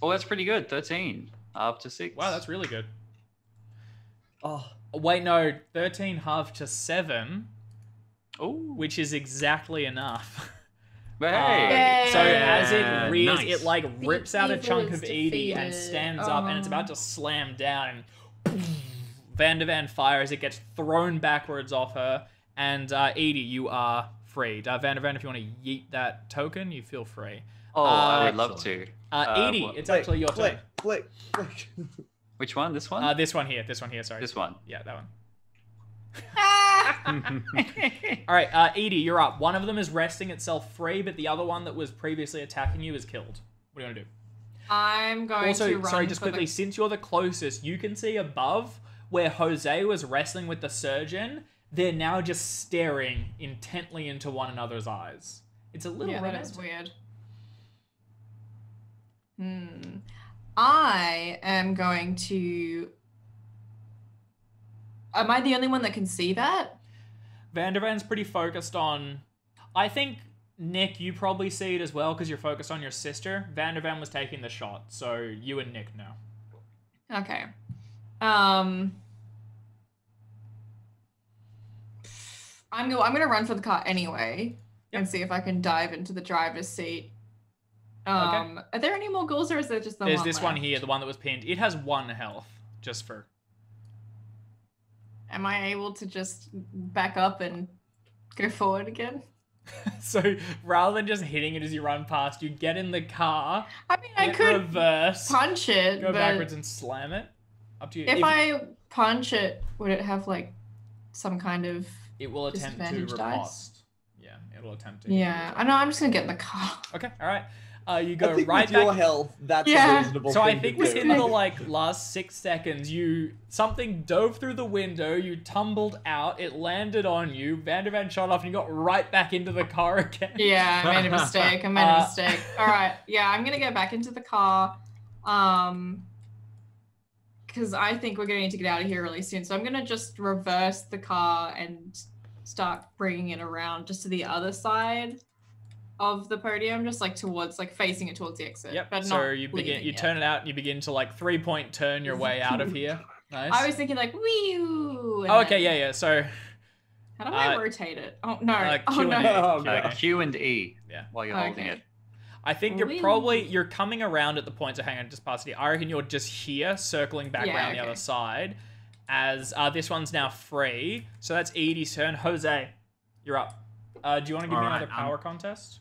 Oh, that's pretty good. 13. Up to 6. Wow, that's really good. Oh, Wait, no, 13 halved to 7, Oh, which is exactly enough. hey. So as it rears, nice. it like rips out a evil chunk is of Edie and defeated. stands up, and it's about to slam down, and Van der Van fires. It gets thrown backwards off her, and Edie, you are free. Van der Van, if you want to yeet that token, you feel free. Oh, I would love excellent. to. Edie, what- it's actually your turn. Flick. Which one? This one? This one here, sorry. This one. Yeah, that one. Ah! All right, Edie, you're up. One of them is resting itself free, but the other one that was previously attacking you is killed. What are you going to do? I'm going to Also, run sorry, just for quickly, since you're the closest, you can see above where Jose was wrestling with the surgeon, they're now just staring intently into one another's eyes. It's a little Yeah, that is romantic. weird. I am going to... Am I the only one that can see that? Van der Van's pretty focused on... I think, Nick, you probably see it as well because you're focused on your sister. Van der Van was taking the shot, so you and Nick know. Okay. I'm gonna run for the car anyway and see if I can dive into the driver's seat. Are there any more ghouls or is there just the There's one this one left? here, the one that was pinned. It has 1 health, just for... Am I able to just back up and go forward again? So rather than just hitting it as you run past, you get in the car, I mean, I hit could reverse, punch it, go but backwards and slam it. Up to you. if I punch it, would it have like some kind of... It will attempt to disadvantage dice? riposte. Yeah, it'll attempt to. Yeah, I know. I'm just gonna get in the car. Okay, all right. You go I think right with your back. health, that's Yeah. a reasonable So thing I think to do. within the last 6 seconds, something dove through the window. You tumbled out. It landed on you. Van der Van shot off, and you got right back into the car again. Yeah, I made a mistake. All right. Yeah, I'm gonna get back into the car. Because I think we're gonna need to get out of here really soon. So I'm gonna just reverse the car and start bringing it around just to the other side of the podium, just like towards, like facing it towards the exit. Yep. But So not you leaving yet. turn it out, and you begin to like 3-point turn your way out of here. Nice. I was thinking like wee. Oh, okay. Yeah. So How do I rotate it? Oh no. Oh Q no. and A. Oh, Q and A. Q and E Yeah. while you're holding Okay. it. I think you're coming around at the point. So hang on, just past it. I reckon you're just here, circling back Yeah, around the okay. other side. As this one's now free, so that's Edie's turn. Jose, you're up. Do you want to give me All right, another power contest?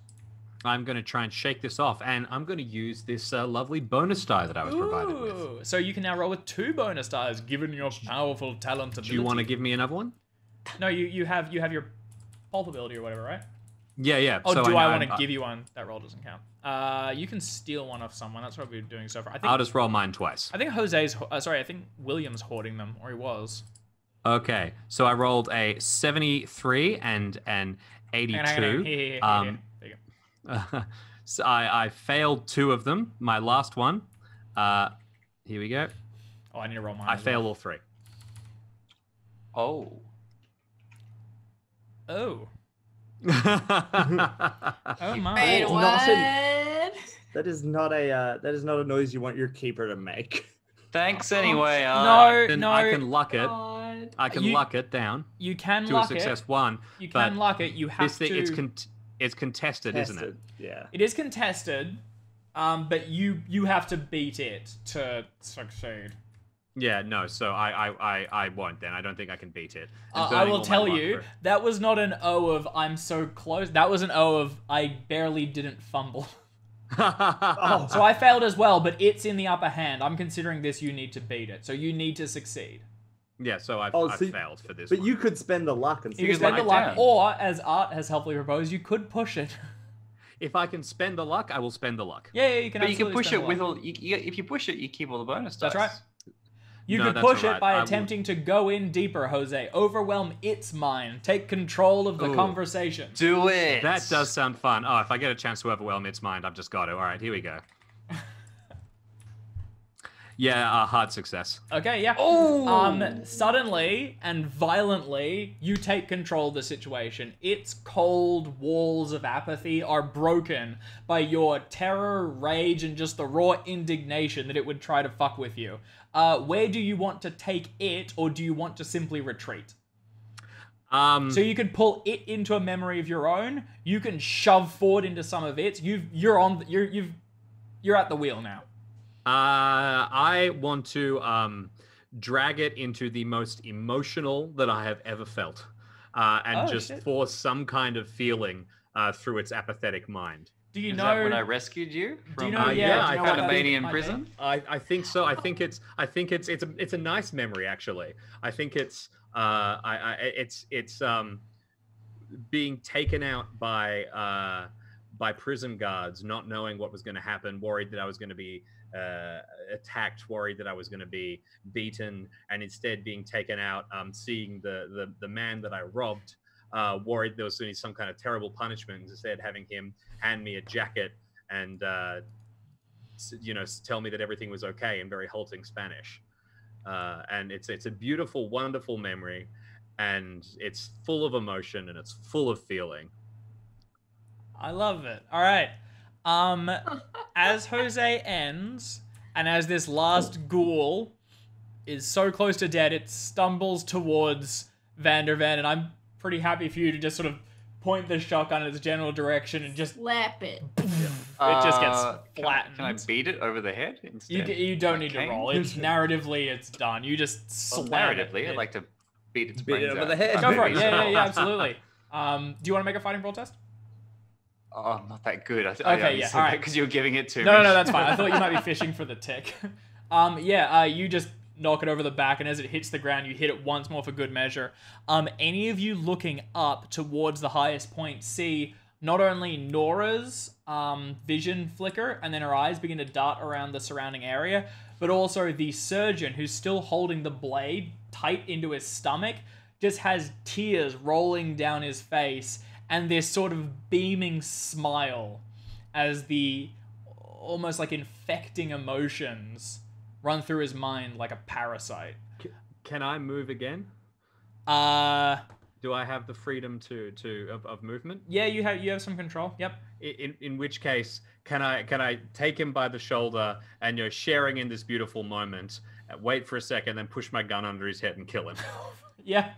I'm going to try and shake this off, and I'm going to use this lovely bonus die that I was provided with. Ooh, so you can now roll with 2 bonus dice, given your powerful talent ability. Do you want to give me another one? No, you have your pulp ability or whatever, right? Yeah. Oh, So do I know want to give you one? That roll doesn't count. You can steal one off someone. That's what we're doing so far. I think I'll just roll mine twice. I think I think William's hoarding them, or he was. Okay, so I rolled a 73 and an 82. Hang on. Here. There you go. So I failed 2 of them. My last one. Here we go. Oh, I need to roll mine. I as failed well. all 3. Oh. Oh. Oh my. Wait, It's what? not that is not a noise you want your keeper to make. Thanks anyway. No, Then no. I can luck it. God. I can You- luck it down You can to a luck success it. 1. You but can luck it. You have This thing, to. it's contested, isn't it? Yeah. It is contested, but you have to beat it to succeed. Yeah, no. So I won't then. I don't think I can beat it. And I burning will all my tell luck you, for- that was not an O of I'm so close. That was an O of I barely didn't fumble. Oh, So I failed as well, but it's in the upper hand. I'm considering this you need to beat it. So you need to succeed. Yeah, so I've so failed for this but one. you could spend the luck and You see can can spend the luck it luck, down. or as Art has helpfully proposed, you could push it. If I can spend the luck, I will spend the luck. Yeah, you can But you can absolutely push spend it the with luck. all. If you push it, you keep all the bonus dice. That's right. You No, could that's push alright. it by I will- attempting to go in deeper, Jose. Overwhelm its mind. Take control of the Ooh. conversation. Do it. That does sound fun. Oh, if I get a chance to overwhelm its mind, I've just got to. All right, here we go. Yeah, hard success. Okay, yeah. Oh. Suddenly and violently, you take control of the situation. Its cold walls of apathy are broken by your terror, rage, and just the raw indignation that it would try to fuck with you. Where do you want to take it, or do you want to simply retreat? So you could pull it into a memory of your own. You can shove forward into some of its. You're at the wheel now. I want to drag it into the most emotional that I have ever felt, and Oh, just shit. force some kind of feeling through its apathetic mind. Do you Is know? that when I rescued you do from you know? yeah, do you know I what found that a Panamanian might be? prison? I think so. I think it's a nice memory actually. I think it's it's being taken out by prison guards, not knowing what was going to happen, worried that I was going to be attacked, worried that I was going to be beaten, and instead being taken out, seeing the man that I robbed, worried there was going to be some kind of terrible punishment, instead having him hand me a jacket and tell me that everything was okay in very halting Spanish. And it's a beautiful, wonderful memory, and it's full of emotion and it's full of feeling. I love it. All right. As Jose ends, and as this last ghoul is so close to dead, it stumbles towards Vandervan, and I'm pretty happy for you to just sort of point the shotgun in its general direction and just Slap it. it just gets flattened. Can I beat it over the head instead? You don't need to Arcane? roll. It's narratively, it's done. You just Well, slam narratively, it. I'd like to beat its Beat it brains over out. the head. Go for it. Maybe. Yeah, absolutely. Do you want to make a fighting roll test? Oh, I'm not that good. Okay, yeah, all right. Because you're giving it to me. No, that's fine. I thought you might be fishing for the tick. You just knock it over the back, and as it hits the ground, you hit it once more for good measure. Any of you looking up towards the highest point see not only Nora's vision flicker, and then her eyes begin to dart around the surrounding area, but also the surgeon, who's still holding the blade tight into his stomach, just has tears rolling down his face, and this sort of beaming smile as the almost like infecting emotions run through his mind like a parasite. Can I move again? Do I have the freedom of movement? Yeah, you have some control. Yep. In which case, can I take him by the shoulder and sharing in this beautiful moment, wait for a second, then push my gun under his head and kill him? Yeah.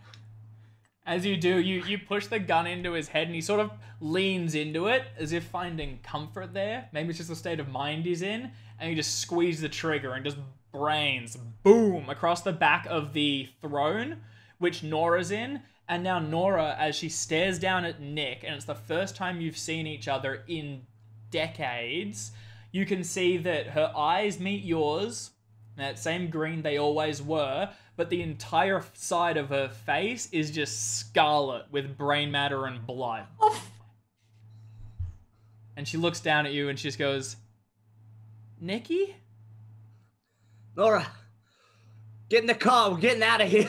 As you do, you push the gun into his head, and he sort of leans into it as if finding comfort there. Maybe it's just the state of mind he's in, and you just squeeze the trigger and just brains, boom, across the back of the throne, which Nora's in. And now Nora, as she stares down at Nick, and it's the first time you've seen each other in decades, you can see that her eyes meet yours, that same green they always were, but the entire side of her face is just scarlet with brain matter and blood. And she looks down at you and she just goes, Nicky? Nora, get in the car. We're getting out of here.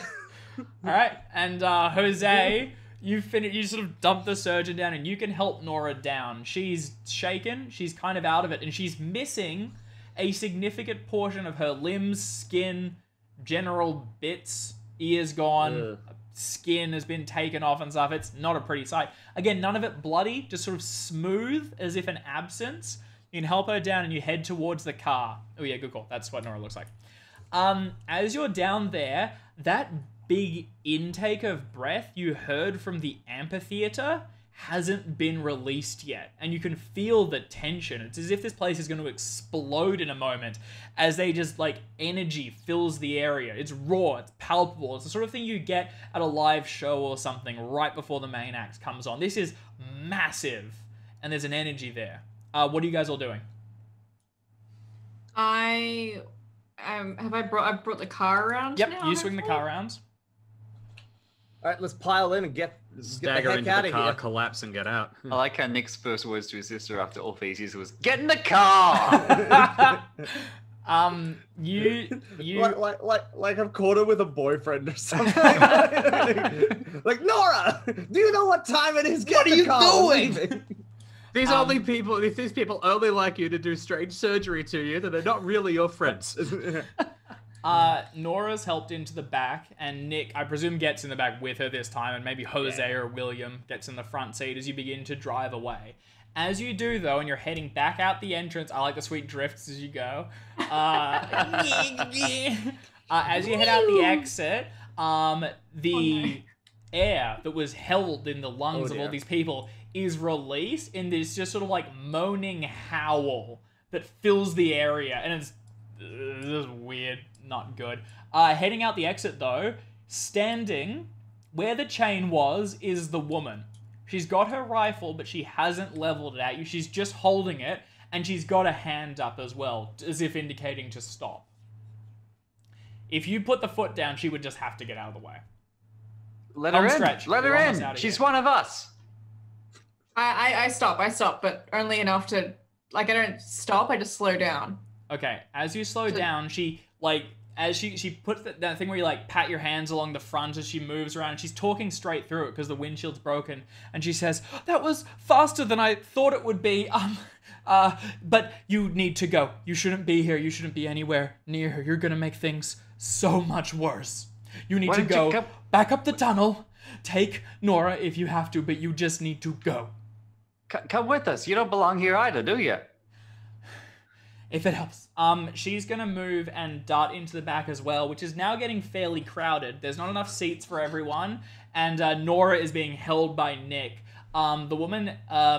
All right, and Jose, you sort of dump the surgeon down, and you can help Nora down. She's shaken, she's kind of out of it, and she's missing a significant portion of her limbs, skin, general bits, ears gone, skin has been taken off and stuff. It's not a pretty sight. Again, none of it bloody, just sort of smooth as if an absence. You can help her down and you head towards the car. Oh yeah, good call. That's what Nora looks like. As you're down there, that big intake of breath you heard from the amphitheater hasn't been released yet, and you can feel the tension. It's as if this place is going to explode in a moment as they just like energy fills the area. It's raw, it's palpable. It's the sort of thing you get at a live show or something right before the main act comes on. This is massive, and there's an energy there. What are you guys all doing? I brought the car around. Yep, now, you swing the car around. All right, let's pile in and get the Stagger heck into out the of car, here. collapse, and get out. I like how Nick's first words to his sister after all these years was, "Get in the car!" You like I've caught her with a boyfriend or something. Like, Nora, do you know what time it is? What are you doing? These people only like you to do strange surgery to you, that they're not really your friends. Nora's helped into the back, and Nick, I presume, gets in the back with her this time, and maybe Jose or William gets in the front seat as you begin to drive away. As you do, though, and you're heading back out the entrance, I like the sweet drifts as you go. As you head out the exit, the air that was held in the lungs of all these people is released in this just sort of like moaning howl that fills the area, and it's this is weird, not good. Heading out the exit though, standing where the chain was is the woman. She's got her rifle, but she hasn't leveled it at you. She's just holding it, and she's got a hand up as well, as if indicating to stop. If you put the foot down, she would just have to get out of the way. Let her in. Stretch. Let her We're almost in. out of She's here. one of us. I stop, but only enough to, like, I don't stop, I just slow down. Okay, as you slow down, she, like, as she puts that thing where you, like, pat your hands along the front as she moves around, and she's talking straight through it because the windshield's broken, and she says, "That was faster than I thought it would be, but you need to go. You shouldn't be here. You shouldn't be anywhere near her. You're gonna make things so much worse. You need to go back up the tunnel, take Nora if you have to, but you just need to go. Come with us. You don't belong here either, do you?" If it helps. She's gonna move and dart into the back as well, which is now getting fairly crowded. There's not enough seats for everyone, and Nora is being held by Nick. The woman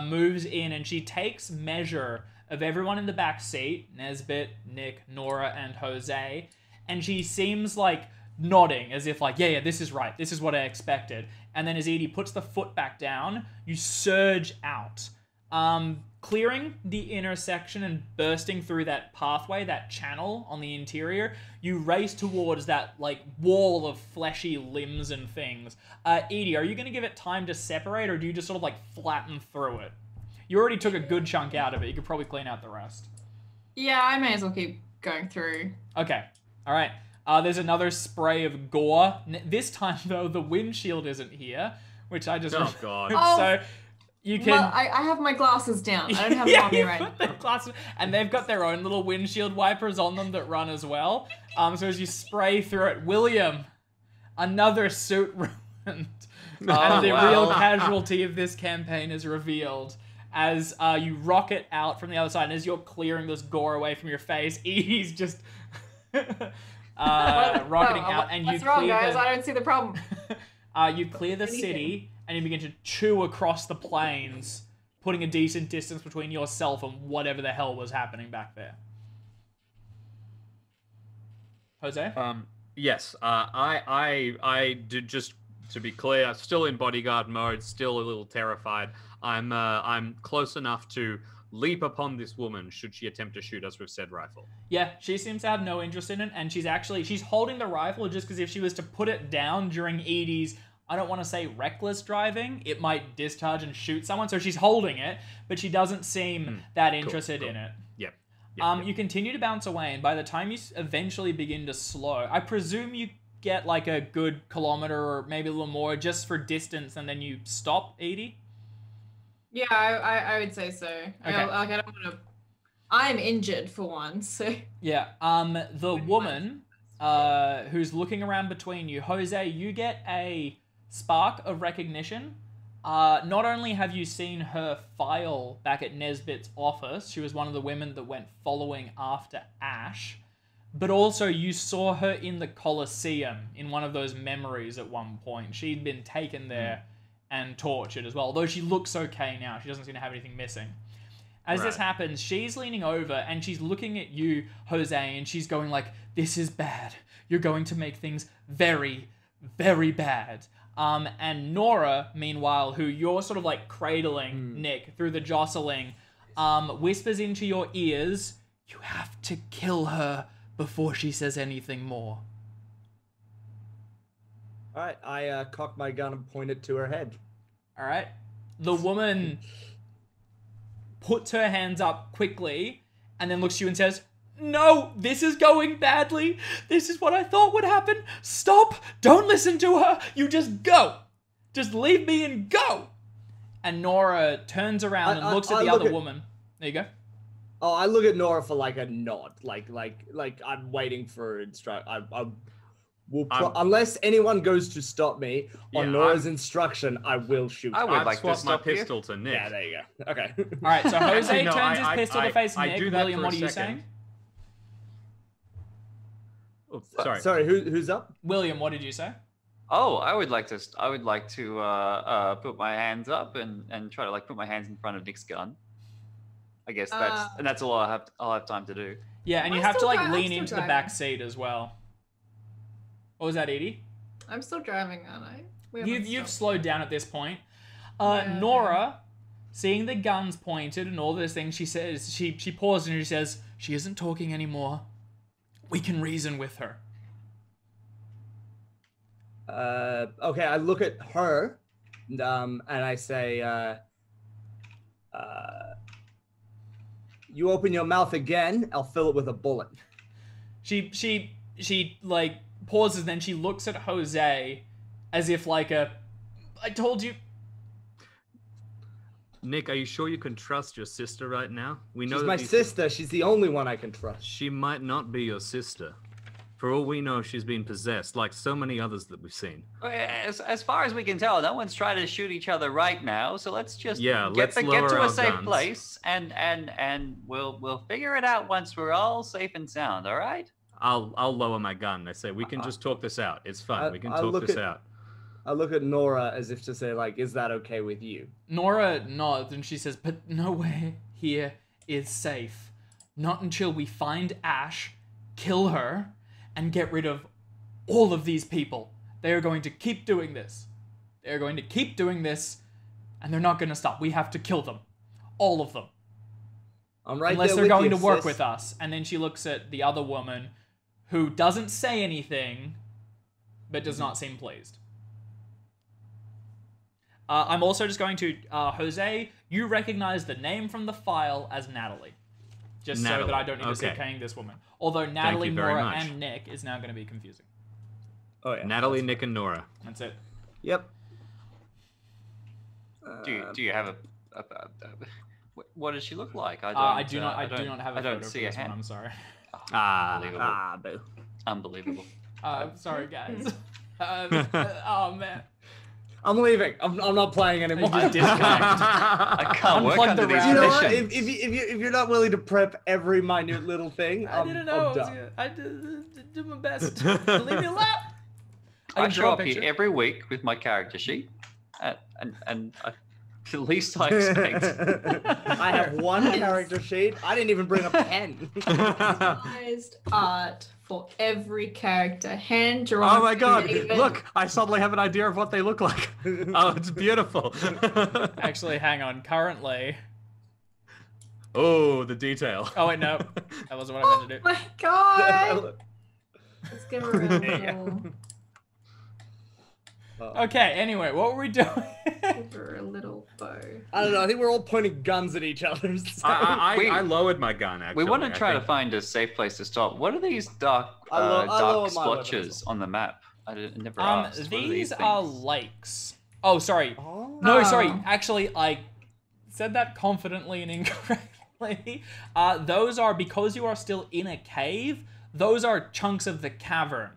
moves in and she takes measure of everyone in the back seat, Nesbit, Nick, Nora, and Jose, and she seems like nodding as if like, yeah, this is right. This is what I expected. And then as Edie puts the foot back down, you surge out. Clearing the intersection and bursting through that pathway, that channel on the interior, you race towards that like wall of fleshy limbs and things. Edie, are you going to give it time to separate, or do you just sort of like flatten through it? You already took a good chunk out of it. You could probably clean out the rest. Yeah, I may as well keep going through. Okay. All right. There's another spray of gore. This time, though, the windshield isn't here, which I just... Oh, God. So you can... Well, I have my glasses down. I don't have them on me right now. Glasses, and they've got their own little windshield wipers on them that run as well. So as you spray through it, William, another suit ruined. And the real casualty of this campaign is revealed as you rocket out from the other side, and as you're clearing this gore away from your face, Edie's just... rocketing out, and what's you wrong, clear guys? I don't see the problem. You clear the city, and you begin to chew across the plains, putting a decent distance between yourself and whatever the hell was happening back there. Jose? Yes. I did, just to be clear, still in bodyguard mode, still a little terrified. I'm close enough to leap upon this woman should she attempt to shoot us with said rifle. Yeah, she seems to have no interest in it, and she's holding the rifle just because if she was to put it down during Edie's, I don't want to say reckless driving, it might discharge and shoot someone, so she's holding it, but she doesn't seem that interested in it. Yep. You continue to bounce away, and by the time you eventually begin to slow, I presume you get like a good kilometer or maybe a little more just for distance, and then you stop, Edie? Yeah, I would say so. Okay. I don't want to... I'm injured for one, so... Yeah, the woman who's looking around between you, Jose, you get a spark of recognition. Not only have you seen her file back at Nesbitt's office, she was one of the women that went following after Ash, but also you saw her in the Colosseum in one of those memories at one point. She'd been taken there and tortured as well, although she looks okay now. She doesn't seem to have anything missing. As this happens, she's leaning over and she's looking at you, Jose, and she's going like, this is bad. You're going to make things very, very bad. And Nora, meanwhile, who you're sort of like cradling, Nick, through the jostling, whispers into your ears, you have to kill her before she says anything more. All right, I cock my gun and point it to her head. All right. The woman puts her hands up quickly and then looks at you and says, no, this is going badly. This is what I thought would happen. Stop. Don't listen to her. You just go. Just leave me and go. And Nora turns around and looks at the other woman. There you go. Oh, I look at Nora for like a nod, like I'm waiting for unless anyone goes to stop me on Nora's instruction, I will shoot. I would like to swap swap my pistol to Nick. Yeah, there you go. Okay. All right, so Jose No, turns his I- pistol to face I Nick. do that William, for a what are you second. saying? Oh, sorry. Sorry, who's up? William, what did you say? Oh, I would like to put my hands up and try to like put my hands in front of Nick's gun. I guess that's all I'll have time to do. Yeah, and you I'm have to still like I'm lean still into the driving. back seat as well. What was that, Edie? I'm still driving, aren't I? We haven't You've stopped. slowed down at this point. Yeah. Nora, seeing the guns pointed and all those things, she says she paused and she says, she isn't talking anymore. We can reason with her. Okay, I look at her, and I say, you open your mouth again, I'll fill it with a bullet. She like pauses, then she looks at Jose as if like I told you. Nick, are you sure you can trust your sister right now? We know She's that my these- sister. She's the only one I can trust. She might not be your sister. For all we know, she's been possessed, like so many others that we've seen. As far as we can tell, no one's trying to shoot each other right now. So let's just let's get lower to our a safe guns. place, and we'll figure it out once we're all safe and sound. All right? I'll lower my gun. I say we can just talk this out. It's fine. We can I'll talk look this at- out. I look at Nora as if to say, like, is that okay with you? Nora nods and she says, but nowhere here is safe. Not until we find Ash, kill her, and get rid of all of these people. They are going to keep doing this. They are going to keep doing this, and they're not going to stop. We have to kill them. All of them. I'm right Unless there they're with going you, to work sis. with us. And then she looks at the other woman, who doesn't say anything, but does not seem pleased. I'm also just going to, Jose, you recognize the name from the file as Natalie. Just so Natalie, that I don't need to say okay. paying this woman. Although Natalie, you very Nora, much. and Nick is now going to be confusing. Oh, yeah. Natalie, Nick, and Nora. That's it. Yep. Do you have what does she look like? I do not have a I photo don't for see this a one, hand. I'm sorry. Unbelievable. Boo. Unbelievable. Sorry, guys. Oh, man. I'm leaving. I'm not playing anymore. Just disconnect. I can't work Unplug under the these router. You know what? conditions. If you're not willing to prep every minute little thing, I didn't know. I'm done. I did my best. Leave me alone. I can show draw a up here picture. every week with my character sheet, and the least I expect. I have one character sheet. I didn't even bring a pen. Customized art for every character, hand drawn. Oh my god, even- look, I suddenly have an idea of what they look like. Oh, it's beautiful. Actually, hang on. Currently. Oh, the detail. Oh, wait, no. That wasn't what I meant to Oh do. my god! Let's give her a little, Okay, anyway, what were we doing? give her a little bow. I don't know. I think we're all pointing guns at each other. So. I lowered my gun, actually. We want to I try to think. find a safe place to stop. What are these dark I lowered dark my weapon splotches as on the map? I never asked. What These things? are lakes. Oh, sorry. Oh. No, sorry. Oh. Actually, I said that confidently and incorrectly. Those are, because you are still in a cave, those are chunks of the cavern.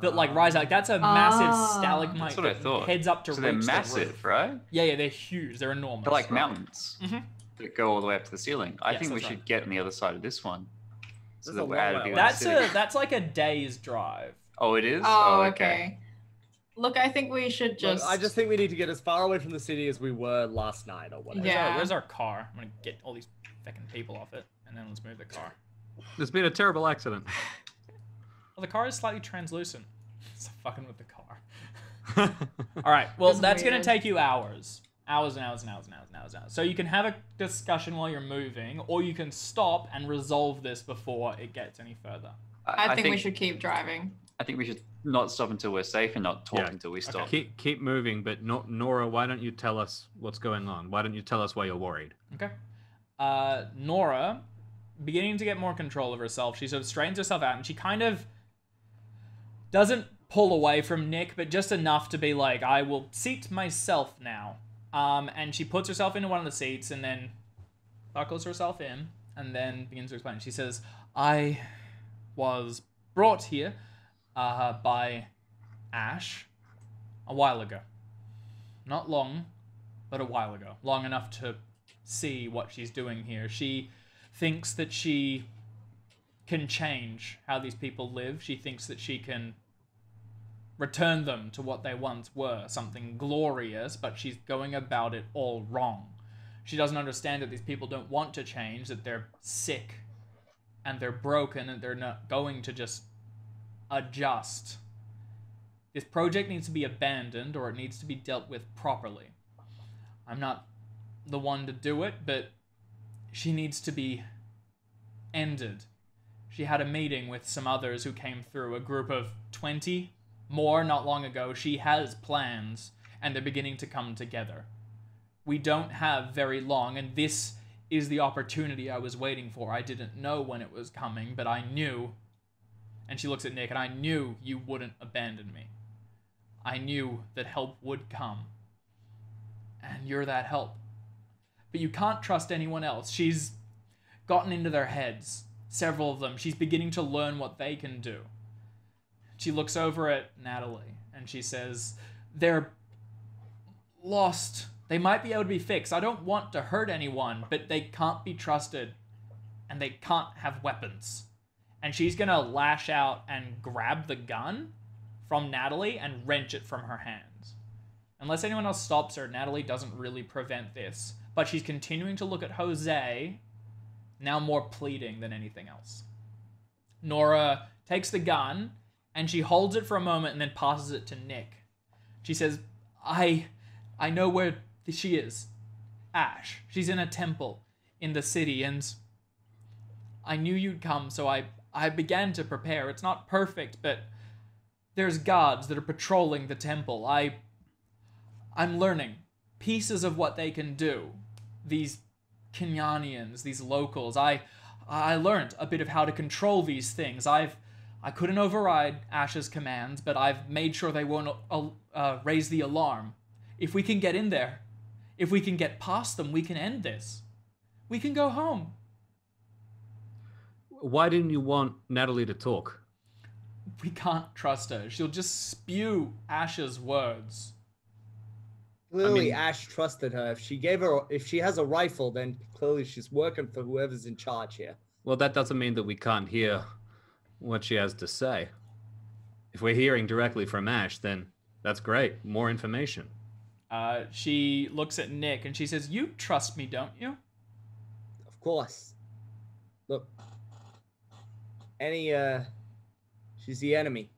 that like rise out. Like, that's a massive stalagmite That's what I that thought. heads up to So they're reach massive, the roof. right? Yeah, they're huge. They're enormous. They're like mountains Mhm. that go all the way up to the ceiling. I Yes, think we that's should right. get on the other side of this one. So That's that a we're long out of way the away. city. That's like a day's drive. Oh, it is? Oh, okay. Look, I think we should Look, just. I just think we need to get as far away from the city as we were last night or whatever. Yeah. Where's our car? I'm gonna get all these fucking people off it, and then let's move the car. There's been a terrible accident. Well, the car is slightly translucent. It's fucking with the car. All right. Well, that's going to weird. take you hours. Hours and hours and hours and hours and hours and hours. So you can have a discussion while you're moving, or you can stop and resolve this before it gets any further. I think we should keep driving. I think we should not stop until we're safe and not talk Yeah. until we stop. Keep moving, but not Nora. Why don't you tell us what's going on? Why don't you tell us why you're worried? Okay. Nora, beginning to get more control of herself, she sort of straightens herself out, and she kind of doesn't pull away from Nick, but just enough to be like, I will seat myself now. And she puts herself into one of the seats and then buckles herself in and then begins to explain. She says, I was brought here by Ash a while ago. Not long, but a while ago. Long enough to see what she's doing here. She thinks that she can change how these people live. She thinks that she can return them to what they once were, something glorious, but she's going about it all wrong. She doesn't understand that these people don't want to change, that they're sick and they're broken and they're not going to just adjust. This project needs to be abandoned or it needs to be dealt with properly. I'm not the one to do it, but she needs to be ended. She had a meeting with some others who came through, a group of 20 more not long ago. She has plans, and they're beginning to come together. We don't have very long, and this is the opportunity I was waiting for. I didn't know when it was coming, but I knew. And she looks at Nick, and I knew you wouldn't abandon me. I knew that help would come. And you're that help. But you can't trust anyone else. She's gotten into their heads. Several of them. She's beginning to learn what they can do. She looks over at Natalie and she says, they're lost. They might be able to be fixed. I don't want to hurt anyone, but they can't be trusted and they can't have weapons. And she's going to lash out and grab the gun from Natalie and wrench it from her hands. Unless anyone else stops her, Natalie doesn't really prevent this. But she's continuing to look at José, now more pleading than anything else. Nora takes the gun and she holds it for a moment and then passes it to Nick. She says, I know where she is. Ash. She's in a temple in the city and I knew you'd come, so I began to prepare. It's not perfect, but there's guards that are patrolling the temple. I'm learning pieces of what they can do. These Kenyanians, these locals. I learned a bit of how to control these things. I couldn't override Ash's commands, but I've made sure they won't raise the alarm. If we can get in there, if we can get past them, we can end this. We can go home. Why didn't you want Natalie to talk? We can't trust her. She'll just spew Ash's words. Clearly, Ash trusted her. If she has a rifle, then clearly she's working for whoever's in charge here. Well, that doesn't mean that we can't hear what she has to say. If we're hearing directly from Ash, then that's great. More information. She looks at Nick and she says, you trust me, don't you? Of course. Look. She's the enemy.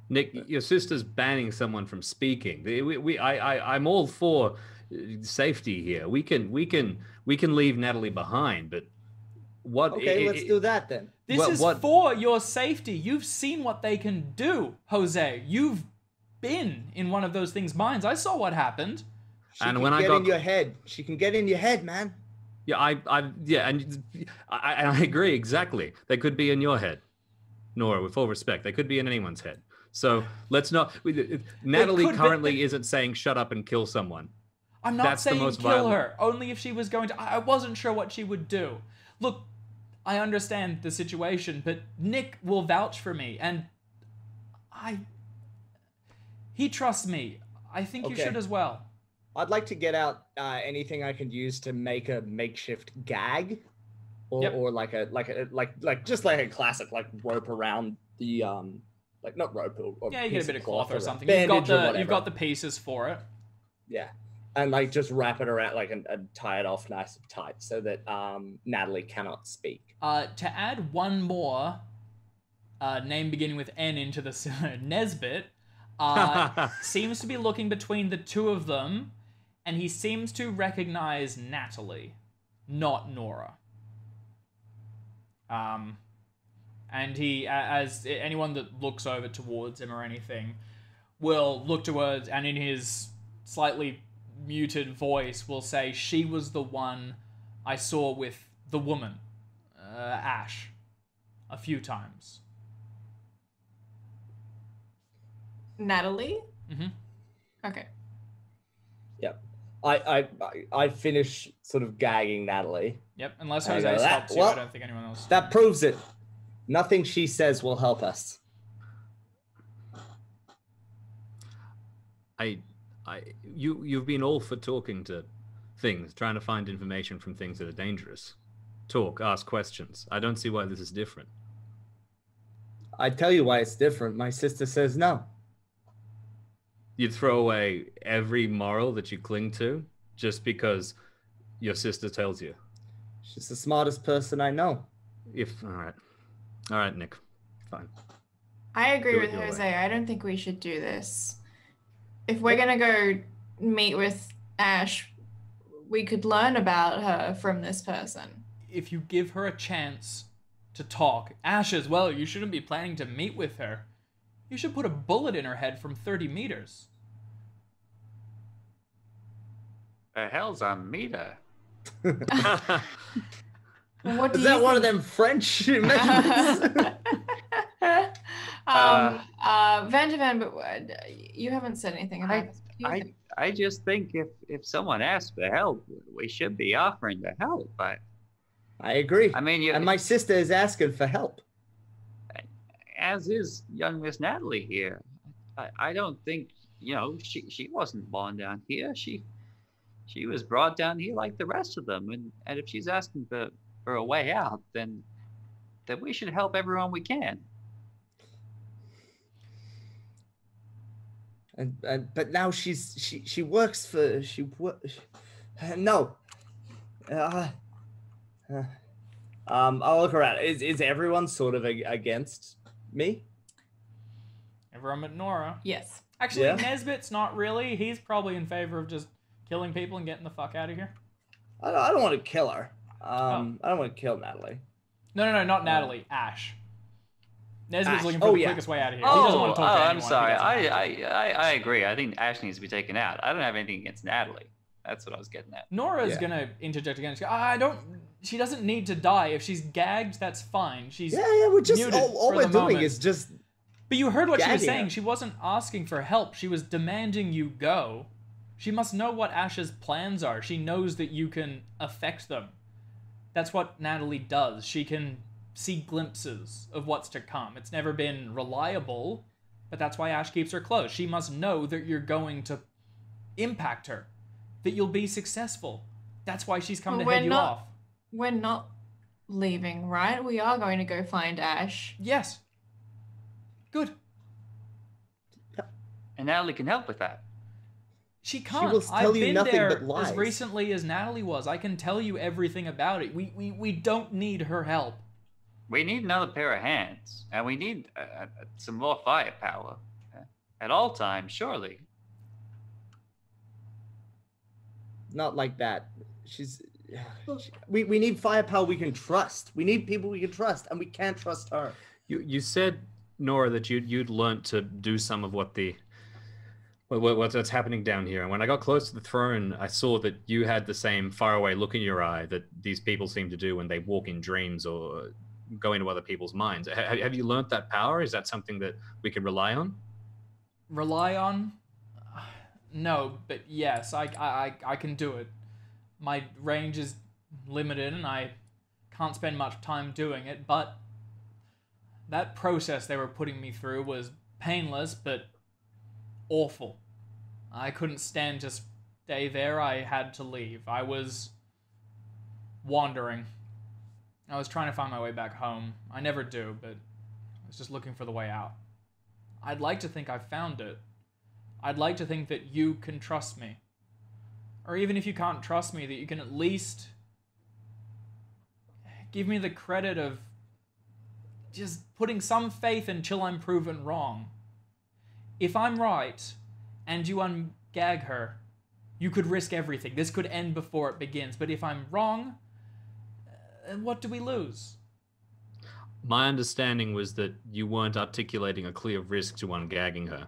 Nick, your sister's banning someone from speaking. I'm all for safety here. We can leave Natalie behind, but what? Okay, let's do that then. This is for your safety. You've seen what they can do, Jose. You've been in one of those things' minds. I saw what happened. She can get in your head. She can get in your head, man. Yeah, I agree exactly. They could be in your head, Nora. With full respect, they could be in anyone's head. So let's not. Natalie currently isn't saying "shut up and kill someone." I'm not saying kill her. Only if she was going to. I wasn't sure what she would do. Look, I understand the situation, but Nick will vouch for me, and He trusts me. I think you Okay. should as well. I'd like to get out anything I can use to make a makeshift gag, or, Yep. or like just like a classic like rope around the like not rope or Yeah, you get a piece bit of cloth or a something. bandage or whatever. You've got the pieces for it. Yeah, and like just wrap it around like and tie it off nice and tight so that Natalie cannot speak. To add one more name beginning with N into the Nesbit, seems to be looking between the two of them, and he seems to recognize Natalie, not Nora. And he, as anyone that looks over towards him or anything, will look towards, and in his slightly muted voice will say, "She was the one I saw with the woman, Ash, a few times." Natalie? Mm-hmm. Okay. Yep. I finish sort of gagging Natalie. Yep, unless I Jose go, stops you, well, I don't think anyone else... That proves it. Nothing she says will help us. You've been all for talking to things, trying to find information from things that are dangerous. Talk, ask questions. I don't see why this is different. I tell you why it's different. My sister says no. You'd throw away every moral that you cling to just because your sister tells you. She's the smartest person I know. All right, Nick, fine. I agree Do it with your way. Jose. I don't think we should do this. If we're gonna go meet with Ash, we could learn about her from this person. If you give her a chance to talk, Ash as well, you shouldn't be planning to meet with her. You should put a bullet in her head from 30 meters. The hell's a meter? What do Is you that one of think? them French measurements? Vandervan, but you haven't said anything about this. What do you think? I just think if someone asks for help, we should be offering to help. But I agree. I mean, And my sister is asking for help. as is young Miss Natalie here. I don't think, she wasn't born down here. She was brought down here like the rest of them. And if she's asking for a way out, then we should help everyone we can. But now she works for no. I'll look around. Is everyone sort of against me? Everyone but Nora. Yes. Actually, Yeah. Nesbit's not really. He's probably in favor of just killing people and getting the fuck out of here. I don't want to kill her. I don't want to kill Natalie. No, not Natalie. Ash. Nesbit's Ash. looking for Oh, the yeah. quickest way out of here. He doesn't want to talk to anyone. I'm He sorry. doesn't have to. I agree. I think Ash needs to be taken out. I don't have anything against Natalie. That's what I was getting at. Nora's Yeah. gonna interject again. She doesn't need to die. If she's gagged, that's fine. She's Yeah. We're just muted all for we're the doing moment. is just. But you heard what she was gagging saying. her. She wasn't asking for help. She was demanding you go. She must know what Ash's plans are. She knows that you can affect them. That's what Natalie does. She can see glimpses of what's to come. It's never been reliable, but that's why Ash keeps her close. She must know that you're going to impact her, that you'll be successful. That's why she's come Well, to head you off. We're not leaving, right? We are going to go find Ash. Yes. Good. And Natalie can help with that. She can't. will tell I've you been nothing there but lies. as recently as Natalie was. I can tell you everything about it. We don't need her help. We need another pair of hands, and we need some more firepower at all times, surely. Not like that. We need firepower we can trust. We need people we can trust, and we can't trust her. You said, Nora, that you'd learnt to do some of what's happening down here. And when I got close to the throne, I saw that you had the same faraway look in your eye that these people seem to do when they walk in dreams or go into other people's minds. Have you learnt that power? Is that something that we can rely on? Rely on? No, but yes, I can do it. My range is limited and I can't spend much time doing it, but that process they were putting me through was painless, but awful. I couldn't stand to stay there. I had to leave. I was wandering. I was trying to find my way back home. I never do, but I was just looking for the way out. I'd like to think I found it. I'd like to think that you can trust me. Or even if you can't trust me, that you can at least give me the credit of just putting some faith until I'm proven wrong. If I'm right, and you ungag her, you could risk everything. This could end before it begins. But if I'm wrong, what do we lose? My understanding was that you weren't articulating a clear risk to ungagging her.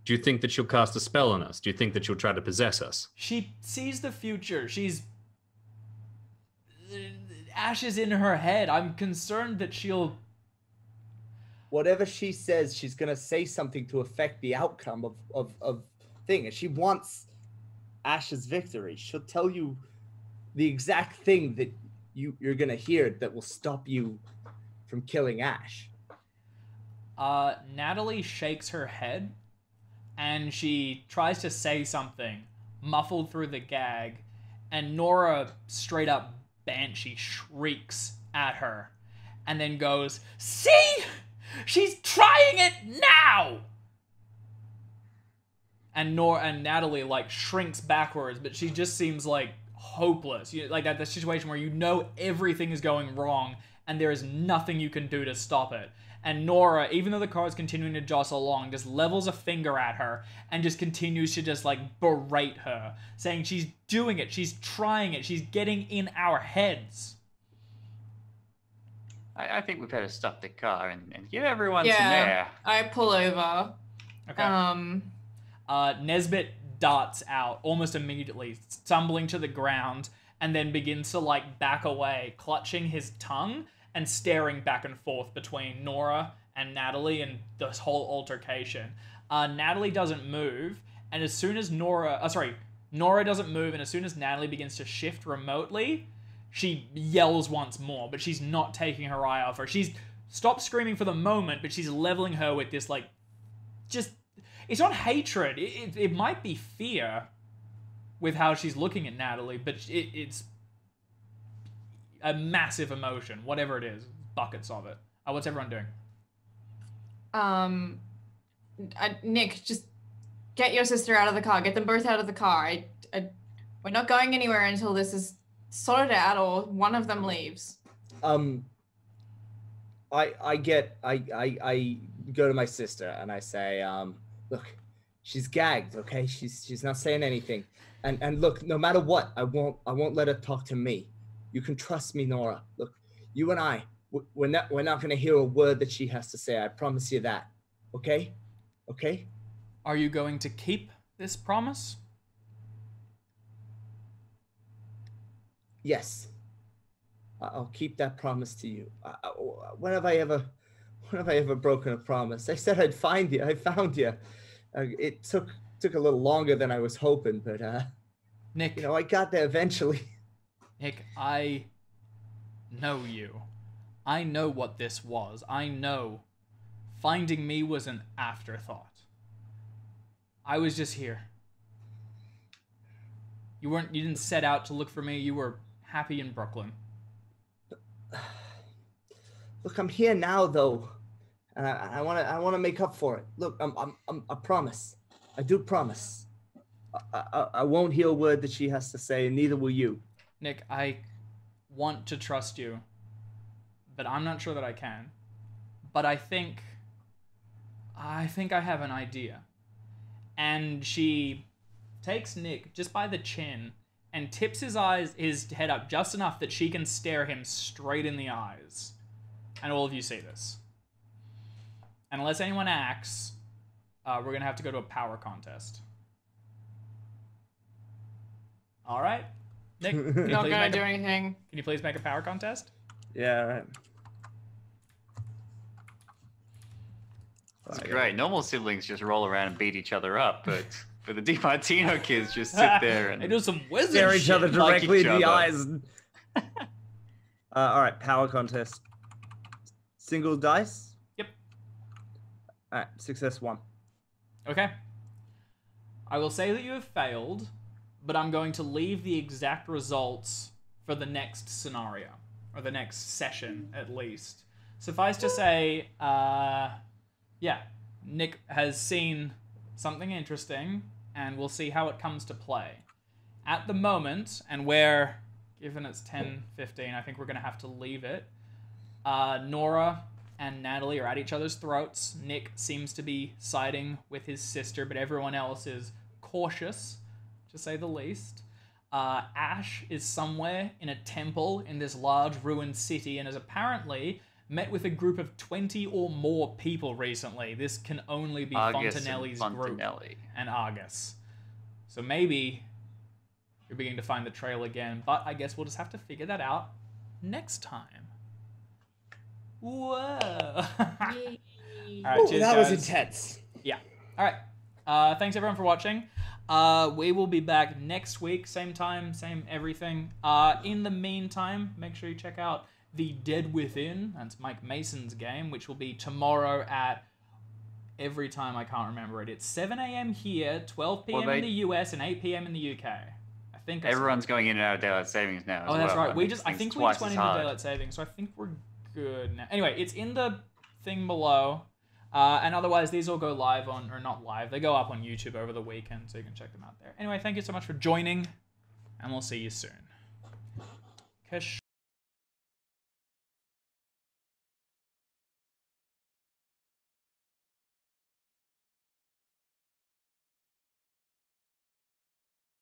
Do you think that she'll cast a spell on us? Do you think that she'll try to possess us? She sees the future. She's... Ash is in her head. I'm concerned that she'll... Whatever she says, she's going to say something to affect the outcome of thing. If she wants Ash's victory, she'll tell you the exact thing that you're going to hear that will stop you from killing Ash. Natalie shakes her head, and she tries to say something, muffled through the gag, and Nora straight up banshee shrieks at her, and then goes, "See? She's trying it now!" And Natalie like shrinks backwards, but she just seems like hopeless. Like that the situation where you know everything is going wrong and there is nothing you can do to stop it. And Nora, even though the car is continuing to jostle along, just levels a finger at her and just continues to just like berate her, saying she's doing it, she's trying it, she's getting in our heads. I think we've better stop the car and give everyone some Yeah, air. I pull over. Okay. Nesbit darts out almost immediately, stumbling to the ground, and then begins to like back away, clutching his tongue and staring back and forth between Nora and Natalie and this whole altercation. Natalie doesn't move, and as soon as Nora doesn't move, and as soon as Natalie begins to shift remotely, she yells once more, but she's not taking her eye off her. She's stopped screaming for the moment, but she's leveling her with this like, just, it's not hatred. It might be fear with how she's looking at Natalie, but it's a massive emotion, whatever it is, buckets of it. What's everyone doing? Nick, just get your sister out of the car. Get them both out of the car. We're not going anywhere until this is sorted out or one of them leaves. I go to my sister and I say, look, she's gagged, okay? She's not saying anything. And look, no matter what, I won't let her talk to me. You can trust me, Nora. Look, you and I, we're not going to hear a word that she has to say. I promise you that. Okay? Okay? Are you going to keep this promise? Yes. I'll keep that promise to you. When have I ever broken a promise? I said I'd find you. I found you. It took a little longer than I was hoping, but Nick, I got there eventually. Nick, I know you. I know what this was. I know finding me was an afterthought. I was just here. You didn't set out to look for me. You were happy in Brooklyn. Look, I'm here now though. And I want to make up for it. Look, I promise. I do promise. I won't hear a word that she has to say, and neither will you. Nick, I want to trust you, but I'm not sure that I can. But I think I have an idea. And she takes Nick just by the chin and tips his head up just enough that she can stare him straight in the eyes. And all of you see this. And unless anyone acts, we're going to have to go to a power contest. All right. Nick, can you Not gonna do anything. Can you please make a power contest? Yeah, all right. It's great. Normal siblings just roll around and beat each other up, but for the DeMartino kids just sit there and they do some wizard stare each shit. other like directly each in the other. eyes. All right, power contest. Single dice. Yep. All right, success 1. Okay. I will say that you have failed, but I'm going to leave the exact results for the next scenario, or the next session at least. Suffice to say, yeah, Nick has seen something interesting, and we'll see how it comes to play. At the moment, and where, given it's 10:15, I think we're going to have to leave it, Nora and Natalie are at each other's throats. Nick seems to be siding with his sister, but everyone else is cautious, to say the least. Ash is somewhere in a temple in this large ruined city and has apparently met with a group of 20 or more people recently. This can only be Argus Fontanelli's and group Fontanelli. and Argus. So maybe you're beginning to find the trail again, but I guess we'll just have to figure that out next time. Whoa. All right, Ooh, cheers, that was guys. intense. Yeah. All right. Thanks everyone for watching. We will be back next week, same time, same everything. In the meantime, make sure you check out The Dead Within. That's Mike Mason's game, which will be tomorrow at every time I can't remember it. It's 7 a.m. here, 12 p.m. in the US, and 8 p.m. in the UK. I think Everyone's going in and out of daylight savings now. Oh, as that's well. right. I think we just went into daylight savings, so I think we're good now. Anyway, it's in the thing below. And otherwise, these all go live on, or not live, they go up on YouTube over the weekend, so you can check them out there. Anyway, thank you so much for joining, and we'll see you soon.